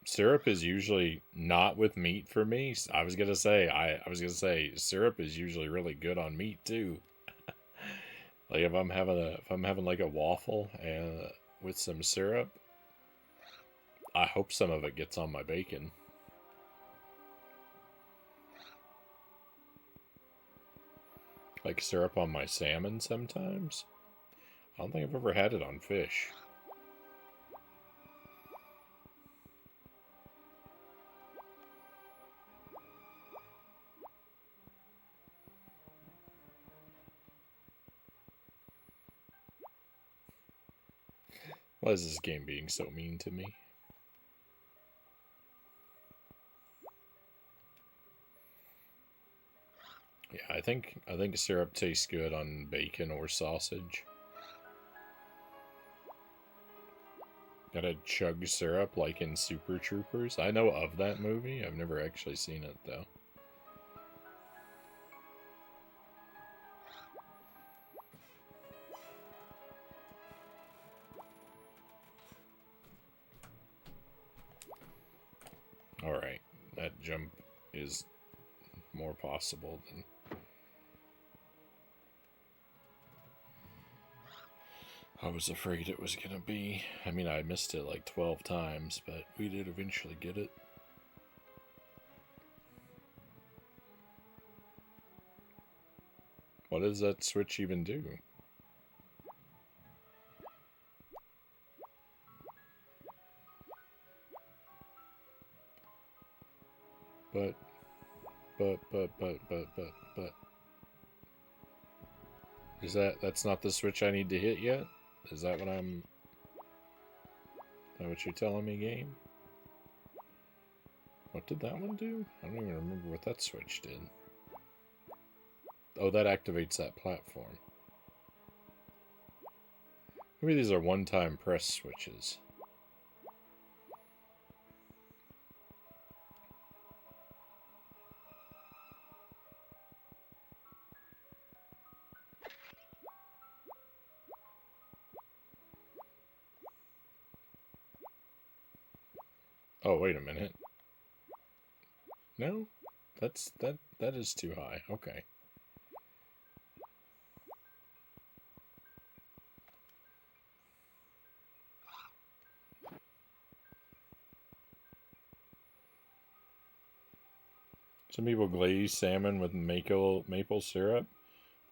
Syrup is usually not with meat for me. I was gonna say syrup is usually really good on meat too. Like if I'm having like a waffle and with some syrup, I hope some of it gets on my bacon. like syrup on my salmon sometimes. I don't think I've ever had it on fish. Why is this game being so mean to me? Yeah, I think syrup tastes good on bacon or sausage. Gotta chug syrup like in Super Troopers. I know of that movie. I've never actually seen it though. Alright, that jump is more possible than... I was afraid it was gonna be. I mean, I missed it like 12 times, but we did eventually get it. What does that switch even do? But. Is that's not the switch I need to hit yet? Is that what I'm... Is that what you're telling me, game? What did that one do? I don't even remember what that switch did. Oh, that activates that platform. Maybe these are one-time press switches. Oh, wait a minute. No? That is too high. Okay. Some people glaze salmon with maple syrup,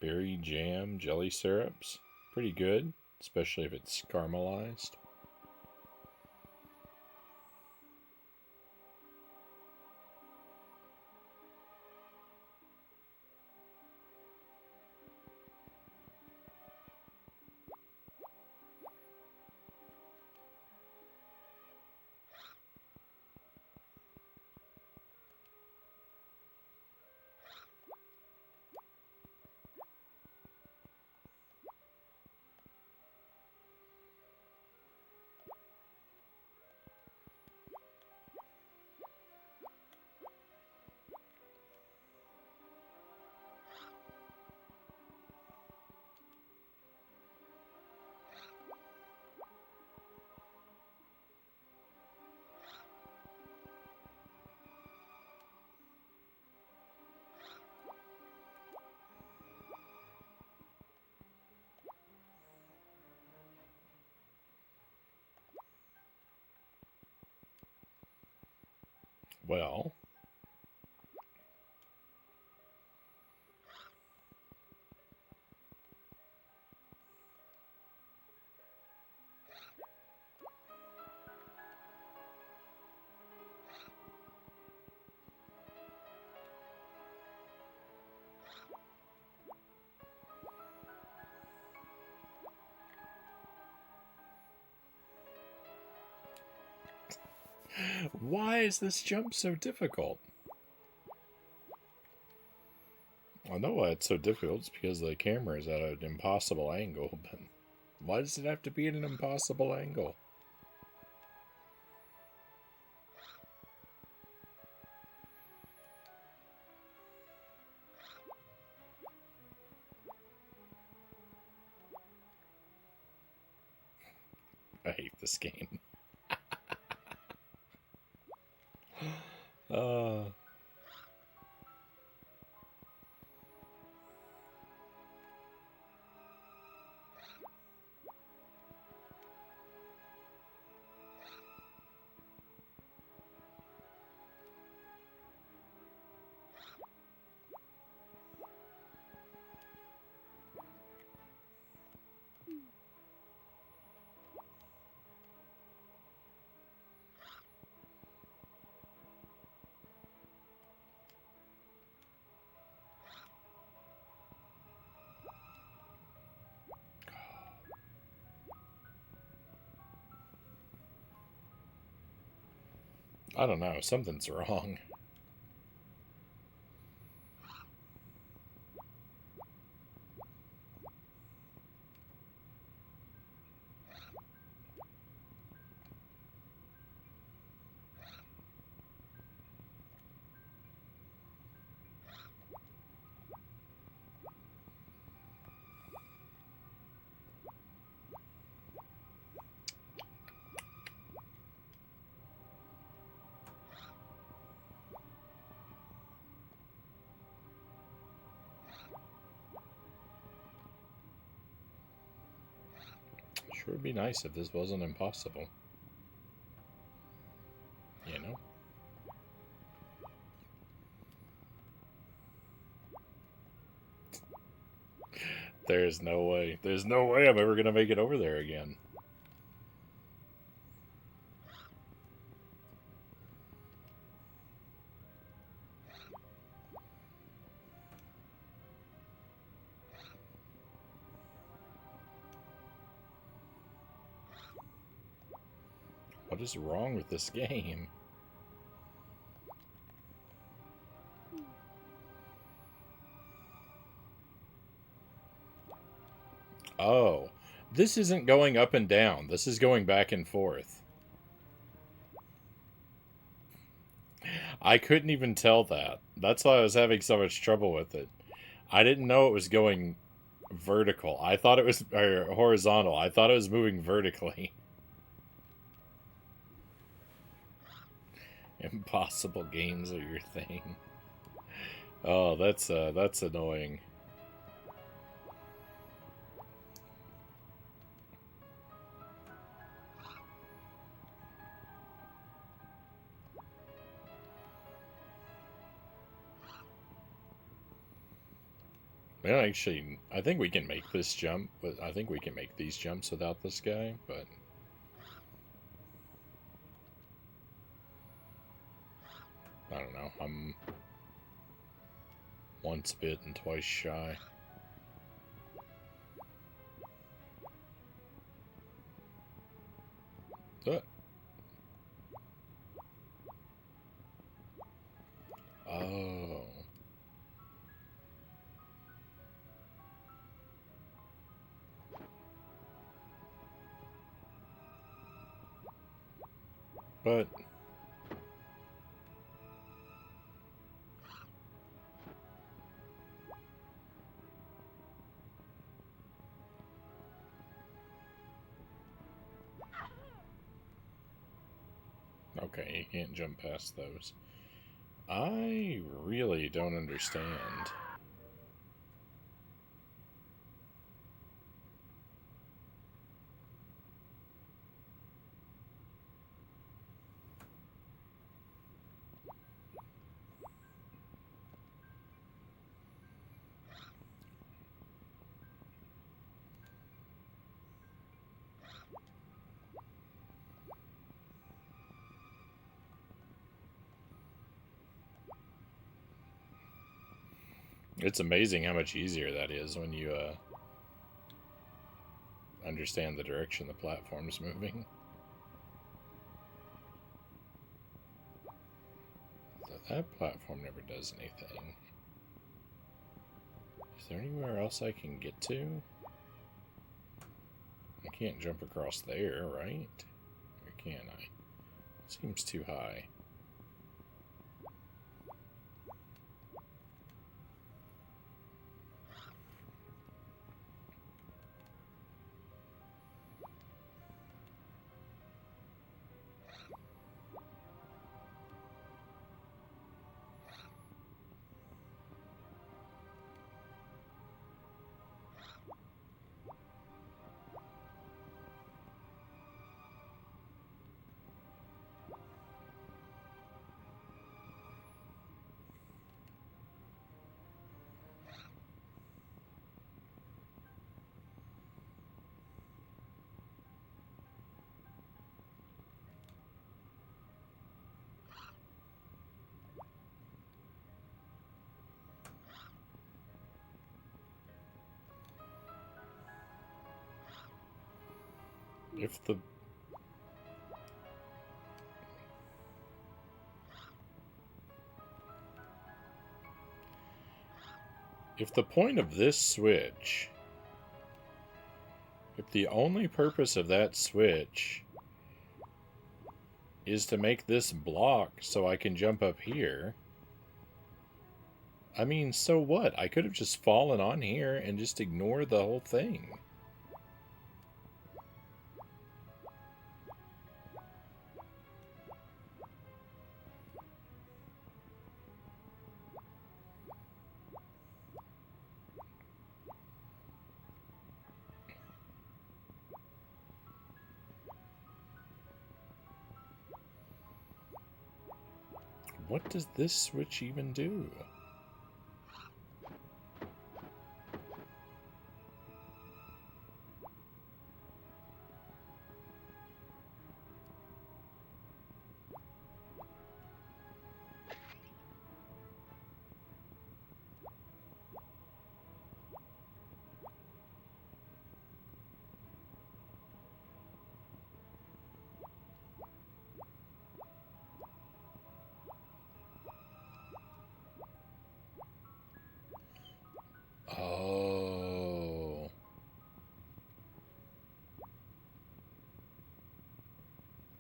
berry jam, jelly syrups. Pretty good, especially if it's caramelized. Well, why is this jump so difficult? I know why it's so difficult. It's because the camera is at an impossible angle, but why does it have to be at an impossible angle? I hate this game. uh... I don't know. Something's wrong. Sure would be nice if this wasn't impossible. You know? There's no way. There's no way I'm ever going to make it over there again. What is wrong with this game? Oh, this isn't going up and down. This is going back and forth. I couldn't even tell that. That's why I was having so much trouble with it. I didn't know it was going vertical. I thought it was or horizontal. I thought it was moving vertically. Impossible games are your thing. Oh, that's annoying. Well, actually, I think we can make this jump, but I think we can make these jumps without this guy, but I don't know. I'm once bit and twice shy. Oh. But okay, you can't jump past those. I really don't understand. It's amazing how much easier that is when you understand the direction the platform's moving. That platform never does anything. Is there anywhere else I can get to? I can't jump across there, right? Or can I? Seems too high. If the If the point of this switch, if the only purpose of that switch is to make this block so I can jump up here, I mean, so what? I could have just fallen on here and just ignored the whole thing. What does this switch even do? Oh.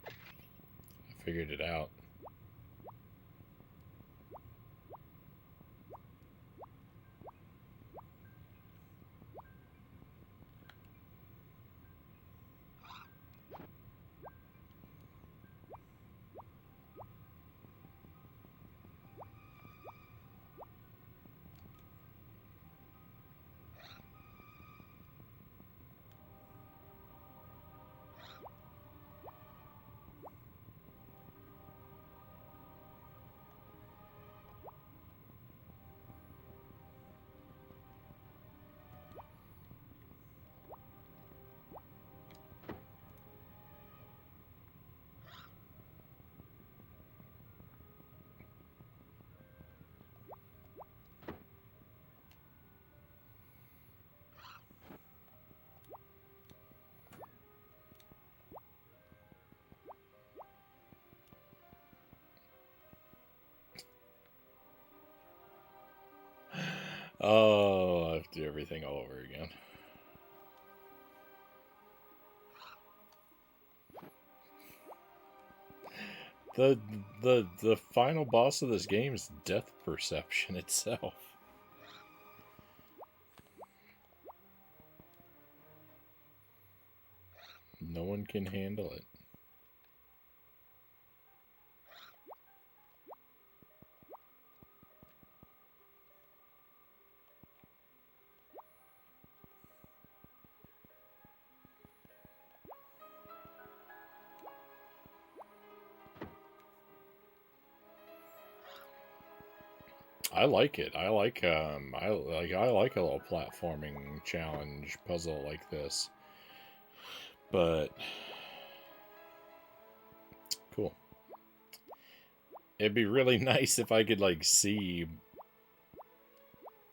I figured it out. Oh, I have to do everything all over again. The final boss of this game is depth perception itself. No one can handle it. I like it. I like I like a little platforming challenge puzzle like this. But cool. It'd be really nice if I could like see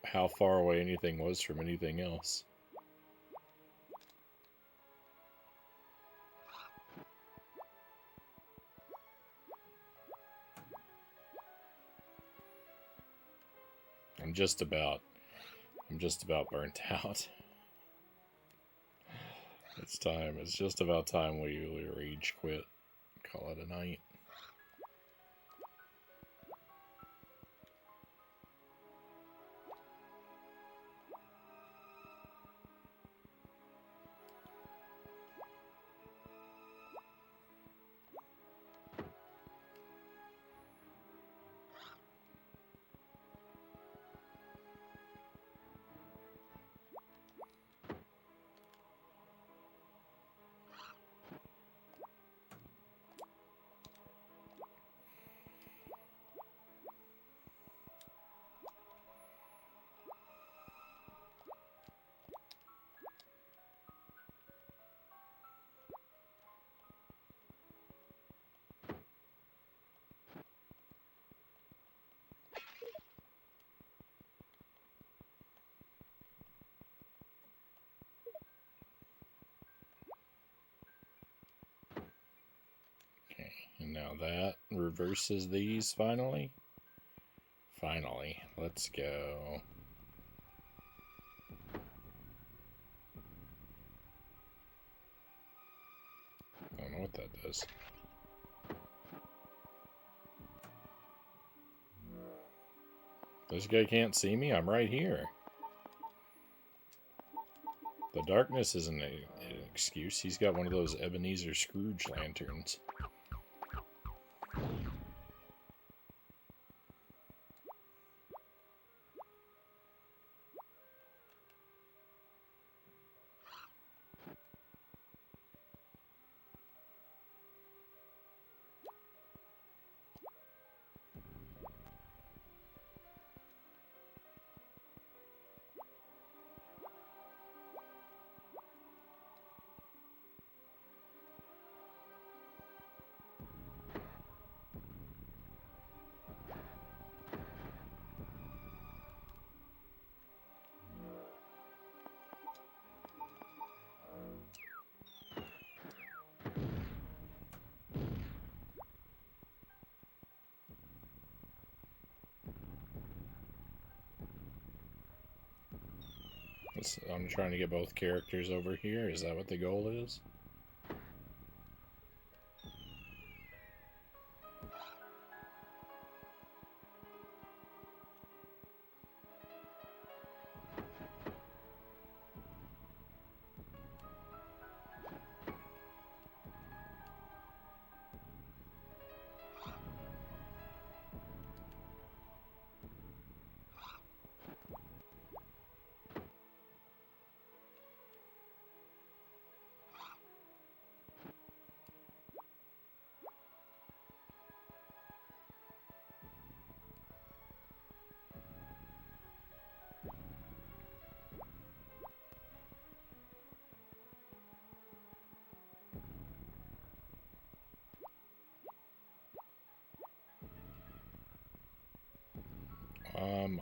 how far away anything was from anything else. I'm just about burnt out. It's time. It's just about time we rage quit. Call it a night. And now that reverses these finally. Finally, let's go. does. This guy can't see me? I'm right here. The darkness isn't an excuse. He's got one of those Ebenezer Scrooge lanterns. I'm trying to get both characters over here. Is that what the goal is?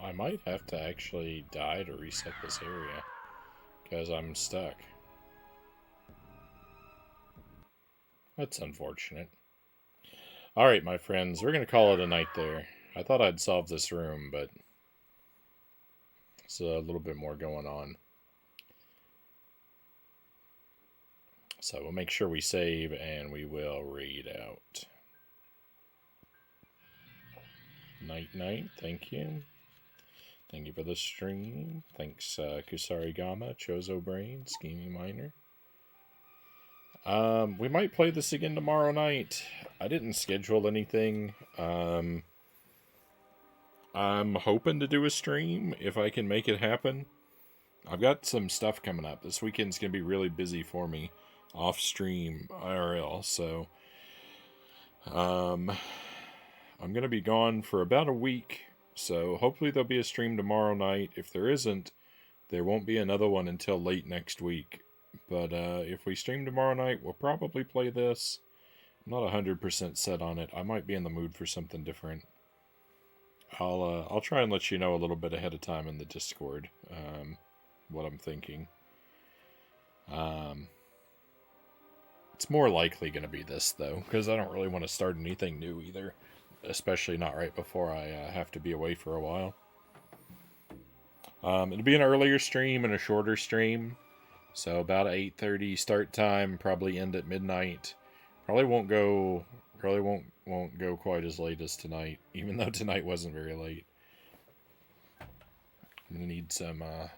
I might have to actually die to reset this area, because I'm stuck. That's unfortunate. Alright, my friends, we're going to call it a night there. I thought I'd solve this room, but there's a little bit more going on. So we'll make sure we save, and we will read out. Night, thank you. Thank you for the stream. Thanks, Kusarigama, Chozo Brain, Scheming Miner. We might play this again tomorrow night. I didn't schedule anything. I'm hoping to do a stream if I can make it happen. I've got some stuff coming up. This weekend's going to be really busy for me off stream IRL, so I'm going to be gone for about a week. So hopefully there'll be a stream tomorrow night. If there isn't, there won't be another one until late next week. But if we stream tomorrow night, we'll probably play this. I'm not 100% set on it. I might be in the mood for something different. I'll try and let you know a little bit ahead of time in the Discord what I'm thinking. It's more likely going to be this, though, because I don't really want to start anything new either. Especially not right before I have to be away for a while. It'll be an earlier stream and a shorter stream. So about 8:30 start time, probably end at midnight. Probably won't go quite as late as tonight, even though tonight wasn't very late. I'm gonna need some I'm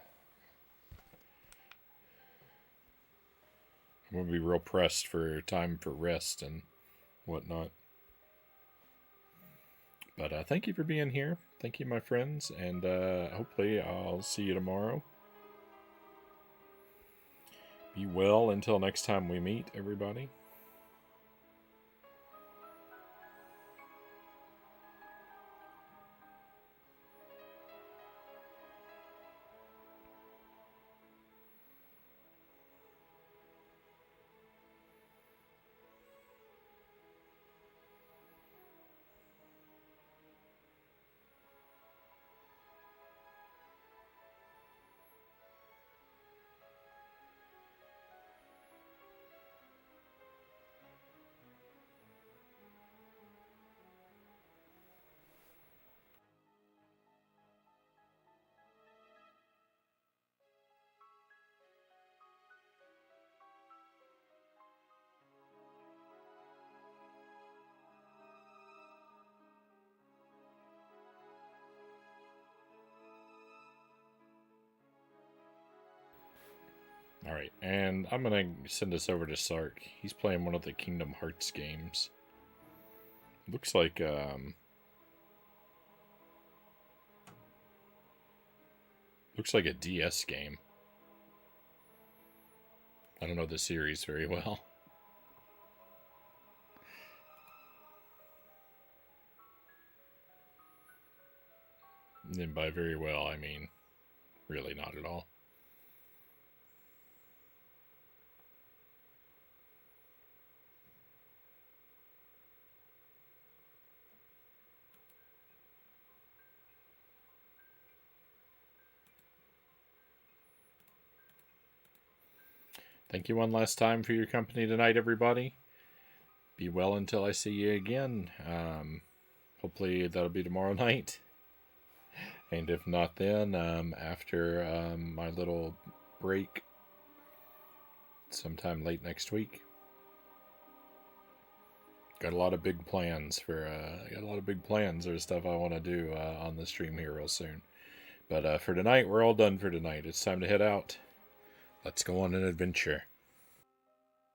gonna be real pressed for time for rest and whatnot. But thank you for being here. Thank you, my friends, and hopefully I'll see you tomorrow. Be well until next time we meet, everybody. Alright, and I'm gonna send this over to Sark. He's playing one of the Kingdom Hearts games. Looks like, looks like a DS game. I don't know the series very well. And by very well, I mean really not at all. Thank you one last time for your company tonight, everybody. Be well until I see you again. Hopefully that'll be tomorrow night. And if not then, after my little break sometime late next week. Got a lot of big plans for There's stuff I want to do on the stream here real soon. But for tonight, we're all done for tonight. It's time to head out. Let's go on an adventure.